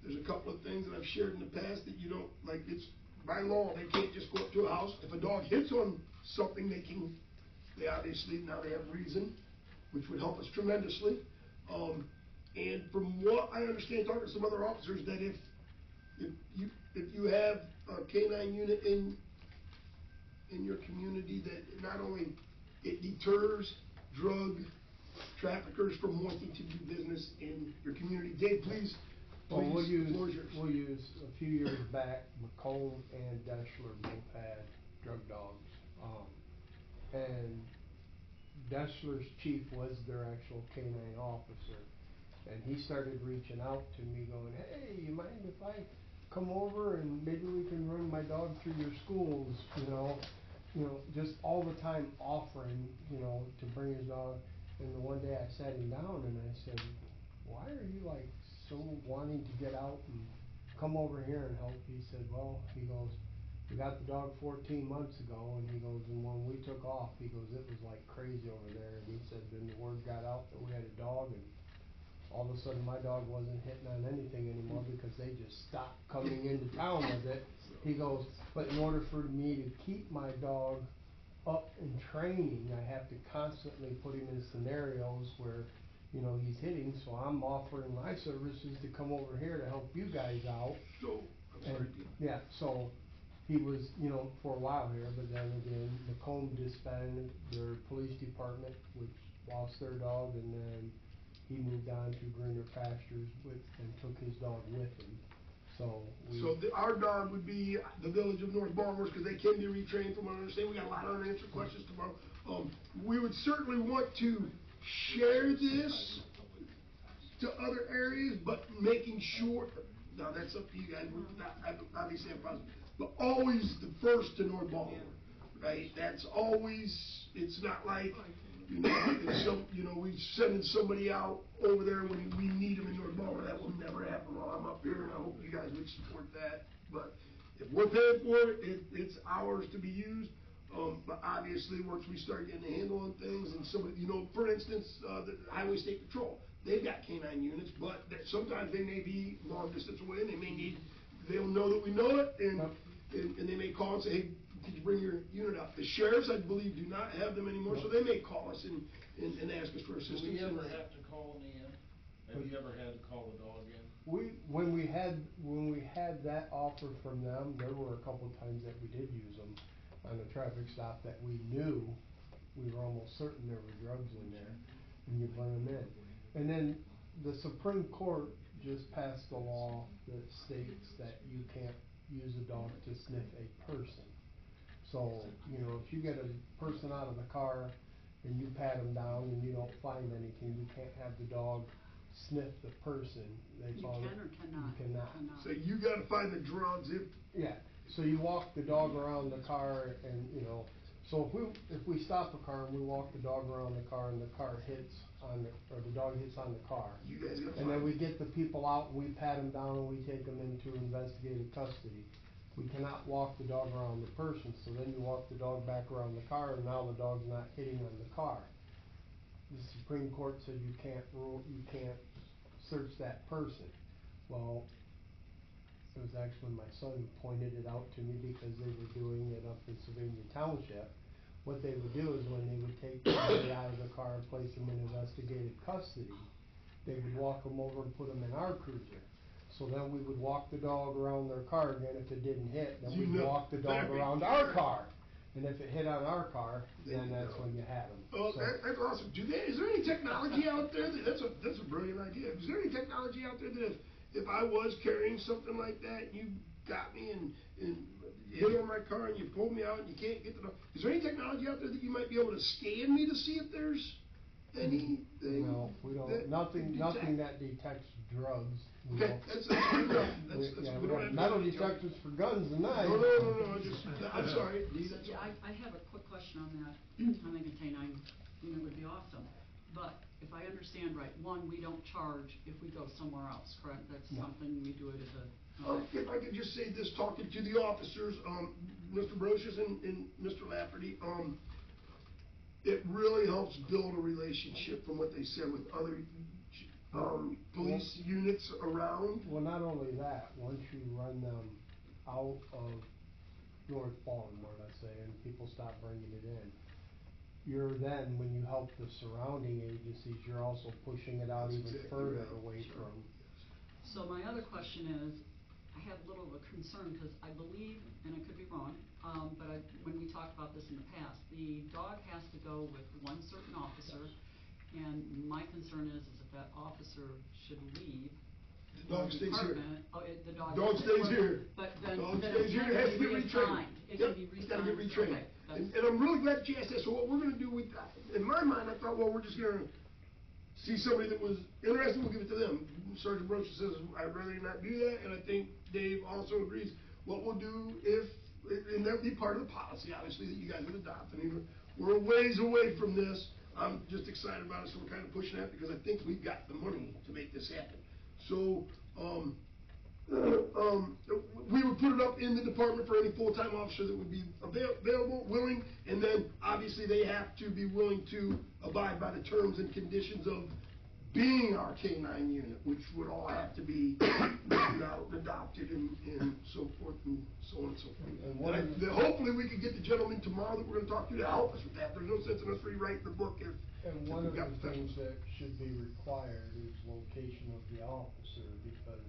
there's a couple of things that I've shared in the past that you don't, like, it's, by law, they can't just go up to a house. If a dog hits on something, they obviously, now they have reason, which would help us tremendously. And from what I understand, talking to some other officers, that if you have a K-9 unit in your community, that not only it deters drug traffickers from wanting to do business in your community. Dave, please. Well, we'll the floor is yours. use, a few years back, McComb and Deschler both had drug dogs. And Deschler's chief was their actual K-9 officer. And he started reaching out to me going, hey, you mind if I come over and maybe we can run my dog through your schools, just all the time offering, to bring his dog. And the one day I sat him down and I said, why are you so wanting to get out and come over here and help? He said, well, he goes, we got the dog 14 months ago, and he goes, and when we took off, he goes, it was like crazy over there. And he said, then the word got out that we had a dog, and all of a sudden my dog wasn't hitting on anything anymore because they just stopped coming into town with it. He goes, but in order for me to keep my dog up in training, I have to constantly put him in scenarios where he's hitting, so I'm offering my services to come over here to help you guys out. Yeah, so he was, for a while here, but then again, Macomb disbanded their police department, which lost their dog, and then he moved on to greener pastures and took his dog with him. So our dog would be the village of North Baltimore, because they can be retrained from what I understand. We got a lot of unanswered questions tomorrow. We would certainly want to share this to other areas, but making sure, now that's up to you guys, obviously I'm positive, but always the first to North Baltimore, right? That's always, it's not like, we sending somebody out over there when we need them in North Baltimore. That will never happen while I'm up here, and I hope you guys would support that. But if we're paying for it, it's ours to be used. But obviously, once we start getting a handle on things, and somebody, for instance, the Highway State Patrol, they've got K-9 units, but sometimes they may be long distance away, and they'll know that we know it, and they may call and say, hey, could you bring your unit out? The sheriffs, I believe, do not have them anymore, so they may call us and ask us for assistance. Do we ever have to call an EM? Have you ever had to call the dog in? When we had that offer from them, there were a couple times that we did use them on a traffic stop that we knew, we were almost certain there were drugs in there, and you bring them in. And then the Supreme Court just passed a law that states that you can't use a dog to sniff a person. So, you know, if you get a person out of the car and you pat them down and you don't find anything, you can't have the dog sniff the person. They You call can it- or cannot? You cannot. So you gotta find the drugs if, Yeah, so you walk the dog around the car and, you know, so if we stop a car and we walk the dog around the car and the car hits on the, or the dog hits on the car. you guys gotta And then find. we get the people out, and we pat them down, and we take them into investigative custody. We cannot walk the dog around the person, so then you walk the dog back around the car, and now the dog's not hitting on the car. The Supreme Court said you can't search that person. Well, it was actually my son pointed it out to me because they were doing it up in Sylvania Township. What they would do is when they would take somebody out of the car and place them in investigative custody, they would walk them over and put them in our cruiser. So then we would walk the dog around their car again. If it didn't hit, then You we'd know, walk the dog very around good. our car. And if it hit on our car, Then then you that's know. when you had them. Oh, that's awesome. Is there any technology out there that's a brilliant idea. Is there any technology out there that if I was carrying something like that, you got me and hit on my car and you pulled me out and you can't get the dog, is there any technology out there that you might be able to scan me to see if there's anything? No, we don't, that nothing detect- that detects drugs. We Okay, don't- that's good enough. That's, Yeah, we we don't have have metal to- detectors for guns and knives. No, I'm sorry. Yeah, I have a quick question on that. I think a canine unit would be awesome. But if I understand right, one, we don't charge if we go somewhere else, correct? That's No. something we do it as a. If I could just say this, talking to the officers, Mr. Brochus and Mr. Lafferty, it really helps build a relationship from what they said with other, police units around. Well, not only that, once you run them out of North Baltimore, let's say, and people stop bringing it in, you're then, when you help the surrounding agencies, you're also pushing it out That's even exactly further right. away Sure. from. So my other question is, I have a little of a concern, because I believe, and I could be wrong, but when we talked about this in the past, the dog has to go with one certain officer, and my concern is if that officer should leave The dog the stays here. department, the dog. Dog stays here. But then, Dog then stays it here, can it has to be get retrained. reassigned. It can Yep, be it's gotta get reassigned. retrained. Okay, that's- And I'm really glad that you asked that, so what we're gonna do with, in my mind, I thought, well, we're just gonna see somebody that was interested, we'll give it to them. Sergeant Brochus says, I'd rather not do that, and I think Dave also agrees. What we'll do and that'll be part of the policy, obviously, that you guys would adopt. I mean, we're a ways away from this. I'm just excited about it, so we're kinda pushing that, because I think we've got the money to make this happen. So, we would put it up in the department for any full-time officer that would be available, willing, and then obviously they have to be willing to abide by the terms and conditions of being our K-9 unit, which would all have to be adopted and so forth and so on and so forth. And hopefully we can get the gentleman tomorrow that we're gonna talk to help us with that. There's no sense in us rewriting the book if And one of we've the got things that should be required is location of the officer, because,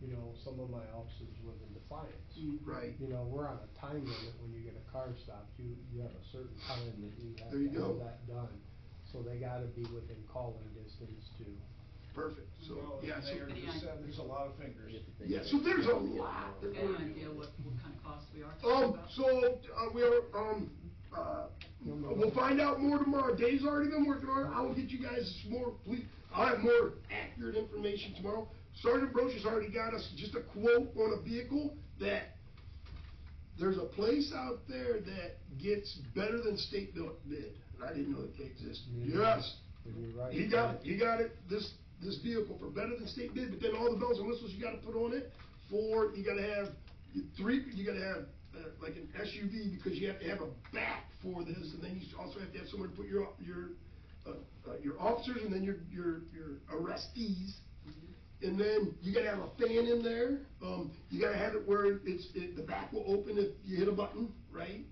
you know, some of my officers live in Defiance. Right. You know, we're on a time limit when you get a car stopped, you have a certain time that you have There you to go. have that done. So they gotta be within calling distance to. Perfect, so, Well, yeah, so. Mayor just said there's a lot of fingers. Yeah, so there's a lot that Any we're idea what kind of cost we are talking about? So, we'll find out more tomorrow. Dave's already been working on it. I will get you guys more, I'll have more accurate information tomorrow. Sergeant Brochus already got us just a quote on a vehicle that there's a place out there that gets better than state bid, and I didn't know that they exist. Yes. You're right. He got it, this vehicle for better than state bid, but then all the bells and whistles you gotta put on it you gotta have like an SUV, because you have to have a back for this, and then you also have to have somewhere to put your officers and then your arrestees. And then you gotta have a fan in there, you gotta have it where the back will open if you hit a button, right?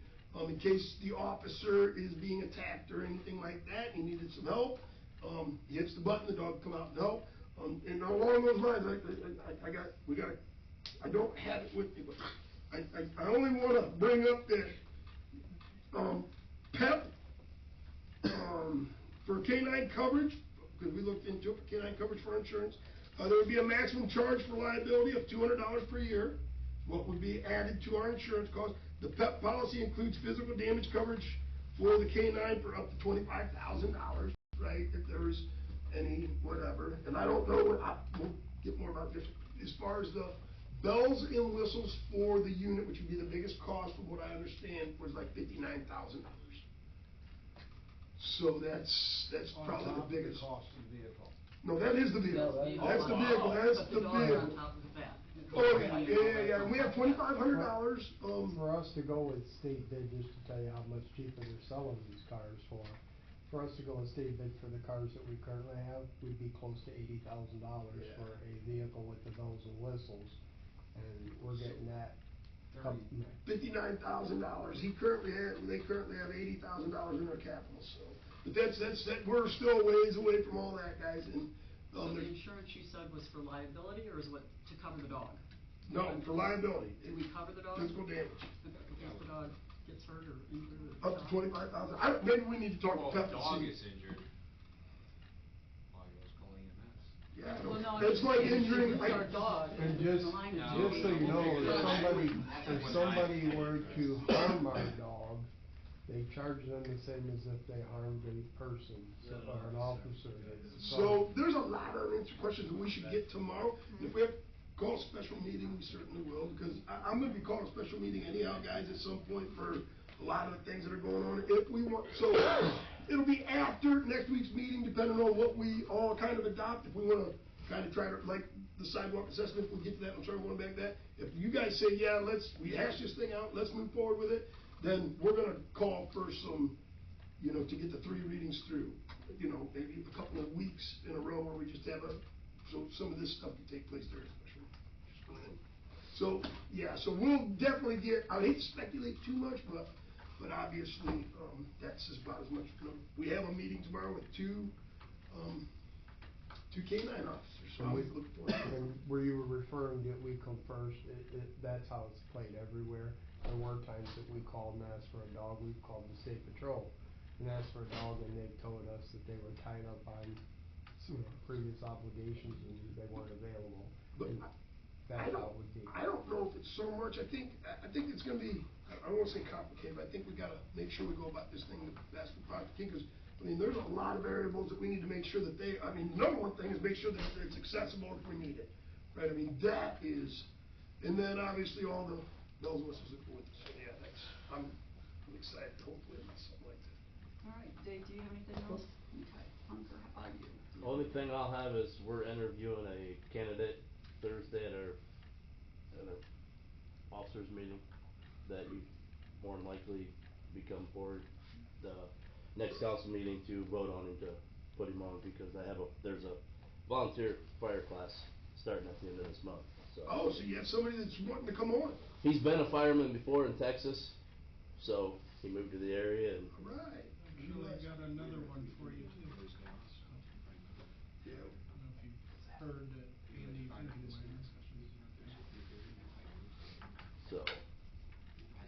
In case the officer is being attacked or anything like that, he needed some help, he hits the button, the dog will come out and help. And along those lines, I don't have it with me, but I only wanna bring up that, PEP, for canine coverage, because we looked into it, canine coverage for insurance, there would be a maximum charge for liability of $200 per year, what would be added to our insurance cost. The PEP policy includes physical damage coverage for the canine for up to $25,000, right, if there's any whatever, and I don't know, we'll get more about this, as far as the bells and whistles for the unit, which would be the biggest cost from what I understand, was like $59,000. So that's probably the biggest. On top of the cost of the vehicle. No, that is the vehicle, that's the vehicle, that's But the dog vehicle. on top of that. Oh, yeah, and we have $2,500, For us to go with state bid, just to tell you how much cheaper they're selling these cars for us to go with state bid for the cars that we currently have, we'd be close to $80,000 Yeah. for a vehicle with the bells and whistles, and we're getting that. $59,000, they currently have $80,000 in their capital, so, but we're still a ways away from all that, guys, and, So the insurance you said was for liability, or is what, to cover the dog? no, for liability. Do we cover the dog? Physical damage. If the dog gets hurt or injured or? Up to $25,000, maybe we need to talk Well, to if Pep the and dog see. gets injured, why goes calling EMS? Yeah, I Well, don't- no, it's like if you injuring. lose our dog. And there's just, a line of No, just so you know, if somebody were to harm our dog, they charge them the same as if they harmed a person, or an officer. So, there's a lot of unanswered questions that we should get tomorrow. If we have to call a special meeting, we certainly will, because I'm gonna be calling a special meeting anyhow, guys, at some point for a lot of the things that are going on. If we want, so, it'll be after next week's meeting, depending on what we all kind of adopt. If we wanna kind of try to, like, the sidewalk assessment, we'll get to that, I'm sorry, going back to that. If you guys say, yeah, we hash this thing out, let's move forward with it, then we're gonna call for some, to get the 3 readings through. Maybe a couple of weeks in a row where we just have so some of this stuff can take place there, especially. So, yeah, so we'll definitely I hate to speculate too much, but obviously, that's about as much, we have a meeting tomorrow with 2 canine officers, so I'm looking forward to it. And where you were referring that we come first, that's how it's played everywhere. There were times that we called and asked for a dog, we've called the state patrol and asked for a dog, and they told us that they were tied up on previous obligations and they weren't available. But And that's how it would be. I don't know if it's so much, I think it's gonna be, I don't wanna say complicated, but I think we gotta make sure we go about this thing the best we possibly can, because, there's a lot of variables that we need to make sure that the number one thing is make sure that it's accessible if we need it, right? That is, and then obviously all the bells and whistles that go with it, so yeah, I'm excited, hopefully about something like that. All right, Dave, do you have anything else? Okay, Hunter, how about you? The only thing I'll have is we're interviewing a candidate Thursday at our officers meeting that you more than likely become for the next council meeting to vote on him to put him on, because there's a volunteer fire class starting at the end of this month, so. Oh, so you have somebody that's wanting to come on? He's been a fireman before in Texas, so he moved to the area and. All right. Actually, I got another one for you too. Yeah. I don't know if you've heard that Andy Finkelmeyer. So. Is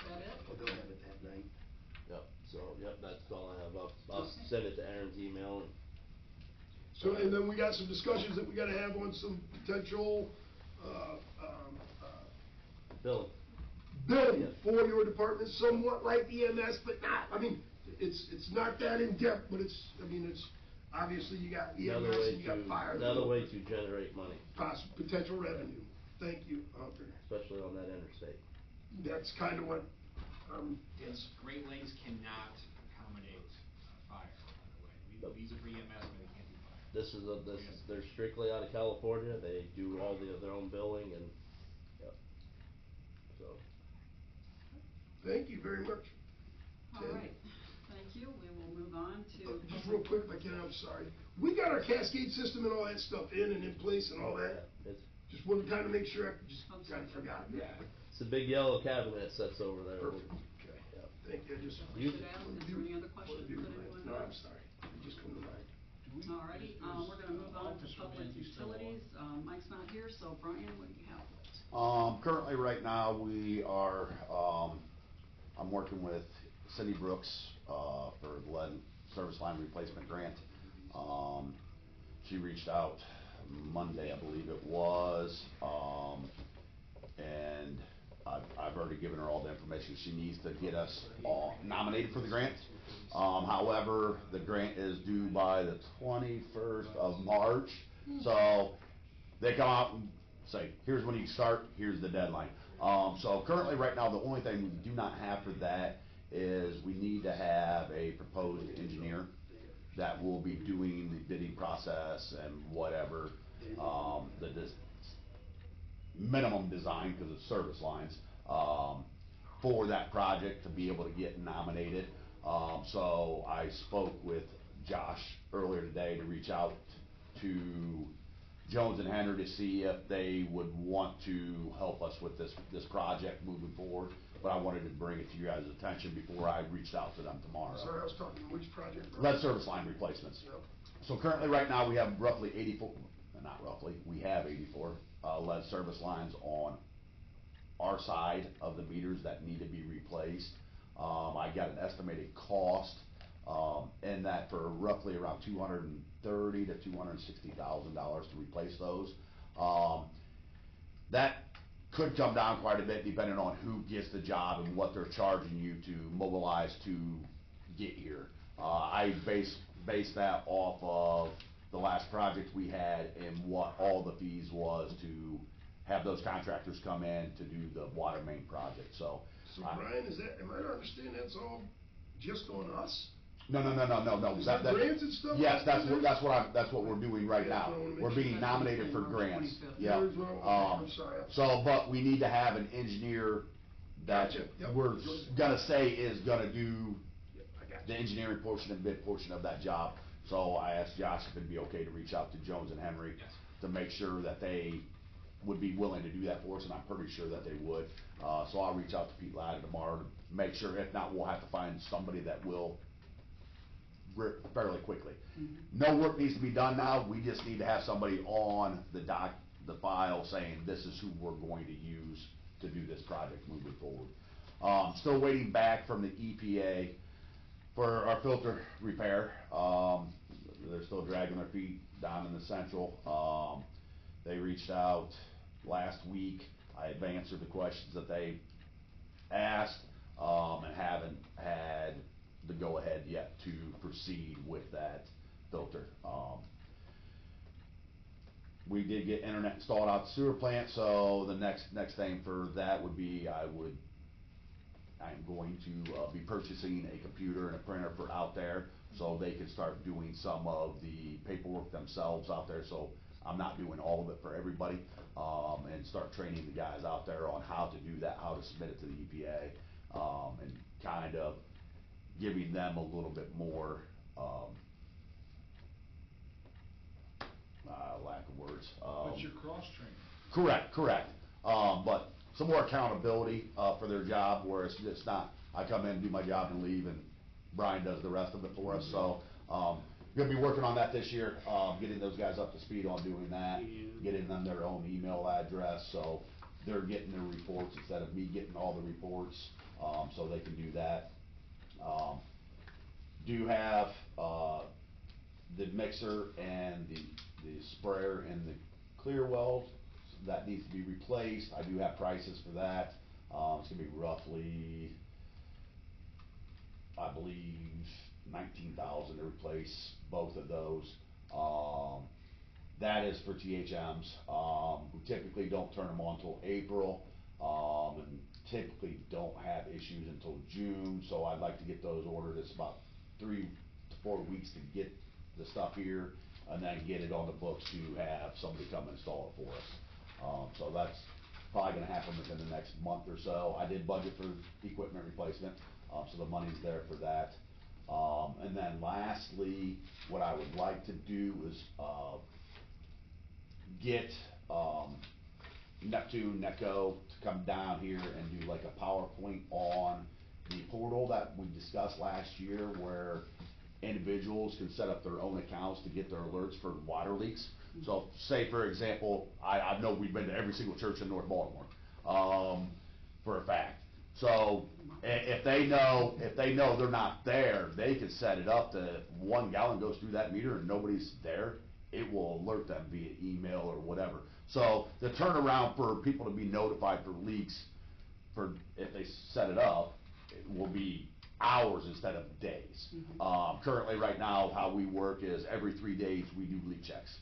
that it? Oh, they'll have it that night. That's all I have. I'll send it to Aaron's email and. So, and then we got some discussions that we gotta have on some potential, Billy. billing for your department, somewhat like EMS, but not, it's not that in-depth, but it's obviously you got EMS and you got fire. Another way to generate money. Potential revenue. Thank you, Hunter. Especially on that interstate. That's kind of what, yes. Great Lakes cannot accommodate fire, by the way. Nope. These are for EMS, but they can't do fire. They're strictly out of California, they do all their own billing and, yep. So. Thank you very much. All right, thank you, we will move on to. Just real quick, if I can, I'm sorry. We got our cascade system and all that stuff in place and all that. Yeah, Just wanted to kind of make sure, kind of forgot, yeah. it's a big yellow cabinet that sits over there. Perfect, okay. Yeah. Thank you, Should ask, is there any other questions that anyone has? No, I'm sorry, it just come to mind. Do Alrighty, we're gonna move on to public utilities. Mike's not here, so Brian, what do you have? Currently, right now, we are, I'm working with Cindy Brooks, for the lead service line replacement grant. She reached out Monday, I believe it was, and I've already given her all the information she needs to get us nominated for the grant. However, the grant is due by the 21st of March, so they come out and say, here's when you start, here's the deadline. So currently, right now, the only thing we do not have for that is we need to have a proposed engineer that will be doing the bidding process and whatever, minimum design, because it's service lines, for that project to be able to get nominated. So I spoke with Josh earlier today to reach out to Jones and Henry to see if they would want to help us with this project moving forward. But I wanted to bring it to you guys' attention before I reached out to them tomorrow. Sorry, I was talking, which project? Lead service line replacements. Yep. So currently, right now, we have roughly 84, not roughly, we have 84 lead service lines on our side of the meters that need to be replaced. I got an estimated cost in that for roughly around $230,000 to $260,000 to replace those. That could come down quite a bit depending on who gets the job and what they're charging you to mobilize to get here. I base that off of the last project we had and what all the fees was to have those contractors come in to do the water main project. So Brian, am I to understand that's all just on us? No. Is that grants and stuff? Yes, that's what we're doing right now. We're being nominated for grants. Yeah. I'm sorry. So, but we need to have an engineer that Gotcha. Yep. we're gonna say is gonna do the engineering portion and bid portion of that job. So I asked Josh if it'd be okay to reach out to Jones and Henry to make sure that they would be willing to do that for us, and I'm pretty sure that they would. So I'll reach out to Pete Ladd tomorrow to make sure. If not, we'll have to find somebody that will fairly quickly. No work needs to be done now. We just need to have somebody on the file saying this is who we're going to use to do this project moving forward. Still waiting back from the EPA for our filter repair. They're still dragging their feet down in the central. They reached out last week. I've answered the questions that they asked, and haven't had the go-ahead yet to proceed with that filter. We did get internet installed out the sewer plant, so the next thing for that would be I'm going to be purchasing a computer and a printer for out there so they can start doing some of the paperwork themselves out there. So I'm not doing all of it for everybody, and start training the guys out there on how to do that, how to submit it to the EPA, and kind of giving them a little bit more, lack of words. But you're cross-training. Correct. But some more accountability for their job, where it's not, I come in, do my job and leave, and Brian does the rest of it for us. So, gonna be working on that this year, getting those guys up to speed on doing that, getting them their own email address, so they're getting their reports instead of me getting all the reports, so they can do that. Do have the mixer and the sprayer and the clear wells that needs to be replaced. I do have prices for that. It's gonna be roughly, I believe, $19,000 to replace both of those. That is for THMs. We typically don't turn them on until April, and typically don't have issues until June, so I'd like to get those ordered. It's about 3 to 4 weeks to get the stuff here, and then get it on the books to have somebody come install it for us. So that's probably gonna happen within the next month or so. I did budget for equipment replacement, so the money's there for that. And then lastly, what I would like to do is get Neptune, Netco to come down here and do like a PowerPoint on the portal that we discussed last year, where individuals can set up their own accounts to get their alerts for water leaks. So say for example, I know we've been to every single church in North Baltimore, for a fact. So if they know they're not there, they can set it up to if 1 gallon goes through that meter and nobody's there, it will alert them via email or whatever. So the turnaround for people to be notified for leaks, for if they set it up, it will be hours instead of days. Currently right now, how we work is every 3 days we do leak checks.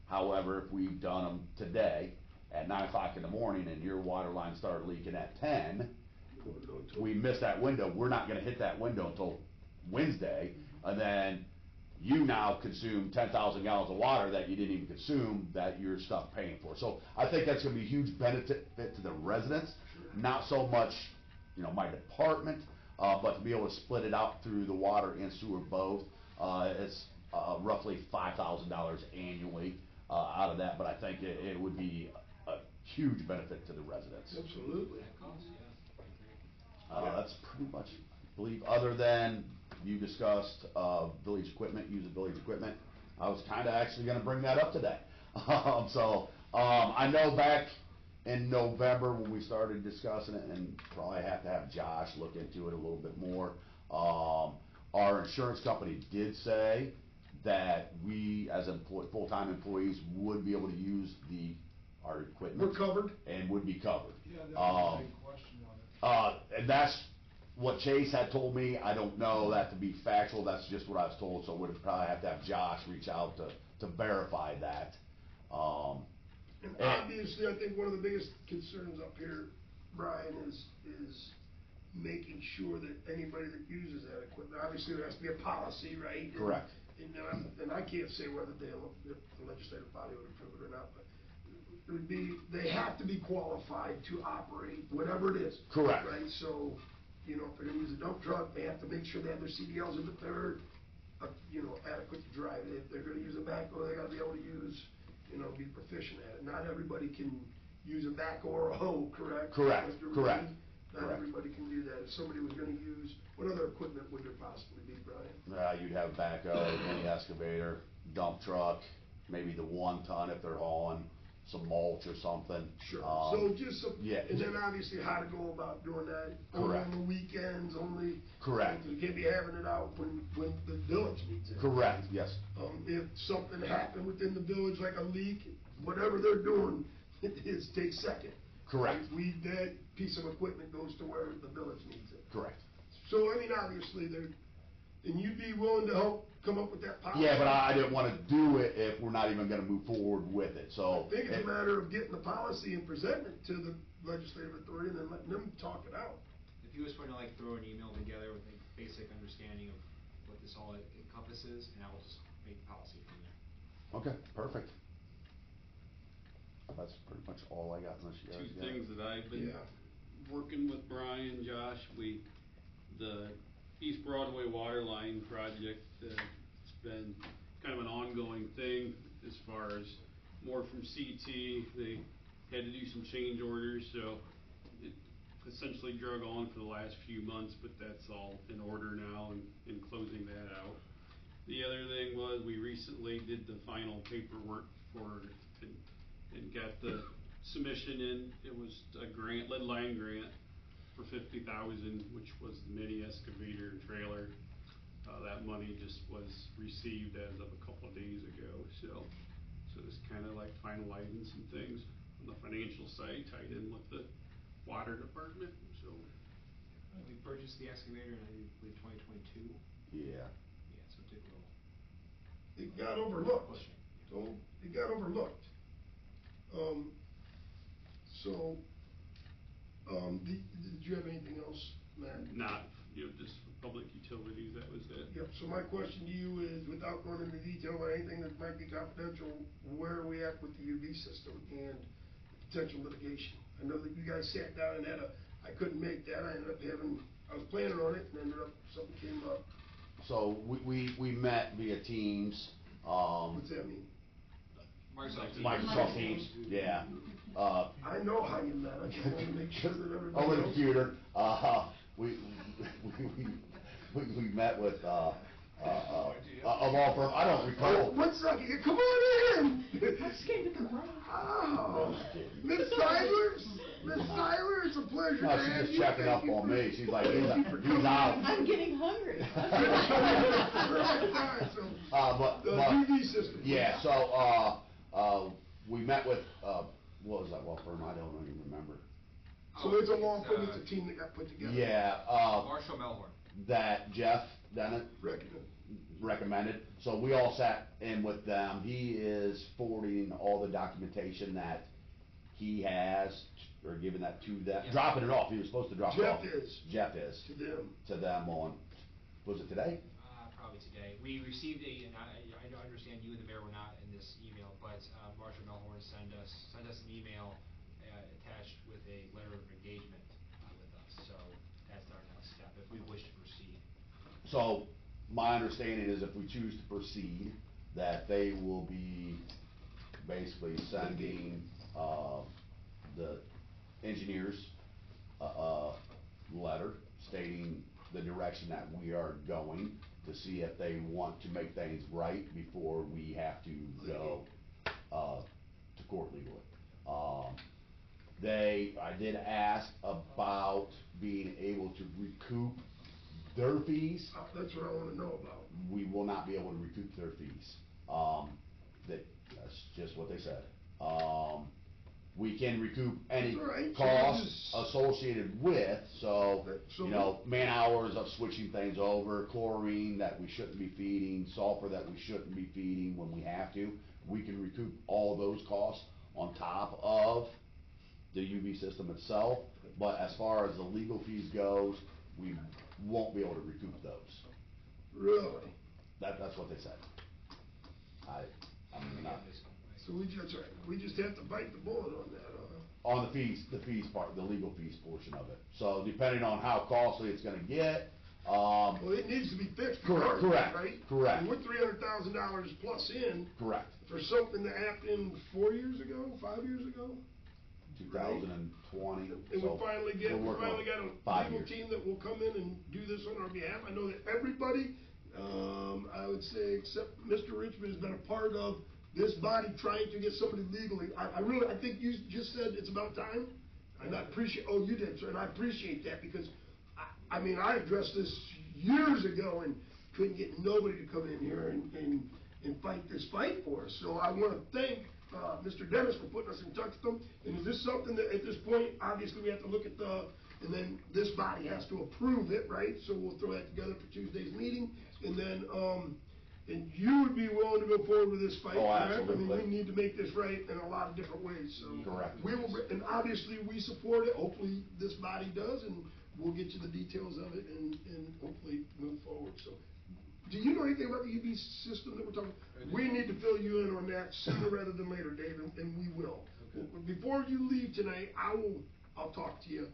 However, if we've done them today at 9 o'clock in the morning and your water line started leaking at 10, we missed that window. We're not gonna hit that window until Wednesday, and then you now consume 10,000 gallons of water that you didn't even consume that you're stuck paying for. So I think that's gonna be a huge benefit to the residents, not so much, you know, my department, but to be able to split it out through the water and sewer both. It's roughly $5,000 annually out of that, but I think it would be a huge benefit to the residents. Absolutely. That's pretty much, I believe, other than you discussed village equipment, using village equipment. I was kinda actually gonna bring that up today. I know back in November when we started discussing it, and probably have to have Josh look into it a little bit more, our insurance company did say that we, as full-time employees, would be able to use our equipment. We're covered. And would be covered. Yeah, that was a big question on it. And that's what Chase had told me. I don't know that to be factual, that's just what I was told, so we'd probably have to have Josh reach out to verify that. And obviously, I think one of the biggest concerns up here, Brian, is making sure that anybody that uses that equipment, obviously there has to be a policy, right? Correct. And I can't say whether the legislative body would approve it or not, but it would be, they have to be qualified to operate whatever it is. Correct. Right, so, you know, if they're gonna use a dump truck, they have to make sure they have their CDLs and that they're, you know, adequate to drive it. If they're gonna use a backhoe, they gotta be able to use, you know, be proficient at it. Not everybody can use a backhoe or a hoe, correct? Correct, Mr. correct. Reed? Not everybody can do that. If somebody was gonna use, what other equipment would there possibly be, Brian? You'd have backhoe, mini excavator, dump truck, maybe the 1 ton if they're hauling some mulch or something. Sure, so just some, yeah. and then obviously how to go about doing that. Only Correct. on the weekends, only. Correct. You can't be having it out when the village needs it. Correct, yes. If something happened within the village, like a leak, whatever they're doing, takes second. Correct. That piece of equipment goes to where the village needs it. Correct. So, I mean, obviously, and you'd be willing to help come up with that policy? Yeah, but I didn't wanna do it if we're not even gonna move forward with it, so. I think it's a matter of getting the policy and presenting it to the legislative authority and then letting them talk it out. If you just want to like throw an email together with a basic understanding of what this all encompasses, and I will just make policy from there. Okay, perfect. That's pretty much all I got unless you guys Two got. things that I've been working with Brian, Josh, the East Broadway water line project, it's been kind of an ongoing thing as far as more from CT. They had to do some change orders, so it essentially drug on for the last few months, but that's all in order now and closing that out. The other thing was we recently did the final paperwork for and got the submission in. It was a grant, lead line grant for $50,000, which was the mini excavator and trailer. That money just was received as of a couple of days ago, so it's kind of like finalizing some things on the financial side tied in with the water department, so. We purchased the excavator in, I believe, 2022. Yeah. Yeah, so it took a little. It got overlooked. So, it got overlooked. Did you have anything else, Matt? Not, just for public utilities, that was it. Yep, so my question to you is, without going into detail on anything that might be confidential, where are we at with the UV system and potential litigation? I know that you guys sat down and I couldn't make that, I was planning on it, and ended up, something came up. So, we met via Teams, What's that mean? Microsoft Teams, yeah. I know how you met, I just wanted to make sure that everybody Over the else- computer, we met with, of all firms, I don't recall. One second, come on in. Let's get to the break. Oh, Miss Seiler, it's a pleasure No, to have she's you. just checking Thank up you on for- me, she's like, thank you for he's coming out. in. I'm getting hungry. But, The but, UV system. yeah, so, we met with, what was that law firm, I don't even remember. So it's a law firm, it's a team that got put together. Yeah, Marshall Melhorn. that Jeff Dennett recommended, so we all sat in with them, he is forwarding all the documentation that he has, or giving that to them, Yeah. dropping it off, he was supposed to drop it off. Jeff is. To them. To them on, was it today? Probably today. We received and I don't understand you and the mayor were not in this email, but Marshall Melhorn sent us an email attached with a letter of engagement with us. So that's our next step if we wish to proceed. So, my understanding is if we choose to proceed, that they will be basically sending, the engineers a letter stating the direction that we are going to see if they want to make things right before we have to go, to court legally. I did ask about being able to recoup their fees. That's what I wanna know about. We will not be able to recoup their fees. That's just what they said. We can recoup any That's all right. costs So associated with, so, So you know, man hours of switching things over, chlorine that we shouldn't be feeding, sulfur that we shouldn't be feeding when we have to. We can recoup all those costs on top of the UV system itself, but as far as the legal fees goes, we won't be able to recoup those. Really? That's what they said. I'm not, So we just have to bite the bullet on that, huh? on the fees part, the legal fees portion of it. So depending on how costly it's gonna get, Well, it needs to be fixed Correct, regardless, right? correct. And we're $300,000 plus in correct, for something that happened 4 years ago, 5 years ago? 2020, And so we finally got we're working on a 5 legal years. team that will come in and do this on our behalf. I know that everybody, I would say except Mr. Richmond has been a part of this body trying to get somebody legally. I think you just said it's about time. And I appreciate, oh, you did, sir, and I appreciate that because, I mean, I addressed this years ago and couldn't get nobody to come in here and fight this fight for us. So I wanna thank, Mr. Dennis for putting us in touch with them. And is this something that, at this point, obviously we have to look at and then this body has to approve it, right? So we'll throw that together for Tuesday's meeting. And then, and you would be willing to go forward with this fight, Oh, correct? I absolutely. mean, we need to make this right in a lot of different ways, so. Correct. We will, and obviously, we support it, hopefully this body does, and we'll get you the details of it and hopefully move forward, so. Do you know anything about the UV system that we're talking? We need to fill you in on that sooner rather than later, Dave, and we will. Before you leave tonight, I'll talk to you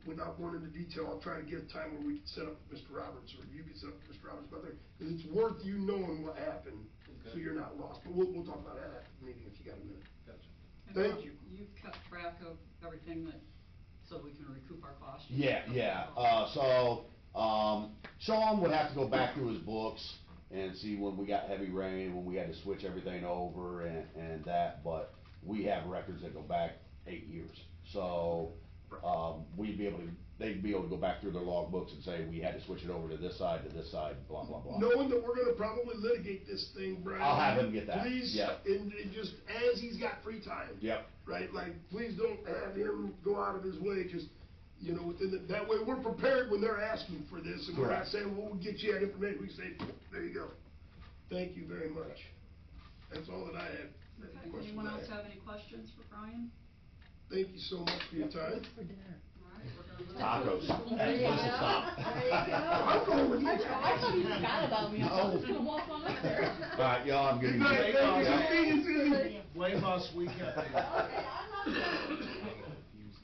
without going into detail. I'll try to get a time where we can set up with Mr. Roberts, or you can set up with Mr. Roberts, but because it's worth you knowing what happened, so you're not lost. But we'll talk about that after the meeting if you got a minute. Gotcha. And Thank Bob, you. You've kept track of everything that, so we can recoup our costs? Yeah, Sean would have to go back through his books and see when we got heavy rain, when we had to switch everything over and that, but we have records that go back 8 years. So, they'd be able to go back through their log books and say, we had to switch it over to this side, blah, blah, blah. Knowing that we're gonna probably litigate this thing, Brian. I'll have him get that, Please, yep. and just as he's got free time. Yep. Right, like, please don't have him go out of his way, just, you know, that way we're prepared when they're asking for this, and we're not Correct. saying, well, we'll get you that information, we say, there you go. Thank you very much. That's all that I had. Okay, Questions anyone I else had. have any questions for Brian? Thank you so much for your time. For dinner. All right, we're gonna move. Tacos. There you Listen, go. stop. There you go. I'm going with you. I thought you forgot about me, I was No. just gonna walk on up there. All right, y'all, I'm Good getting. night, thank you, see you soon. Blame us, we kept it. Okay, I'm not sure.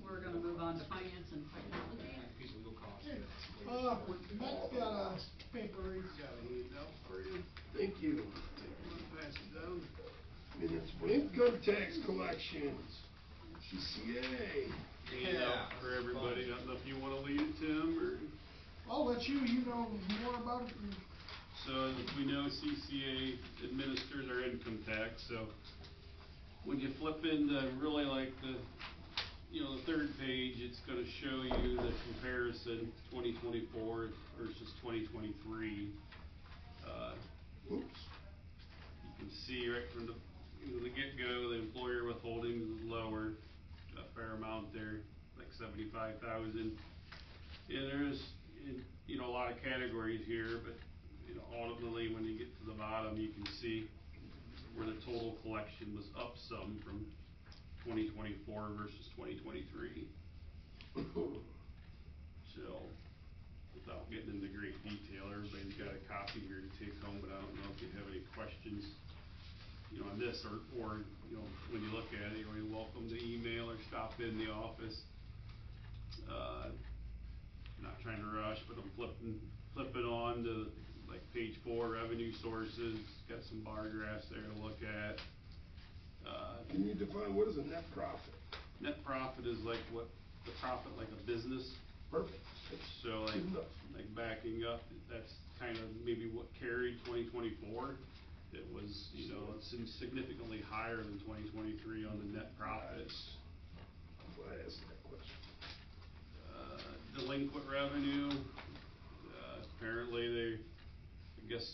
We're gonna move on to finance and technology. Piece of legal cost. Matt's got a paper, he's Got a handout for you. Thank you. Pass it down. Minutes for income tax collections, CCA. Handout for everybody, I don't know if you wanna lead it, Tim, or? I'll let you know more about it So as we know, CCA administers our income tax, so when you flip into really like the, you know, the third page, it's gonna show you the comparison, 2024 versus 2023. Oops. You can see right from the, you know, the get-go, the employer withholding is lower, a fair amount there, like 75,000. And there's, you know, a lot of categories here, but, you know, ultimately, when you get to the bottom, you can see where the total collection was up some from 2024 versus 2023. So, without getting into great detail, everybody's got a copy here to take home, but I don't know if you have any questions, you know, on this, or, you know, when you look at it, you're welcome to email or stop in the office. Not trying to rush, but I'm flipping on to like page 4, revenue sources, got some bar graphs there to look at. Can you define, what is a net profit? Net profit is like what, the profit like a business. Perfect. So like, Good enough. like backing up, that's kind of maybe what carried 2024. It was, you know, it's significantly higher than 2023 on the net profit. That's why I asked that question. Delinquent revenue, apparently they, I guess,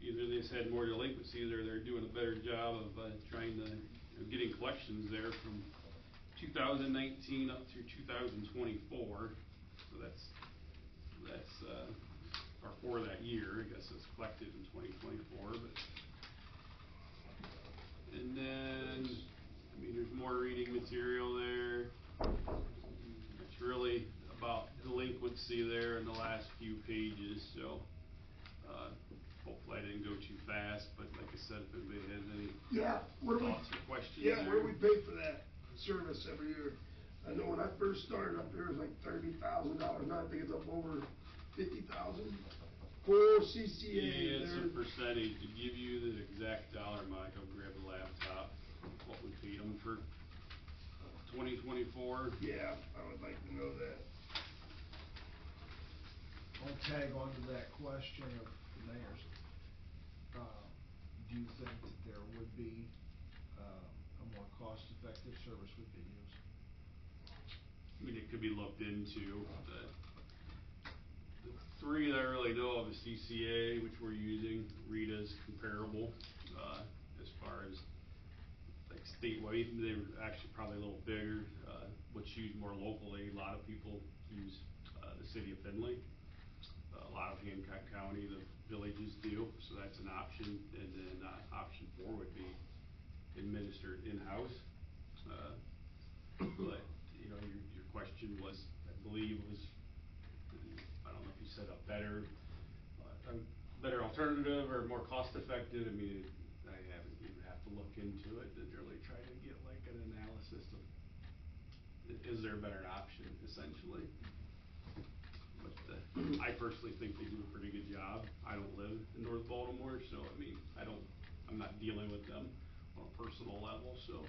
either they just had more delinquencies or they're doing a better job of trying to, you know, getting collections there from 2019 up through 2024. So that's or for that year, I guess it's collected in 2024, but. And then, I mean, there's more reading material there. It's really about delinquency there in the last few pages, so, hopefully I didn't go too fast, but like I said, if anybody has any thoughts or questions there. Where do we pay for that service every year? I know when I first started up there, it was like $30,000, now I think it's up over 50,000 for CCA. Yeah, it's a percentage. To give you the exact dollar amount, I'll grab a laptop, what we paid them for 2024. Yeah, I would like to know that. I'll tag on to that question of the mayor's. Do you think that there would be a more cost-effective service we could use? I mean, it could be looked into. The three that I really know of is CCA, which we're using. Rita's comparable as far as like statewide. They're actually probably a little bigger. What's used more locally, a lot of people use the city of Findlay. A lot of Hancock County, the villages do, so that's an option. And then option 4 would be administered in-house. But, you know, your question was, I believe was, I don't know if you said a better alternative or more cost-effective. I mean, I haven't even have to look into it and really try to get like an analysis of, is there a better option, essentially. But I personally think they do a pretty good job. I don't live in North Baltimore, so I mean, I'm not dealing with them on a personal level, so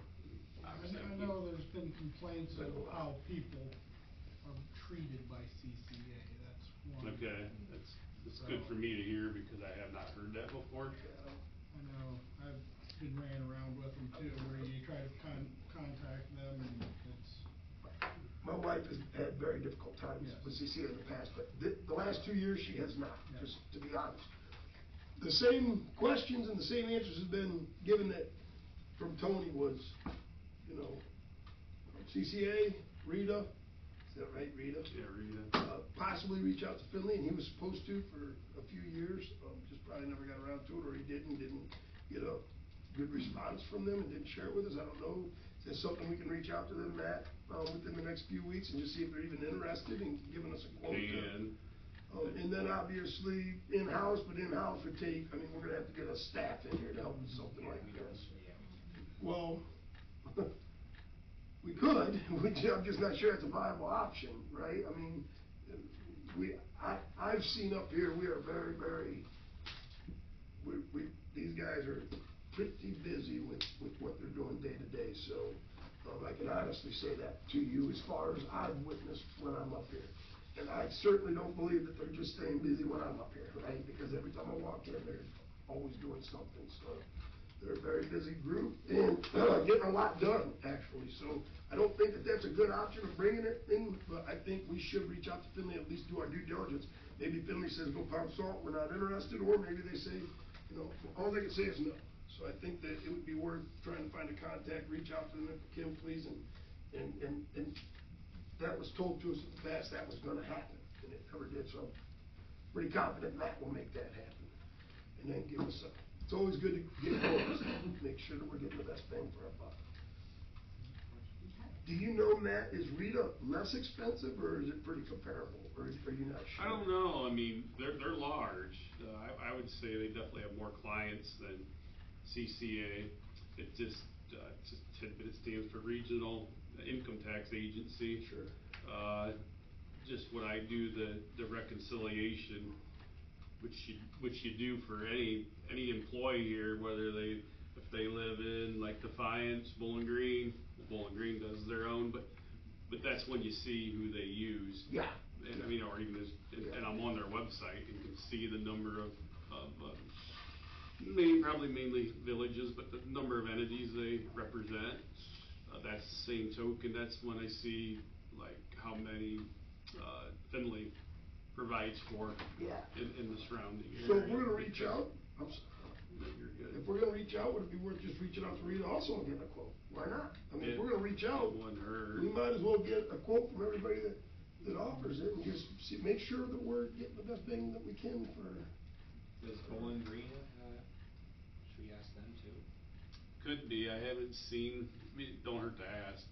obviously. I know there's been complaints of how people are treated by CCA, that's one. Okay, it's good for me to hear because I have not heard that before. I know, I've been ran around with them too, where you try to contact them and it's. My wife has had very difficult times with CCA in the past, but the last 2 years she has not, just to be honest. The same questions and the same answers have been given that from Tony was, you know, CCA, Rita, is that right, Rita? Yeah, Rita. Possibly reach out to Finley, and he was supposed to for a few years, just probably never got around to it, or he didn't get a good response from them and didn't share it with us, I don't know. Is that something we can reach out to them, Matt, within the next few weeks and just see if they're even interested in giving us a quote? And then obviously in-house, but in-house would take, I mean, we're gonna have to get a staff in here to help with something like this. Well, we could, I'm just not sure it's a viable option, right? I mean, I've seen up here, we are very, very, these guys are pretty busy with what they're doing day to day, so I can honestly say that to you as far as I've witnessed when I'm up here. And I certainly don't believe that they're just staying busy when I'm up here, right? Because every time I walk in, they're always doing something, so. They're a very busy group and getting a lot done, actually. So I don't think that that's a good option of bringing it in, but I think we should reach out to Finley, at least do our due diligence. Maybe Finley says, go pound salt, we're not interested, or maybe they say, you know, all they can say is no. So I think that it would be worth trying to find a contact, reach out to them, if you can, please, and that was told to us in the past that was gonna happen, and it never did, so I'm pretty confident Matt will make that happen. And then give us it's always good to get quotes, make sure that we're getting the best bang for our buck. Do you know, Matt, is Rita less expensive, or is it pretty comparable, or are you not sure? I don't know, I mean, they're large, I would say they definitely have more clients than CCA. It just tidbit, it stands for Regional Income Tax Agency. Sure. Just when I do the reconciliation, which you do for any employee here, whether if they live in like Defiance, Bowling Green. Bowling Green does their own, but that's when you see who they use. Yeah. And I mean, or even and I'm on their website, and you can see the number of probably mainly villages, but the number of entities they represent. That's the same token. That's when I see like how many Finley provides for in the surrounding area. So if we're gonna reach out, I'm sorry. No, you're good. If we're gonna reach out, would it be worth just reaching out to Rita also and getting a quote? Why not? I mean, if we're gonna reach out, we might as well get a quote from everybody that offers it and just make sure that we're getting the best thing that we can for. Does Bowling Green, should we ask them too? Could be. I haven't seen. I mean, don't hurt to ask.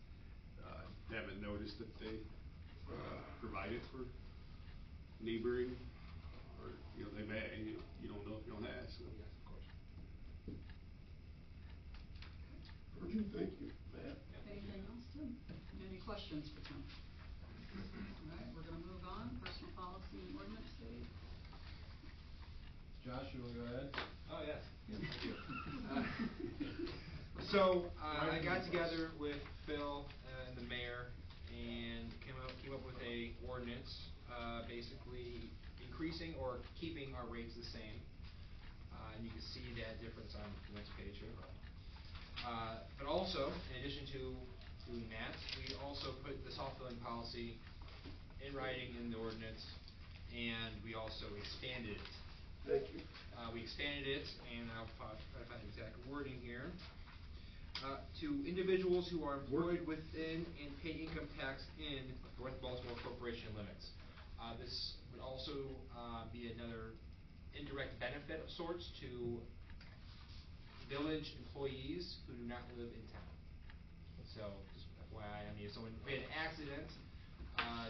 Haven't noticed that they provide it for neighboring, or you know, they may. You don't know if you don't ask. So. Yes, of course. Virgin, thank you, Matt. Anything else, Tim? Any questions for Tim? All right, we're gonna move on. Personal policy and ordinance, Dave. Josh, you wanna go ahead? Oh, yes, thank you. So, I got together with Phil and the mayor and came up with a ordinance, basically increasing or keeping our rates the same. And you can see that difference on the next page here. But also, in addition to doing that, we also put the soft billing policy in writing in the ordinance, and we also expanded it. Thank you. We expanded it, and I'll try to find the exact wording here. To individuals who are employed within and pay income tax in North Baltimore Corporation limits. This would also be another indirect benefit of sorts to village employees who do not live in town. So, just FYI, I mean, if we had an accident,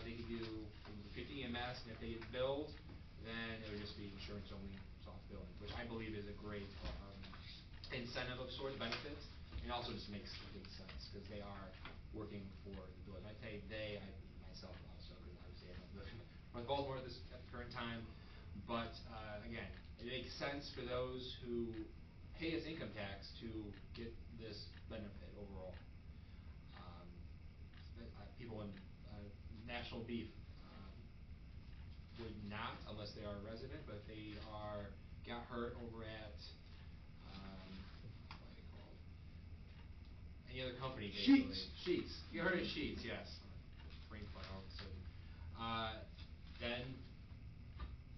they could do 50 EMS, and if they get billed, then it would just be insurance only soft billing, which I believe is a great incentive of sorts, benefits, and also just makes sense, because they are working for the village. I say they, I myself also, because obviously I don't live in North Baltimore at the current time, but again, it makes sense for those who pay us income tax to get this benefit overall. People in National Beef would not, unless they are a resident, but if they got hurt over at what are they called? Any other company basically. Sheets. You heard of Sheets, yes. Brain fart all of a sudden. Then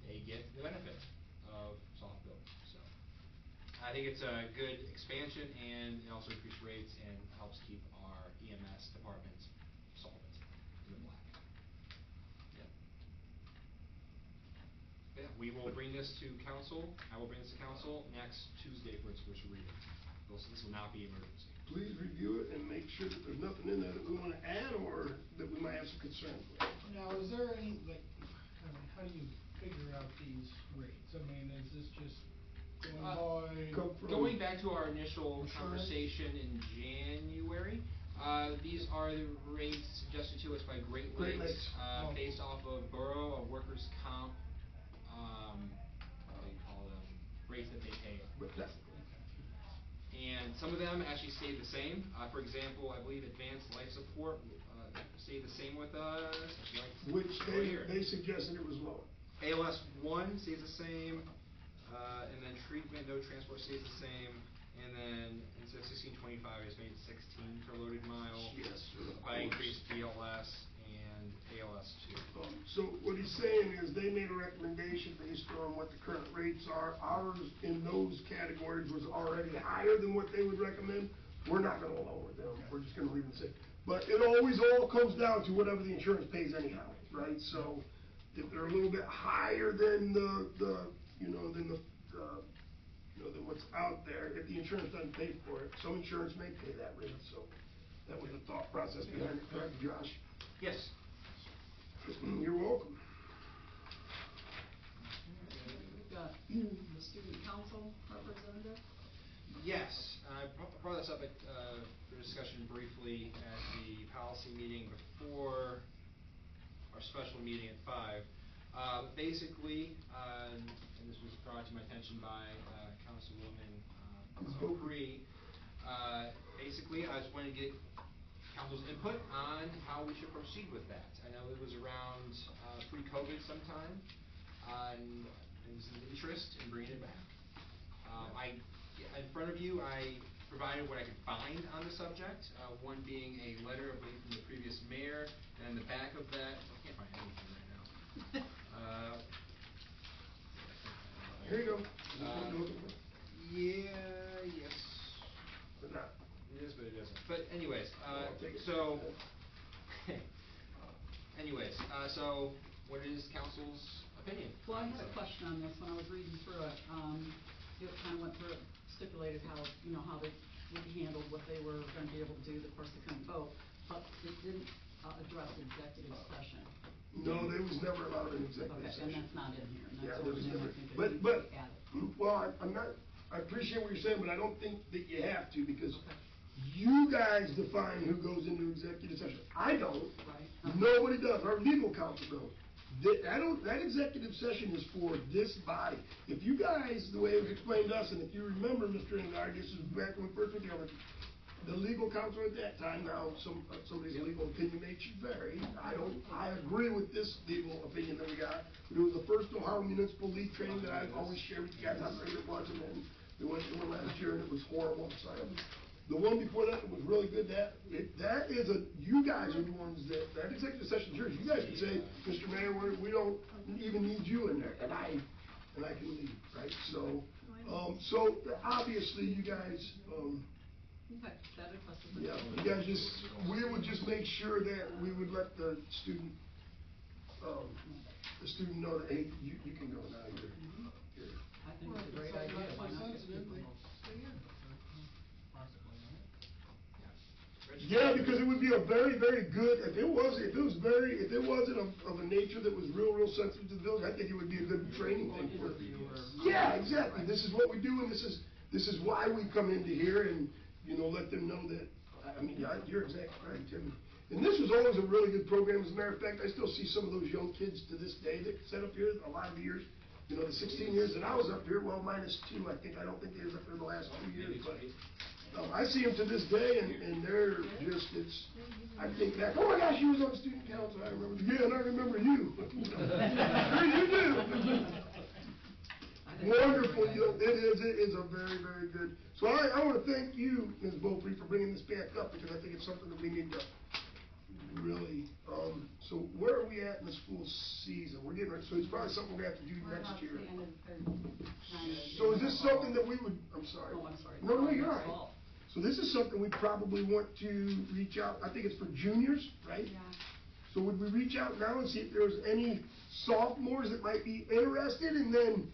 they get the benefit of soft billing. So I think it's a good expansion, and it also increases rates and helps keep our EMS departments solvent in the black. Yep. Yeah, we will bring this to council. I will bring this to council next Tuesday for its first reading. This will not be emergency. Please review it and make sure that there's nothing in there that we wanna add or that we might have some concerns with. Now, is there any, like, I mean, how do you figure out these rates? I mean, is this just going back to our initial insurance? conversation in January, these are the rates suggested to us by Great Lakes, based off of borough of workers' comp, what do you call them, rates that they pay. And some of them actually stay the same. For example, I believe advanced life support, stayed the same with us, like. Which right here. they suggested it was lower. ALS one stays the same, and then treatment, no transport stays the same, and then instead of 1625, I just made it 16 per loaded mile. Yes, of I course. increased BLS and ALS too. So what he's saying is they made a recommendation based on what the current rates are. Ours in those categories was already higher than what they would recommend. We're not gonna lower them, we're just gonna leave it the same. But it always all comes down to whatever the insurance pays anyhow, right? So if they're a little bit higher than than what's out there, if the insurance doesn't pay for it, some insurance may pay that rate, so that was the thought process behind it, correct, Josh? Yes. You're welcome. We've got the student council representative. Yes, I brought this up at, for discussion briefly at the policy meeting before our special meeting at 5. Basically, and this was brought to my attention by Councilwoman Dupree, basically I just wanted to get council's input on how we should proceed with that. I know it was around pre-COVID sometime, and there's an interest in bringing it back. In front of you, I provided what I could find on the subject, one being a letter, I believe, from the previous mayor, and the back of that, I can't find anything right now. Here you go. Yes. But not. It is, but it isn't. But anyways, so what is council's opinion? Well, I had a question on this when I was reading through it. It kind of went through it, stipulated how they would handle what they were going to be able to do. Of course, they couldn't vote, but it didn't address executive session. No, they was never allowed an executive session. And that's not in here. And Yeah, that's there what was I never, think it but, needs but, to be added. well, I appreciate what you're saying, but I don't think that you have to, because you guys define who goes into executive session. I don't. Right. Nobody does. Our legal counsel don't. That executive session is for this body. If you guys, the way it was explained to us, and if you remember, Mr. Engard, this is back when we first went together, the legal counsel at that time, now somebody's legal opinion may vary. I agree with this legal opinion that we got. It was the first Ohio Municipal League training that I've always shared with you guys how great it was, and then we went to one last year and it was horrible. So the one before that was really good. You guys are the ones that executive session is yours. You guys can say, Mr. Mayor, we don't even need you in there, and I can leave, right? So obviously you guys, Okay, that addresses it. yeah, you guys we would just make sure that we would let the student know that, hey, you can go now, you're. I think it's a great idea. Why not get people? Yeah, because it would be a very, very good, if it wasn't of a nature that was real sensitive to the village, I think it would be a good training thing for it. Yeah, exactly. This is what we do, and this is why we come into here and, let them know that, you're exactly right, Tim. And this was always a really good program. As a matter of fact, I still see some of those young kids to this day that sat up here a lot of years. The 16 years that I was up here, well, minus 2, I don't think they was up here the last 2 years, but I see them to this day, and they're just, I think back, oh my gosh, you was on student council, I remember, yeah, and I remember you. Sure you do. Wonderful, it is a very, very good, so I want to thank you, Ms. Beaupre, for bringing this back up, because I think it's something that we need to really, so where are we at in the school season? We're getting ready, so it's probably something we're going to have to do next year. So is this something that we would, I'm sorry. Oh, I'm sorry. No, you're all right. So this is something we probably want to reach out, I think it's for juniors, right? Yeah. So would we reach out now and see if there's any sophomores that might be interested, and then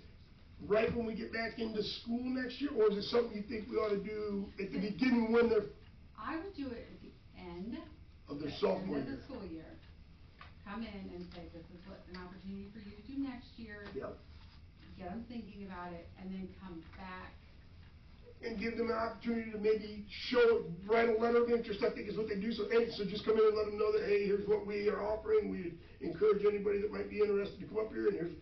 right when we get back into school next year, or is it something you think we ought to do at the beginning when they're I would do it at the end. of their sophomore End year? of the school year. Come in and say, this is what an opportunity for you to do next year. Yep. Get them thinking about it, and then come back. And give them an opportunity to maybe write a letter of interest, I think is what they do. So just come in and let them know that, hey, here's what we are offering. We encourage anybody that might be interested to come up here, and here's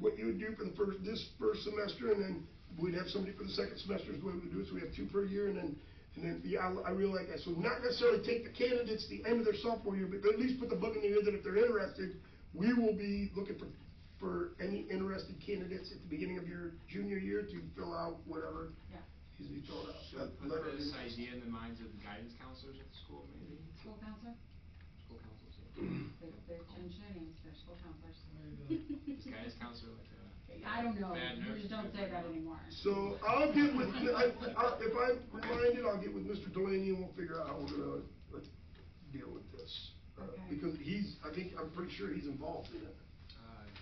what you would do for this first semester, and then we'd have somebody for the second semester is the way we would do it. So we have 2 per year, and then And then, yeah, I really like that, so not necessarily take the candidates the end of their sophomore year, but at least put the bug in their ear that if they're interested, we will be looking for any interested candidates at the beginning of your junior year to fill out whatever. Yeah. He's filled out. Should we put this idea in the minds of the guidance counselors at the school, maybe? School counselor? School councils, They're changed their names, they're school counselors. Is guidance counselor like a? I don't know, bad you nurse? just don't say that anymore. So I'll get with, if I'm reminded, I'll get with Mr. Delaney and we'll figure out how we're gonna deal with this. Okay. Because I'm pretty sure he's involved in it.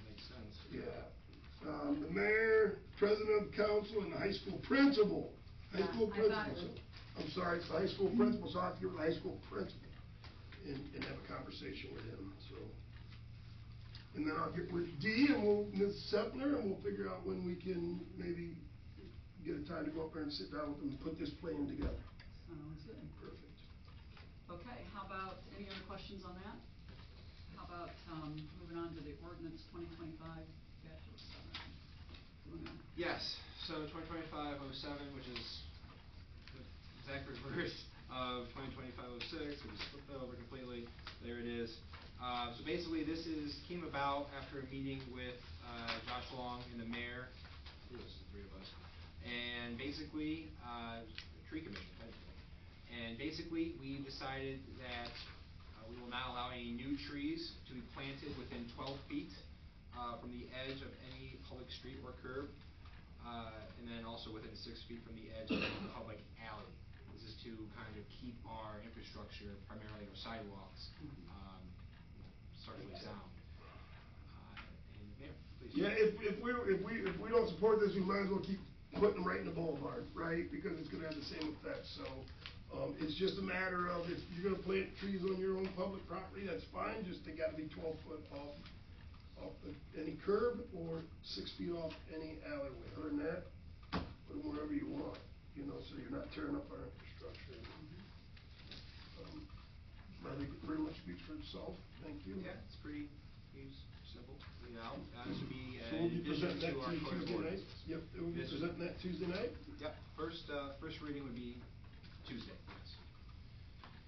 Makes sense. Yeah. The mayor, president of the council, and the high school principal. High Yeah, school I thought principal, it was- I'm sorry, it's the high school principal, so I have to get with the high school principal and have a conversation with him, so. And then I'll get with Dee and Ms. Sepner, and we'll figure out when we can maybe get a time to go up there and sit down with them and put this plan together. Sounds good. Perfect. Okay, how about, any other questions on that? How about, moving on to the ordinance 2025? Yes, so 2025-07, which is the exact reverse of 2025-06, we just flipped over completely, there it is. So basically this came about after a meeting with Josh Long and the mayor, it was the three of us, and basically, the tree commission, technically. And basically, we decided that we will not allow any new trees to be planted within 12 feet from the edge of any public street or curb, and then also within 6 feet from the edge of any public alley. This is to kind of keep our infrastructure, primarily our sidewalks, structurally sound. And Mayor, please. Yeah, if we don't support this, we might as well keep putting them right in the boulevard, right? Because it's gonna have the same effect, so, it's just a matter of if you're gonna plant trees on your own public property, that's fine, just they gotta be 12 foot off any curb or 6 feet off any alleyway. Other than that, put them wherever you want, so you're not tearing up our infrastructure. I think it pretty much speaks for itself, thank you. Yeah, it's pretty simple, laid out. This would be So we'll be addition presenting that to our to you code of Tuesday night? ordinance. Yep, we'll be Yes. presenting that Tuesday night? Yep, first reading would be Tuesday, yes.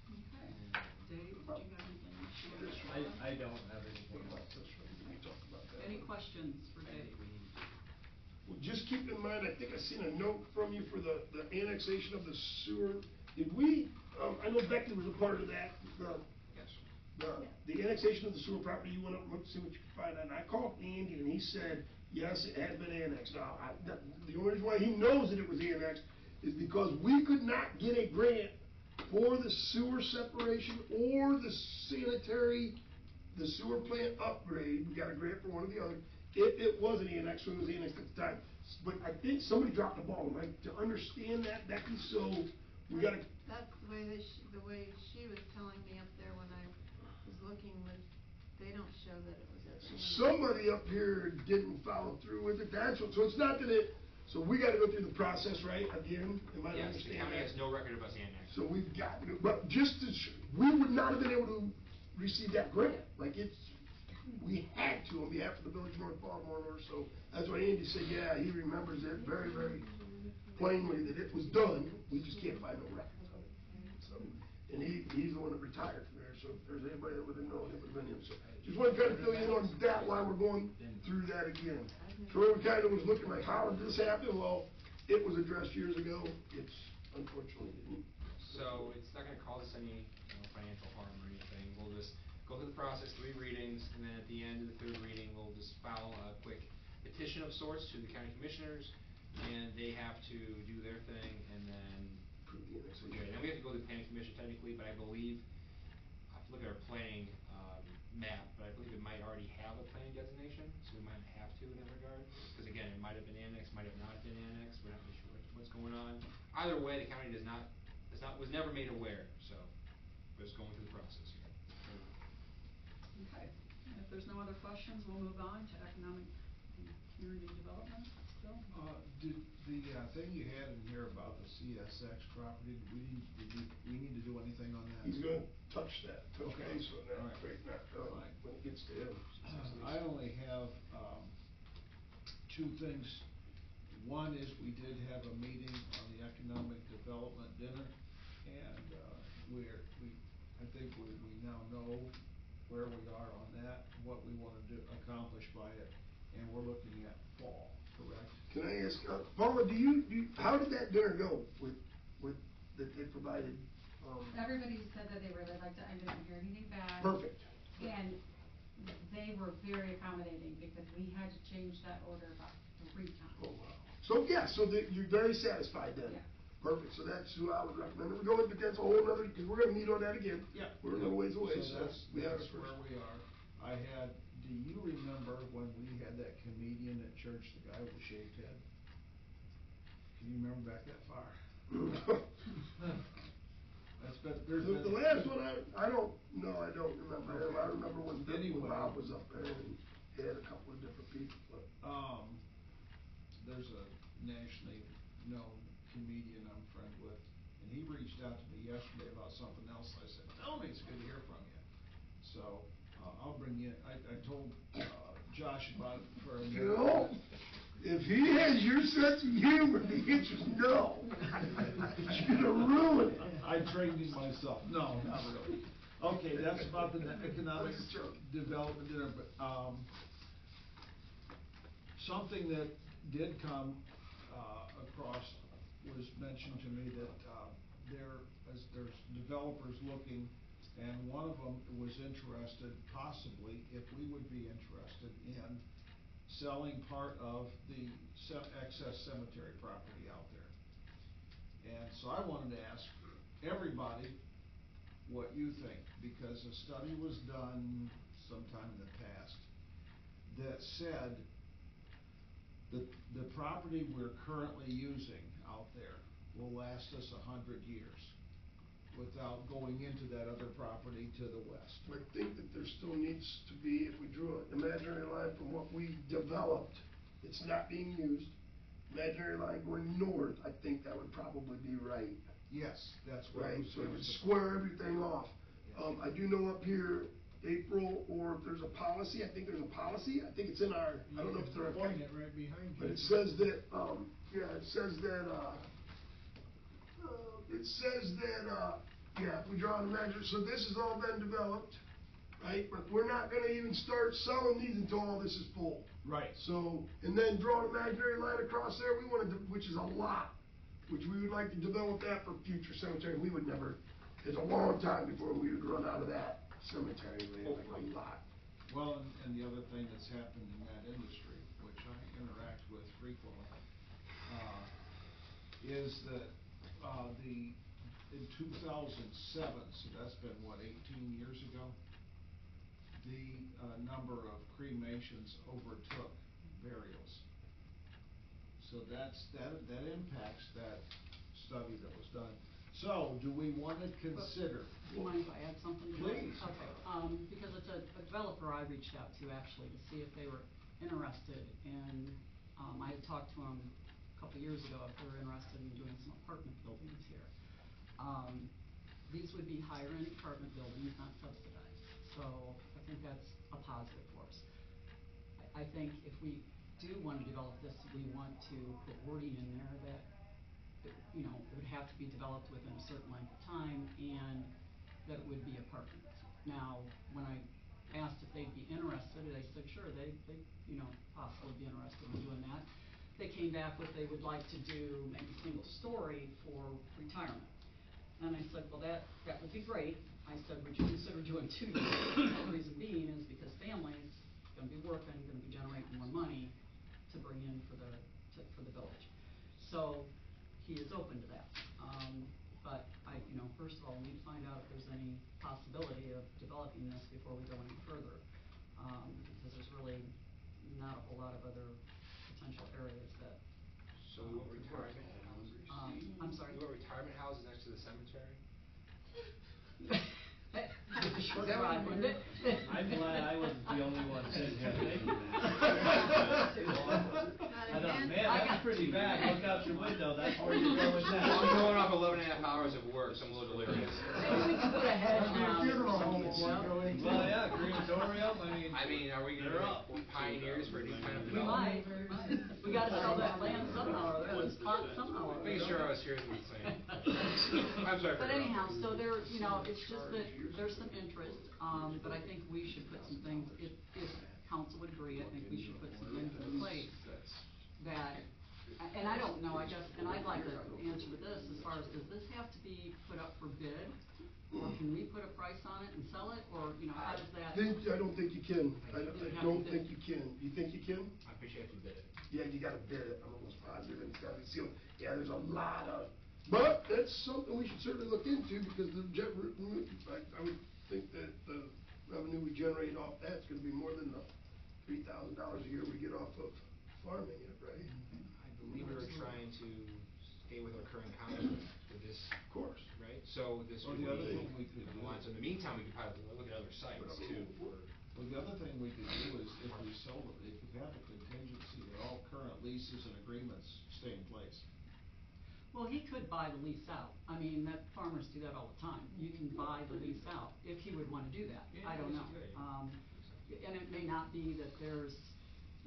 Okay. Dave, do you have anything to share? I don't have anything What about else. this one? Can we talk about that? Any questions for Dave? Well, just keep in mind, I think I seen a note from you for the annexation of the sewer. Did we, I know Becky was a part of that, Yes. the annexation of the sewer property, you went up and looked to see what you could find, and I called Andy and he said, yes, it has been annexed. Now, the only reason why he knows that it was annexed is because we could not get a grant for the sewer separation or the sewer plant upgrade. We got a grant for one or the other. If it wasn't annexed, so it was annexed at the time. But I think somebody dropped the ball, like, to understand that, Becky, so we gotta. That's the way she was telling me up there when I was looking was, they don't show that it was at the end. Somebody up here didn't follow through with it, that's what, so it's not that so we gotta go through the process, right, again, am I Yes, the understanding county that? has no record of us annexing. So we've got to, but just to, we would not have been able to receive that grant, like we had to on behalf of the village of North Baltimore, so that's why Andy said, yeah, he remembers it very, very plainly that it was done, we just can't find no records of it. So, and he's the one that retired from there, so if there's anybody that would've known, it would've been him, so just wanna kind of fill you in on that while we're going through that again. So it kind of was looking like, how did this happen? Well, it was addressed years ago, it's unfortunately didn't. So it's not gonna cause us any financial harm or anything. We'll just go through the process, 3 readings, and then at the end of the 3rd reading, we'll just file a quick petition of sorts to the county commissioners, and they have to do their thing, and then we're good. And we have to go to the planning commission technically, but I believe, I have to look at our planning map, but I believe it might already have a planning designation, so we might have to in that regard. Because again, it might have been annexed, might have not been annexed, we're not really sure what's going on. Either way, the county was never made aware, so we're just going through the process here. Okay, and if there's no other questions, we'll move on to economic and community development. Bill? Did the thing you had in here about the CSX property, did we need to do anything on that? He's gonna touch Okay. base on that, All right. right, not, Fine. when it gets to him. I only have, 2 things. One is we did have a meeting on the economic development dinner, And, I think we now know where we are on that, what we wanna do, accomplish by it, and we're looking at fall, correct? Can I ask, Paula, how did that dinner go with, that they provided? Everybody said that they really liked it, I didn't hear anything back. Perfect. And they were very accommodating, because we had to change that order about 3 times. Oh, wow. So, yeah, so you're very satisfied then? Yeah. Perfect, so that's who I would recommend it. We go with, but that's a whole nother, because we're gonna meet on that again. Yeah. We're a little ways away, So so. that's we have where it we are. Do you remember when we had that comedian at church, the guy with the shaved head? Can you remember back that far? That's been, there's been. The last one, I don't remember. Okay. I remember when Anyway. Bob was up there and he had a couple of different people, but. There's a nationally known comedian I'm friend with, and he reached out to me yesterday about something else. I said, tell me, it's good to hear from you. So, I'll bring you, I told, Josh about it for a minute. No, if he has your sense of humor, the answer's no. You're gonna ruin it. I trained him myself. No, not really. Okay, that's about the economic development dinner, but, something that did come, across, was mentioned to me that, there's developers looking, and one of them was interested, possibly, if we would be interested in selling part of the excess cemetery property out there. And so I wanted to ask everybody what you think, because a study was done sometime in the past that said that the property we're currently using out there will last us 100 years without going into that other property to the west. I think that there still needs to be, if we drew an imaginary line from what we developed, it's not being used, imaginary line going north, I think that would probably be right. Yes, that's what I Right, was so it would saying. square everything off. Yeah. I do know up here, April, or if there's a policy, I think there's a policy, I think it's in our, I don't know if they're. Point it right behind you. But it says that, if we draw an imaginary, so this has all been developed, right? But we're not gonna even start selling these until all this is full. Right. So, and then draw an imaginary line across there, we wanted to, which is a lot, which we would like to develop that for future cemetery. We would never, it's a long time before we would run out of that cemetery land, like a lot. Well, and the other thing that's happened in that industry, which I interact with frequently, is that, in 2007, so that's been, what, 18 years ago? The, number of cremations overtook burials. So that impacts that study that was done. So, do we wanna consider? Do you mind if I add something? to that? Please. Okay, because it's a developer I reached out to actually to see if they were interested in, I had talked to them a couple years ago if they were interested in doing some apartment buildings here. These would be higher end apartment buildings, not subsidized, so I think that's a positive for us. I think if we do wanna develop this, we want to put wording in there that it would have to be developed within a certain length of time, and that it would be apartments. Now, when I asked if they'd be interested, they said, sure, they possibly be interested in doing that. They came back with they would like to do maybe single story for retirement. And I said, well, that would be great. I said, would you consider doing 2 units? The reason being is because families gonna be working, gonna be generating more money to bring in for the village. So, he is open to that. But first of all, we need to find out if there's any possibility of developing this before we go any further. Because there's really not a whole lot of other potential areas that. So we want retirement houses? I'm sorry? We want retirement houses next to the cemetery? Short drive, wouldn't it? I'm glad I wasn't the only one sitting here thinking that. I thought, man, that's pretty bad, look out your window, that's where you're going now. I'm going off 11.5 hours of work, so I'm a little delirious. Maybe we can put a hedge around it. Well, yeah, crematorium, I mean, are we gonna be pioneers for any kind of We development? might. We gotta sell that land somehow or other, that spot somehow or other. Make sure I was hearing what you were saying. I'm sorry for But anyhow, interrupting. so there, you know, it's just that there's some interest, but I think we should put some things, if council would agree, I think we should put some things in place that, and I don't know, I guess, and I'd like to answer to this, as far as, does this have to be put up for bid? Or can we put a price on it and sell it, or, you know, how does that? I don't think you can. I You have don't to think bid. you can. You think you can? I appreciate if you did it. Yeah, you gotta bid it, I'm almost positive, and it's gotta be sealed. Yeah, there's a lot of, but that's something we should certainly look into, because the I would think that the revenue we generate off that's gonna be more than the $3,000 a year we get off of farming it, right? I believe we were trying to stay with our current contract for this. Of course. Right, so this Well, would be. the other thing we could do- So in the meantime, we could probably look at other sites too, for. Well, the other thing we could do is, if we sold it, if we have a contingency, that all current leases and agreements stay in place. Well, he could buy the lease out. I mean, that, farmers do that all the time. You can buy the lease out, if he would wanna do that. Yeah, I don't that's know. good. And it may not be that there's,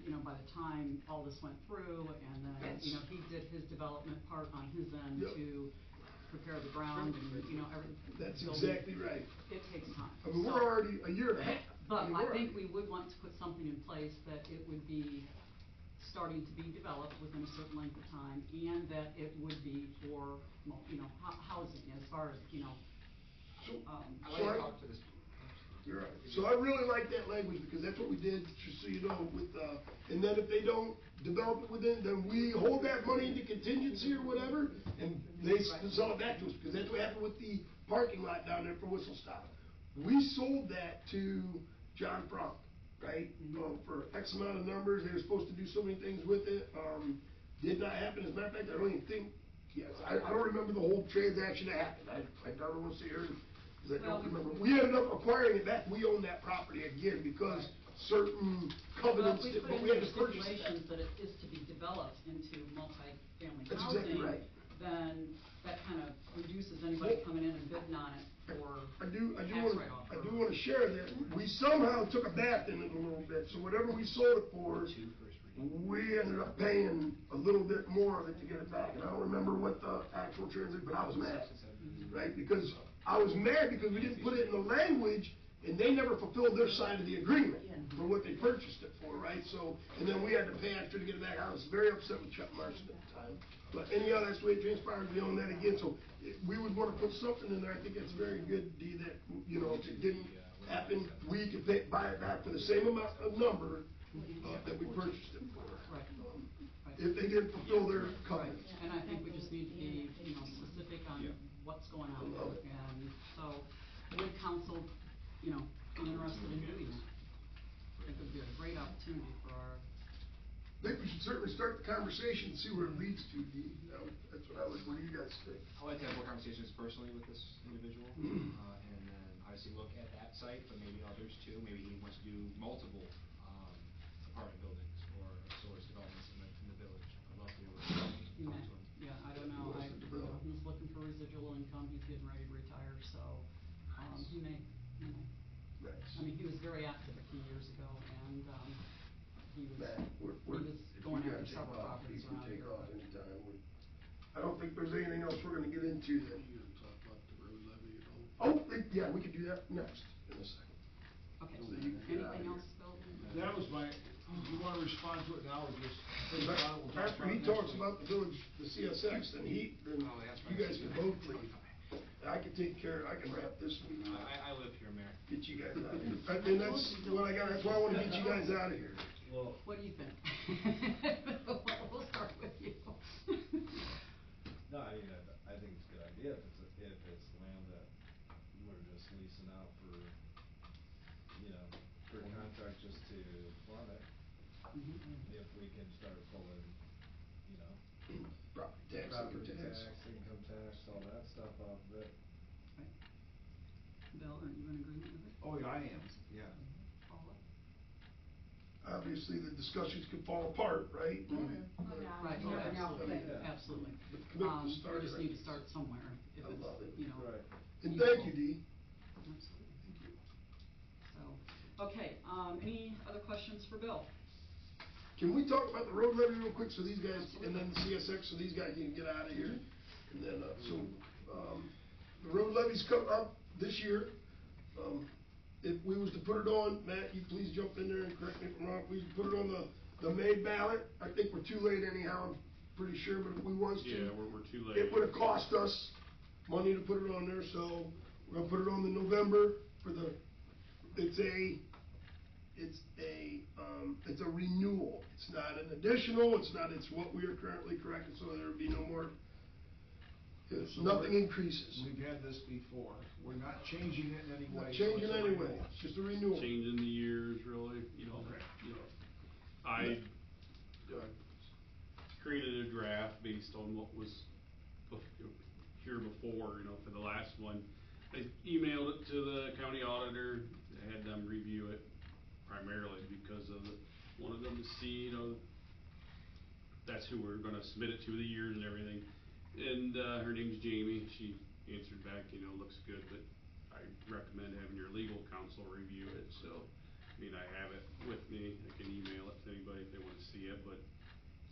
you know, by the time all this went through, and then, you know, he did his development part on his end Yep. to prepare the ground and, you know, everything. That's exactly right. It takes time. I mean, So- we're already a year and a half. But mean, I we're think already- we would want to put something in place that it would be starting to be developed within a certain length of time, and that it would be for, you know, housing, as far as, you know, I like So to talk to this. You're right. So I really like that language, because that's what we did, just so you know, with, and then if they don't develop it within, then we hold that money into contingency or whatever, and they sell it back to us, because that's what happened with the parking lot down there for Whistle Stop. We sold that to John Frank, right? For X amount of numbers, they were supposed to do so many things with it, did not happen. As a matter of fact, I don't even think, yes, I don't remember the whole transaction that happened. I don't want to sit here and, because I don't remember. We ended up acquiring it back, we own that property again, because certain well, covenants, if we that- put but in we had there to purchase stipulations that. that it is to be developed into multi-family That's housing, exactly right. then that kind of reduces anybody coming in and bidding on it for I do tax wanna, write-off. I do wanna share that we somehow took a bath in it a little bit, so whatever we sold it for, we ended up paying a little bit more of it to get it back, and I don't remember what the actual transaction, but I was mad, right? Because I was mad because we didn't put it in the language, and they never fulfilled their side of the agreement for what they purchased it for, right? So, and then we had to pay extra to get it back. I was very upset with Chuck Marson at the time. But anyhow, that's the way it transpired, we own that again, so we would wanna put something in there. I think it's very good, Dee, that, you know, if it didn't happen, we could buy it back for the same amount of number, that we purchased it for. Right. If they didn't fulfill their Right, covenants. and I think we just need to be, you know, specific on Yeah. what's going on. I love it. And so, would council, you know, be interested in doing that? I think it would be a great opportunity for our, I think we should certainly start the conversation and see where it leads to, Dee. That's what I would, what do you guys think? I'd like to have more conversations personally with this individual, and then obviously look at that site, but maybe others too. Maybe he wants to do multiple, apartment buildings or source developments in the village. I'd love to talk to him. yeah, I don't know, he's looking for residual income, he's getting ready to retire, so, he may, you know. I mean, he was very active a few years ago, and, he was, Matt, he we're, was if going we after gotta take several off, properties we can around take here. off anytime. I don't think there's anything else we're gonna get into that. You gonna talk about the road levy at all? Oh, yeah, we could do that next, in a second. Okay, So you can get out of anything here. else, Bill? That was my, you wanna respond to it now, or just? think about it, we'll talk After about he it next talks week? about the village, the CSX, then Oh, that's you right. guys can both leave. I can take care, I can wrap this meeting up, I live here, Mayor. get you guys out of here. And that's what I got, that's why I wanna get you guys out of here. Well, What do you think? We'll start with you. no, I mean, I think it's a good idea if it's land that we're just leasing out for, you know, for contract just to farm it. If we can start pulling, you know, Property tax, property income tax. tax, income tax, all that stuff off of it. Bill, are you in agreement with it? Oh, yeah, I am, yeah. Paula? Obviously, the discussions could fall apart, right? Right, You never know. absolutely, Yeah. absolutely. But commit to start We just right. need to start somewhere, if I it's, love it. you know. Right. And thank you, Dee. Absolutely. So, okay, any other questions for Bill? Can we talk about the road levy real quick, so these guys, and then the CSX, so these guys can get out of here? And then, the road levies come up this year. If we was to put it on, Matt, you please jump in there and correct me if I'm wrong, if we put it on the May ballot, I think we're too late anyhow, I'm pretty sure, but if we was to. Yeah, we're too late. It would've cost us money to put it on there, so we're gonna put it on the November for the, it's a renewal. It's not an additional, it's what we are currently correcting, so there would be no more, So nothing we're- increases. We've had this before, we're not changing it in any way. Not so changing it's a anyway, renewal. it's just a renewal. Changing the years, really, Okay. I created a draft based on what was here before, for the last one. I emailed it to the county auditor, I had them review it primarily because of wanted them to see, that's who we're gonna submit it to, the years and everything. And, her name's Jamie, she answered back, looks good, but I recommend having your legal counsel review it, so, I have it with me, I can email it to anybody if they wanna see it, but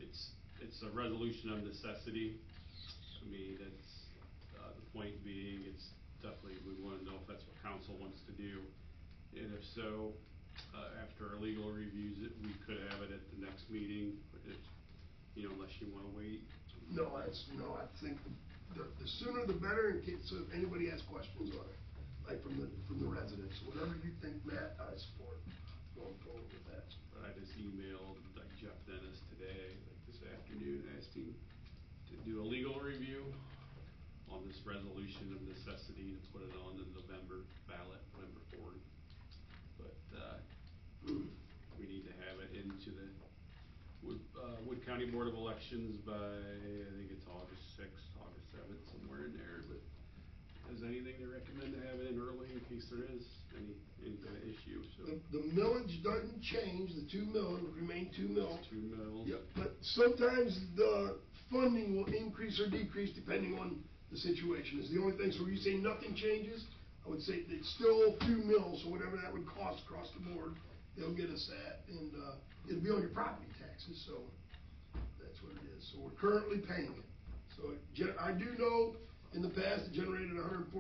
it's a resolution of necessity. That's, the point being, it's definitely, we wanna know if that's what council wants to do. And if so, after our legal reviews it, we could have it at the next meeting, if, unless you wanna wait. No, I think the sooner the better, in case, so if anybody has questions on it, like from the residents, whatever you think, Matt, I support going forward with that. I just emailed like Jeff Dennis today, like this afternoon, asked him to do a legal review on this resolution of necessity to put it on the November ballot, November 4th. But, we need to have it into the Wood County Board of Elections by, I think it's August 6th, August 7th, somewhere in there, but is anything to recommend to have it in early in case there is any kind of issue, so. The millage doesn't change, the 2 mil, it would remain 2 mil. 2 mils. Yep, but sometimes the funding will increase or decrease depending on the situation, is the only thing. So when you say nothing changes, I would say it's still 2 mils, so whatever that would cost across the board, they'll get us that, and, it'll be on your property taxes, so that's what it is. So we're currently paying it. So I do know in the past it generated $104,000.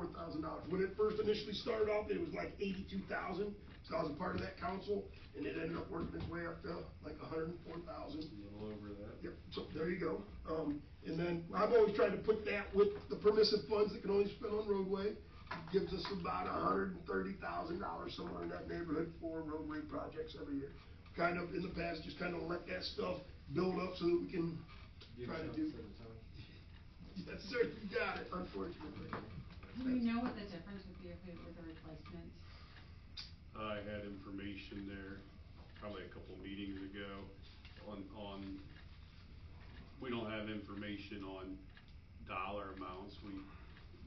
When it first initially started off, it was like 82,000, so I was a part of that council, and it ended up working its way up to like 104,000. A little over that. Yep, so there you go. And then I've always tried to put that with the permissive funds that can only spend on roadway. It gives us about $130,000, somewhere in that neighborhood, for roadway projects every year. Kind of, in the past, just kind of let that stuff build up so that we can try to do. Yes, sir, you got it, unfortunately. Do we know what the difference would be if it was a replacement? I had information there probably a couple meetings ago on, we don't have information on dollar amounts.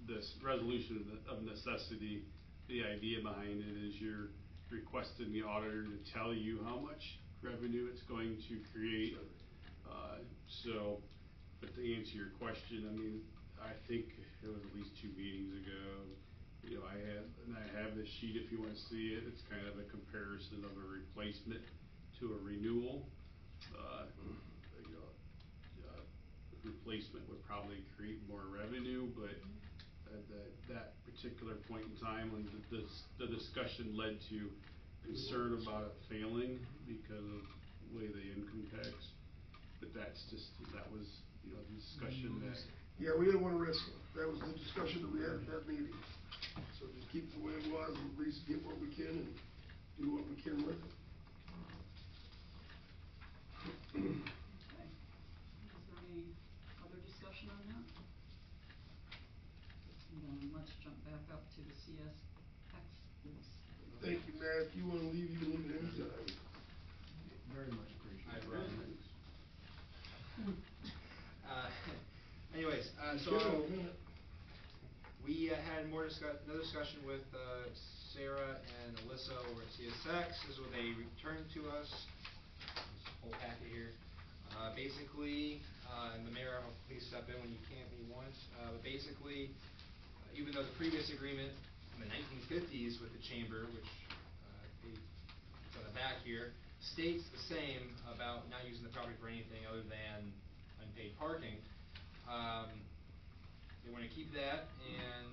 This resolution of necessity, the idea behind it is you're requesting the auditor to tell you how much revenue it's going to create. But to answer your question, I think it was at least 2 meetings ago, I have this sheet if you wanna see it, it's kind of a comparison of a replacement to a renewal. Replacement would probably create more revenue, but at that particular point in time, when the discussion led to concern about it failing because of the way the income tax, but that was, the discussion that. Yeah, we didn't wanna risk it. That was the discussion that we had at that meeting. So just keep it the way it was, and at least get what we can and do what we can with it. Okay. Is there any other discussion on that? And then let's jump back up to the CSX. Thank you, Matt. If you wanna leave, you can leave at any time. Very much appreciated. I'd rather. Anyways, we had another discussion with Sarah and Alyssa over at CSX. This is what they returned to us. This whole packet here. Basically, and the mayor, I'll please step in when you can't be once. But basically, even though the previous agreement in the 1950s with the chamber, which it's on the back here, states the same about not using the property for anything other than unpaid parking. gonna keep that, and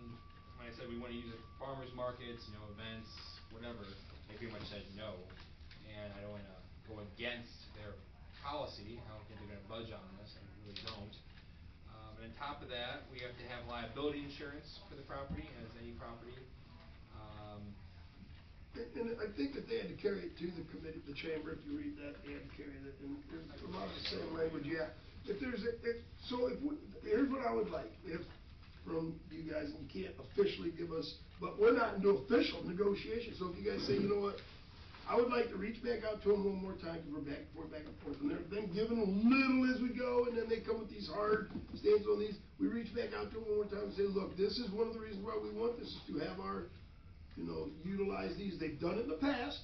when I said we wanna use it for farmers markets, you know, events, whatever, they pretty much said no. And I don't wanna go against their policy, I don't think they're gonna budge on this, I really don't. And on top of that, we have to have liability insurance for the property, as any property. And I think that they had to carry it to the committee, the chamber, if you read that, they had to carry it, and there's a lot of the same language, yeah. If there's here's what I would like, if, from you guys, and you can't officially give us, but we're not into official negotiations, so if you guys say, you know what, I would like to reach back out to them one more time, because we're back and forth, and they're then giving a little as we go, and then they come with these hard stance on these, we reach back out to them one more time and say, look, this is one of the reasons why we want this, is to have our, utilize these. They've done it in the past.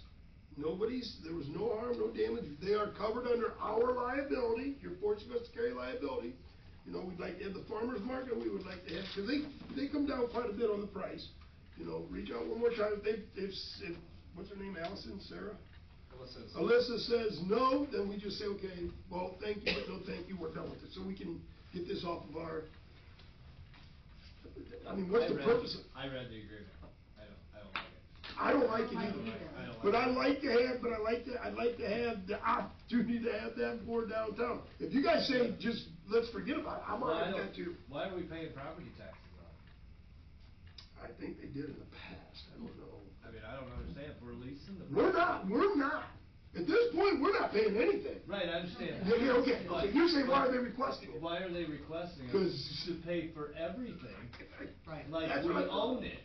There was no harm, no damage. They are covered under our liability. You're forcing us to carry liability. We'd like to have the farmer's market. We would like to have, because they come down quite a bit on the price. Reach out one more time. If what's her name, Allison, Sarah? Alyssa says no, then we just say, okay, well, thank you, but no thank you, we're done with it. So we can get this off of our, what's the purpose of? I read the agreement. I don't like it either. But I'd like to have the opportunity to have that board downtown. If you guys say, just, let's forget about it, I'm already got to. Why are we paying property taxes on it? I think they did in the past, I don't know. I don't understand, if we're leasing the. We're not. At this point, we're not paying anything. Right, I understand. Yeah, okay, you're saying, why are they requesting it? Why are they requesting it? 'Cause to pay for everything, Right. like That's we what I own it.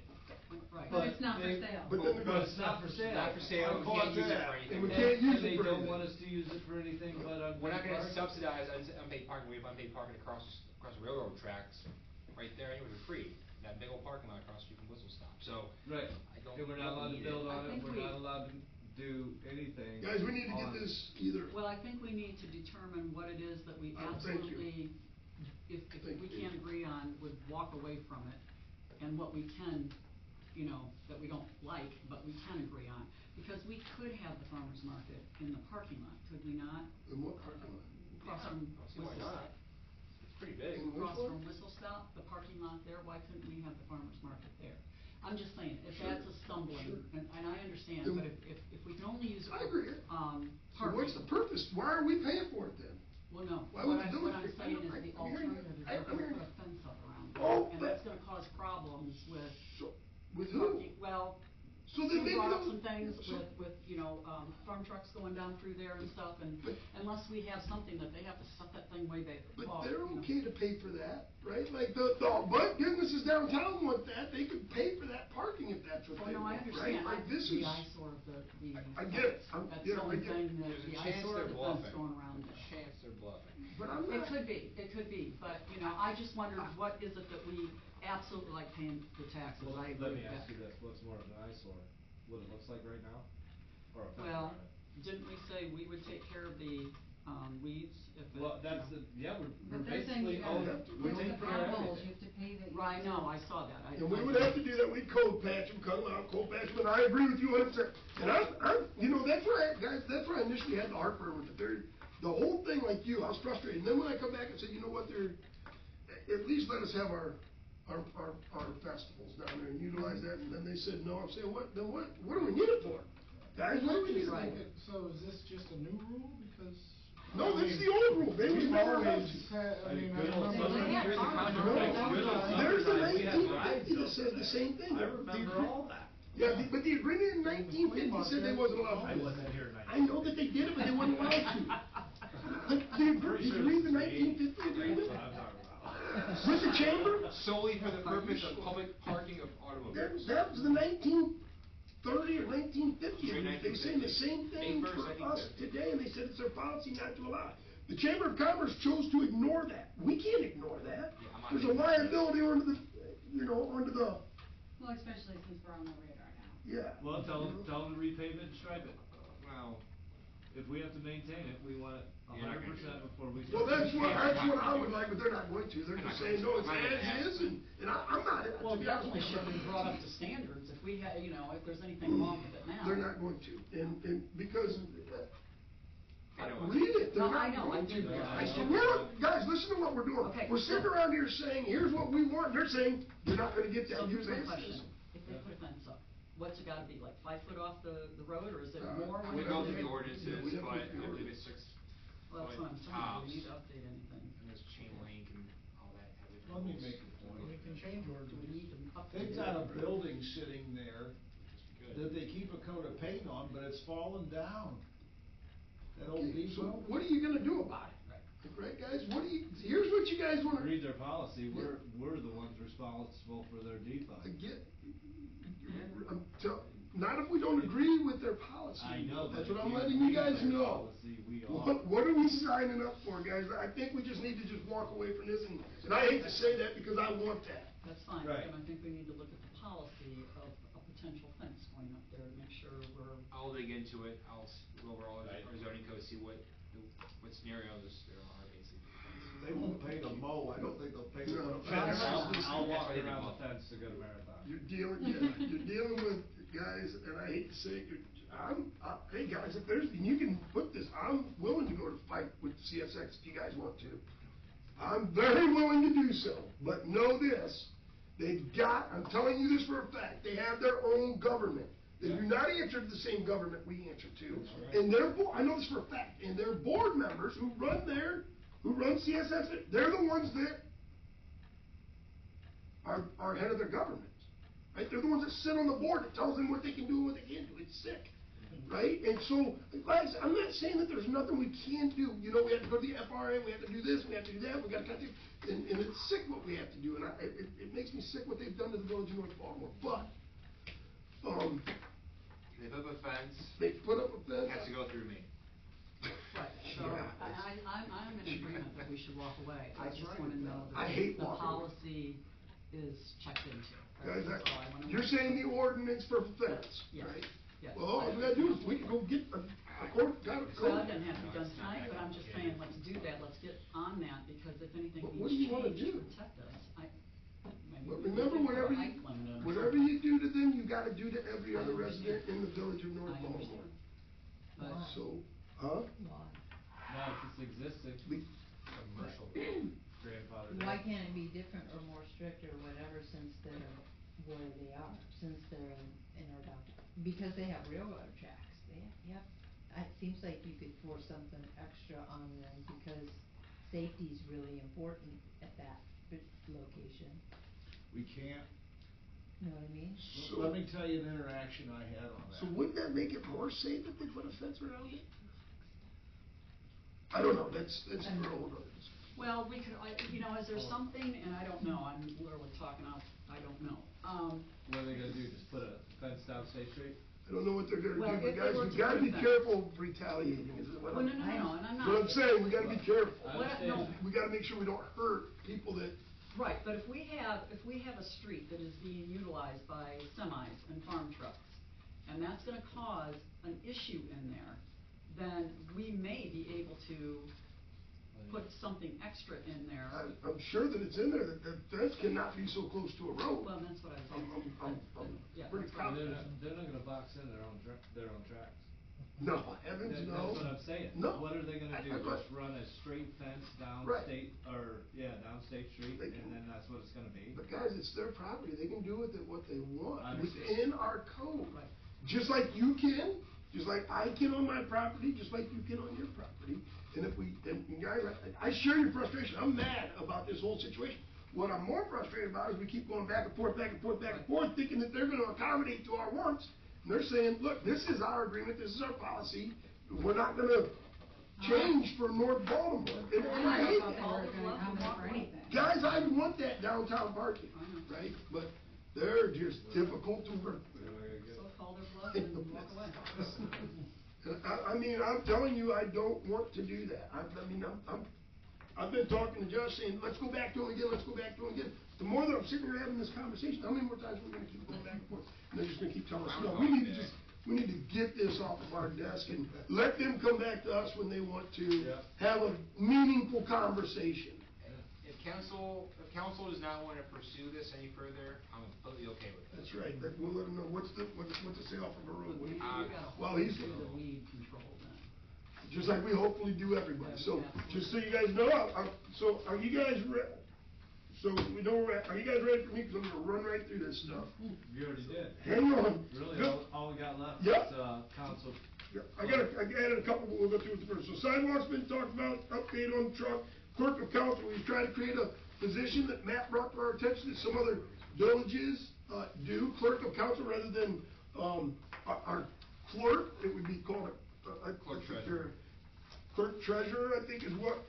Right. But it's not for sale. But then But it's not for sale. Not for sale, we can't use it for anything. And we can't use And it they for don't anything. want us to use it for anything but We're not gonna parking. subsidize unpaid parking, we have unpaid parking across the railroad tracks, right there, anyway, for free. That big old parking lot across the street from Whistle Stop, so. Right, I don't. and we're not allowed to need it. build on I it, think we're we- not allowed to do anything. Guys, we need to get on it. this either. Well, I think we need to determine what it is that we Thank you. absolutely, if Thank we you. can't agree on, would walk away from it, and what we can, that we don't like, but we can agree on. Because we could have the farmer's market in the parking lot, could we not? In what parking lot? Across Yeah, from I don't see why Whistle not. Stop. It's pretty big. In which Across one? from Whistle Stop, the parking lot there, why couldn't we have the farmer's market there? I'm just saying, if Sure, that's a stumbling, sure. and I understand, Then- but if we can only use it I for, agree. parking. So what's the purpose? Why are we paying for it then? Well, no, Why what would you do I'm it? saying is I'm the hearing you. alternative is I'm we're gonna hearing put you. a fence up around it, Oh, and that's gonna cause problems with So, with who? parking, well, So then you maybe brought up those- some things so- with, farm trucks going down through there and stuff, and But- unless we have something that they have to stuff that thing way back. But they're okay to pay for that, right? Like the businesses downtown want that, they could pay for that parking if that's what Oh, they no, I want, right? understand, Like this the is, eyesore of the. I get it. That's Yeah, the I only get it. thing, There's a the chance eyesore they're of the fence bluffing. going around There's there. a chance they're bluffing. but I'm It not. could be, but, I just wondered, what is it that we absolutely like paying the taxes, Well, I let agree me with ask that. you this, what's more of an eyesore, what it looks like right now, or a fence Well, around it? didn't we say we would take care of the, weeds if it? Well, that's you know. we're But they're saying basically you own, gotta, we with take the care of potholes, everything. you have to pay the. Right, no, I saw that, And we would have to do that, we'd cold patch them, cut them out, cold patch them, and I agree with you 100%. And that's where guys, that's where I initially had the heartburn with it. The whole thing, like you, I was frustrated. And then when I come back and said, you know what, at least let us have our festivals down there and utilize that. And then they said, no, I'm saying, what do we need it for? Guys, what do we need it Right. for? So is this just a new rule because? No, this is the old rule. They was We've never always allowed to. had, I mean, I Good old remember. They had farmers markets. There's the We have 1950 that says the same thing. I remember all that. Yeah, but the agreement in 1950 said they wasn't allowed to. I do it. wasn't here in I know that they did it, but they weren't allowed to. Did you read the 1950 agreement? That's what I'm talking about. With the chamber? Solely for the purpose of public parking of automobiles. That was the 1930 or 1950 Straight agreement. They saying the same thing May 1st, for us 1950. today, and they said it's their policy not to allow it. The Chamber of Commerce chose to ignore that. We can't ignore that. Yeah, I'm not There's a making that liability under the, under the, Well, especially since we're on the radar now. yeah. Well, tell them to repave it and stripe it. Well, If we have to maintain it, we want it You're not gonna do 100% that. before we. Well, start. that's what I would like, but they're not going to. They're just saying, no, it's as is, and I'm not, to Well, be honest definitely with should be you. brought up to standards, if we had, if there's anything wrong with it now. They're not going to, and because, I know. Read it, they're No, I not know, I going do. to. I So do. guys, listen to what we're doing. Okay, We're sitting so- around here saying, here's what we want, and they're saying, you're not gonna get that. So You here's say my it's question, this. if they put a fence up, what's it gotta be, like 5 foot off the road, or is it more? We when go it's- through the ordinances, Yeah, we have to but do the I believe ordinance. it's 6 Well, that's what I'm saying, tops. do we need to update anything? And there's chain link and all that. have different Let me rules. make a point. We can change Do we need to update? They've got a building sitting there Good. that they keep a coat of paint on, but it's fallen down. That old Okay, so depot. what are you gonna do about it? Right, guys, here's what you guys wanna. Read their policy, we're the ones responsible for their depot. Not if we don't agree with their policy. I know, but That's if what I'm you letting you read guys their know. policy, we all- What are we signing up for, guys? I think we just need to just walk away from this, and I hate to say that because I want that. That's fine, Right. and I think we need to look at the policy of a potential fence going up there, to make sure we're. I'll dig into it, go over all Right. our zoning codes, see what scenarios there are basically. They won't pay to mow, I don't think they'll pay to put a No. fence. I'll walk That's why around they the fence to go to Marathon. You're dealing with guys, and I hate to say it, hey guys, if there's, and you can put this, I'm willing to go to fight with CSX if you guys want to. I'm very willing to do so, but know this, I'm telling you this for a fact, they have their own government. They do not answer to the same government we answer to. And I know this for a fact, and their board members who run CSX, they're the ones that are head of their government. Right? They're the ones that sit on the board that tells them what they can do and what they can't do. It's sick. Right? And so, guys, I'm not saying that there's nothing we can't do. You know, we have to go to the FRA, we have to do this, we have to do that, we gotta cut this. And it's sick what we have to do, and it makes me sick what they've done to the village of North Baltimore. But, They put up a fence, they put up a fence. it has to go through me. Right, so Yeah. I'm in agreement that we should walk away. I That's just right. wanna know I that hate the walking away. policy is checked into. Guys, That's all I wanna you're know. saying the ordinance for fence, Yes, right? yes. Well, all we gotta do is we can go get a court, got a Well, code. it doesn't have to be done tonight, but I'm just saying, let's do that, let's get on that, because if anything But needs what do you wanna change to do? protect us, maybe But we need remember, to put a whatever height limit in or whatever something. you do to them, you gotta do to every I other understand. resident in the village of North I Baltimore. understand. But, So, huh? Not if it's existing. Commercial. Grandfather. Why can't it be different or more strict or whatever since they're where they are, since they're in our downtown? Because they have railroad tracks, it seems like you could force something extra on them because safety's really important at that location, We can't, you know what I mean? So- let me tell you an interaction I had on that. So wouldn't that make it more safe if they put a fence around it? I don't know, that's for a whole nother discussion. well, we could, is there something, and I don't know, I'm literally talking out, I don't know. What are they gonna do, just put a fence down State Street? I don't know what they're gonna Well, do, if but they guys, were we to gotta put a be fence- careful retaliating, is what Well, I'm. no, and I'm not. What I'm saying, we gotta be careful. I What I- no. understand. We gotta make sure we don't hurt people that, Right, but if we have a street that is being utilized by semis and farm trucks, and that's gonna cause an issue in there, then we may be able to put something extra in there. I'm sure that it's in there, that the fence cannot be so close to a road. Well, that's what I was I'm asking. Yeah, pretty that's what I'm confident. They're not gonna box in their own tracks. No, heavens no. That's what I'm saying. No. What are they gonna do, I- just run a straight fence down Right. down State Street, They and can- then that's what it's gonna be? But guys, it's their property, they can do with it what they want, I understand. within our code. Right. Just like you can, just like I can on my property, just like you can on your property. And and guys, I share your frustration, I'm mad about this whole situation. What I'm more frustrated about is we keep going back and forth, thinking that they're gonna accommodate to our wants. And they're saying, look, this is our agreement, this is our policy, we're not gonna change for North Baltimore. And I hate that. All the bluff and walk away. Guys, I want that downtown parking, right? But they're just difficult to work with. So call their bluff and walk away. I mean, I'm telling you, I don't want to do that. I've been talking to Josh saying, let's go back to it again, let's go back to it again. The more that I'm sitting here having this conversation, how many more times we're gonna keep going back and forth? And they're just gonna keep telling us, no, we need to get this off of our desk and let them come back to us when they want to have a meaningful conversation. If council does not wanna pursue this any further, I'm completely okay with it. That's right, we'll let them know, what's the say off of a road? We gotta Well, he's. do the weed control then. just like we hopefully do everybody. So, just so you guys know, so are you guys so we know we're are you guys ready for me? Cause I'm gonna run right through this stuff. You already did. Hang on. Really, Go. all we got left Yep. is, council. Yeah, I added a couple, but we'll go through it first. So sidewalks been talked about, update on truck, clerk of council, we've tried to create a position that Matt brought to our attention that some other villages, do, clerk of council rather than, our clerk, it would be called a Clerk treasurer. Clerk treasurer, I think is what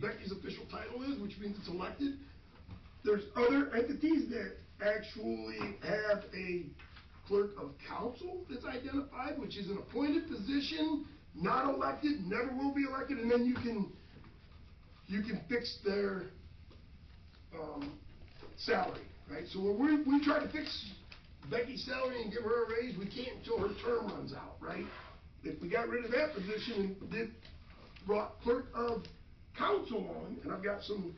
Becky's official title is, which means it's elected. There's other entities that actually have a clerk of council that's identified, which is an appointed position, not elected, never will be elected, and then you can fix their, salary, right? So when we try to fix Becky's salary and give her a raise, we can't until her term runs out, right? If we got rid of that position and brought clerk of council on, and I've got some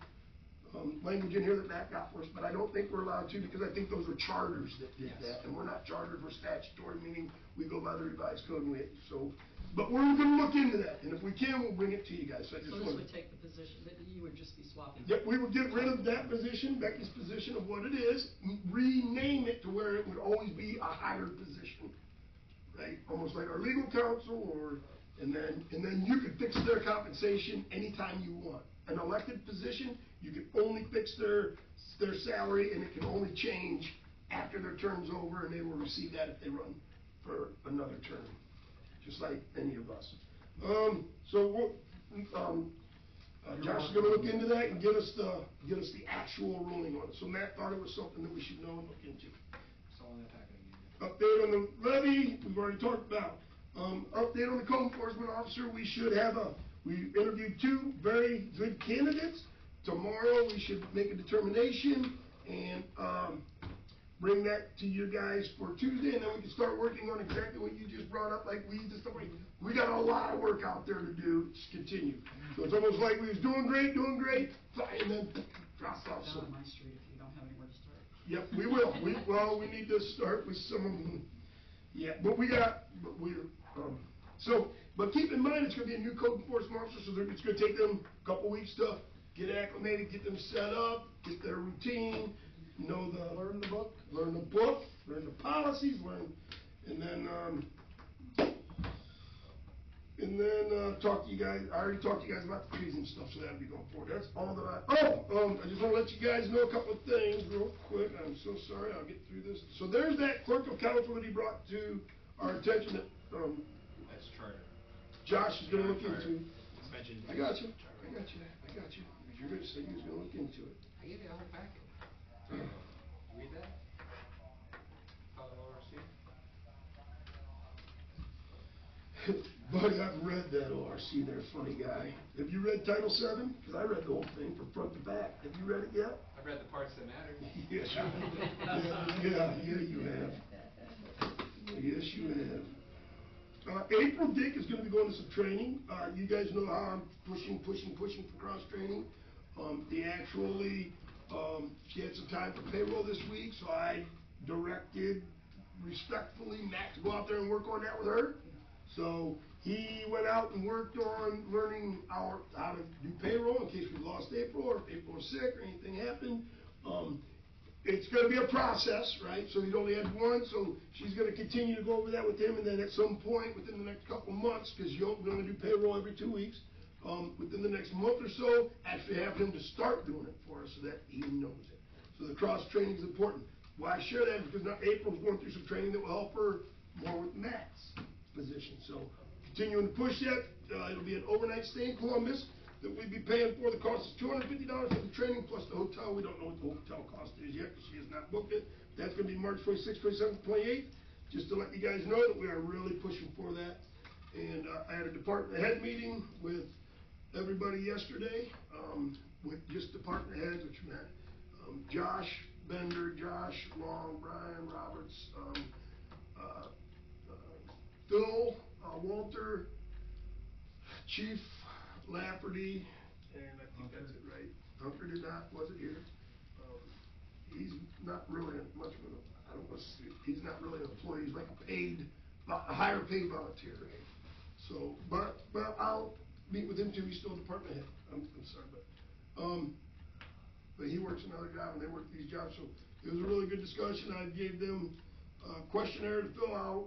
language in here that Matt got for us, but I don't think we're allowed to, because I think those were charters that did that, and we're not chartered, we're statutory, meaning we go by the revised code, and but we're gonna look into that, and if we can, we'll bring it to you guys, so I just So wanna. this would take the position, that you would just be swapping. Yep, we would get rid of that position, Becky's position of what it is, rename it to where it would always be a higher position, right? Almost like our legal counsel, and then you could fix their compensation anytime you want. An elected position, you can only fix their salary, and it can only change after their term's over, and they will receive that if they run for another term, just like any of us. Josh is gonna look into that and get us the actual ruling on it. So Matt thought it was something that we should know and look into. It's all in that packet again. Update on the levy, we've already talked about. Update on the code enforcement officer, we interviewed 2 very good candidates. Tomorrow, we should make a determination and, bring that to you guys for Tuesday, and then we can start working on exactly what you just brought up, like weeds and stuff like that. We got a lot of work out there to do, just continue. So it's almost like we was doing great, and then dropped off. Down on my street if you don't have anywhere to start. Yep, we will. We need to start with some of them. Yeah, but but keep in mind, it's gonna be a new code enforcement officer, so it's gonna take them a couple weeks to get acclimated, get them set up, get their routine, learn the book, learn the policies, and then talk to you guys. I already talked to you guys about the trees and stuff, so that'll be going forward. That's all that I just wanna let you guys know a couple of things real quick. I'm so sorry, I'll get through this. So there's that clerk of council that he brought to our attention that, That's charter. Josh is gonna look into. It's mentioned. I got you. You're gonna say you was gonna look into it. I gave you the whole packet. Read that? Follow ORC? Buddy, I've read that ORC there, funny guy. Have you read Title VII? Because I read the whole thing from front to back. Have you read it yet? I've read the parts that matter. Yes, you have. Yes, you have. April Dick is gonna be going to some training. You guys know how I'm pushing for cross-training. She had some time for payroll this week, so I directed respectfully Matt to go out there and work on that with her. So he went out and worked on learning how to do payroll in case we lost April, or if April was sick or anything happened. It's gonna be a process, right? So he'd only had one, so she's gonna continue to go over that with him, and then at some point, within the next couple of months, because we only do payroll every 2 weeks, within the next month or so, actually have him to start doing it for us so that he knows it. So the cross-training is important. Why I share that? Because now April's going through some training that will help her more with Matt's position. So continuing to push that, it'll be an overnight stay in Columbus that we'd be paying for. The cost is $250 for the training plus the hotel. We don't know what the hotel cost is yet because she has not booked it. That's gonna be March 26th, 27th, 28th. Just to let you guys know that we are really pushing for that. And I had a department head meeting with everybody yesterday, with just department heads, which meant Josh Bender, Josh Long, Brian Roberts, Phil Walter, Chief Lafferty, and I think that's it, right? Hunter wasn't here. He's not really much of he's not really an employee, he's like a higher paid volunteer, right? So, but I'll meet with him too, he's still a department head, I'm sorry, but he works another job and they work these jobs, so it was a really good discussion. I gave them a questionnaire to fill out,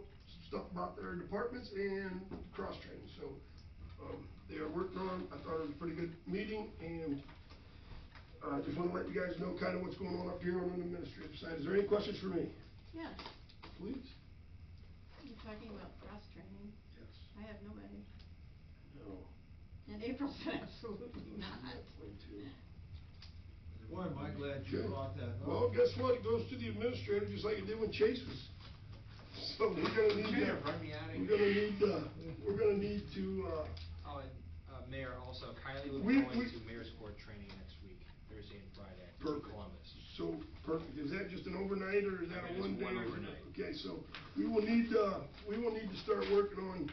stuff about their departments and cross-training, so, they are working on, I thought it was a pretty good meeting, and I just wanna let you guys know kinda what's going on up here on the administrative side. Is there any questions for me? Yes, Please? you're talking about cross-training. Yes. I have nobody. No. And April said absolutely not. Boy, am I glad you Okay. brought that up. Well, guess what? It goes to the administrator, just like it did when Chase was. So we're gonna need You're to, gonna run me outta we're gonna need to, Oh, and, Mayor, also Kylie will We- be going we- to Mayor's Court training next week, Thursday and Friday in Perfect. Columbus. So, perfect. Is that just an overnight or is that Okay, a just one day? one or- overnight. Okay, so we will need to start working on,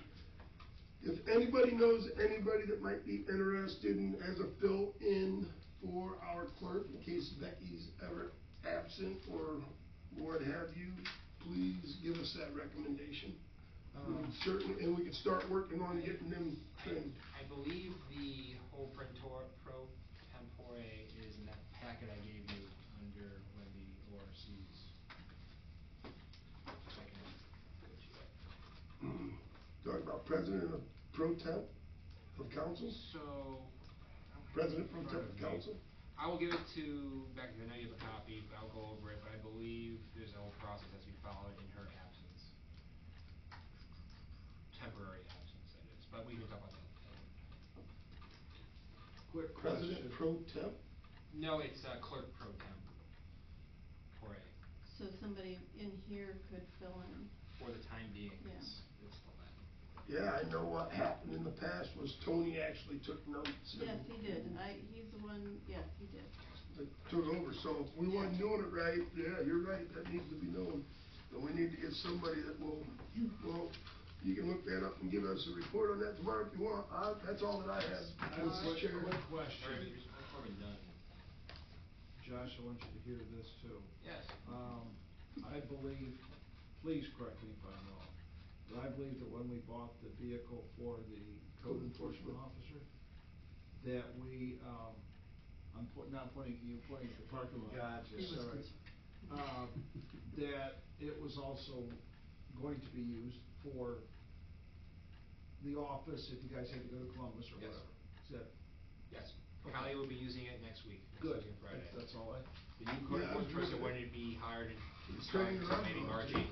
if anybody knows anybody that might be interested in, as a fill-in for our clerk, in case Becky's ever absent or what have you, please give us that recommendation. We can certainly, and we can start working on getting them trained. I believe the whole pro tempore is in that packet I gave you under Wendy ORC's. So I can go to it. Talking about president of pro temp of council? So. I don't have President it in pro front temp of of me. council? I will give it to Becky, I know you have a copy, but I'll go over it, but I believe there's a whole process that's to be followed in her absence. Temporary absence, that is, but we can talk about that. Quick President question. pro temp? No, it's clerk pro temp. Pore, So somebody in here could fill in. for the time being, Yeah. it's the plan. Yeah, I know what happened in the past was Tony actually took notes. Yes, he did. He's the one, yes, he did. That took over, so if we weren't doing it right, yeah, you're right, that needs to be known. And we need to get somebody that will, well, you can look that up and give us a report on that tomorrow if you want. That's all that I have. I have a Mr. Chair. quick Sorry, question. before we're done. Josh, I want you to hear this too. Yes. I believe, please correct me if I'm wrong, but I believe that when we bought the vehicle for the code enforcement officer, that we, I'm not pointing at you, pointing at the parking lot. Gotcha, He was sorry. That it was also going to be used for the office if you guys had to go to Columbus or Yes. whatever. Is that? Yes, Okay. Kylie will be using it next week, Good, next week and Friday. that's all I. The new code Yeah, I was enforcement person good. wouldn't be hired and He's starting training until around maybe for March, it.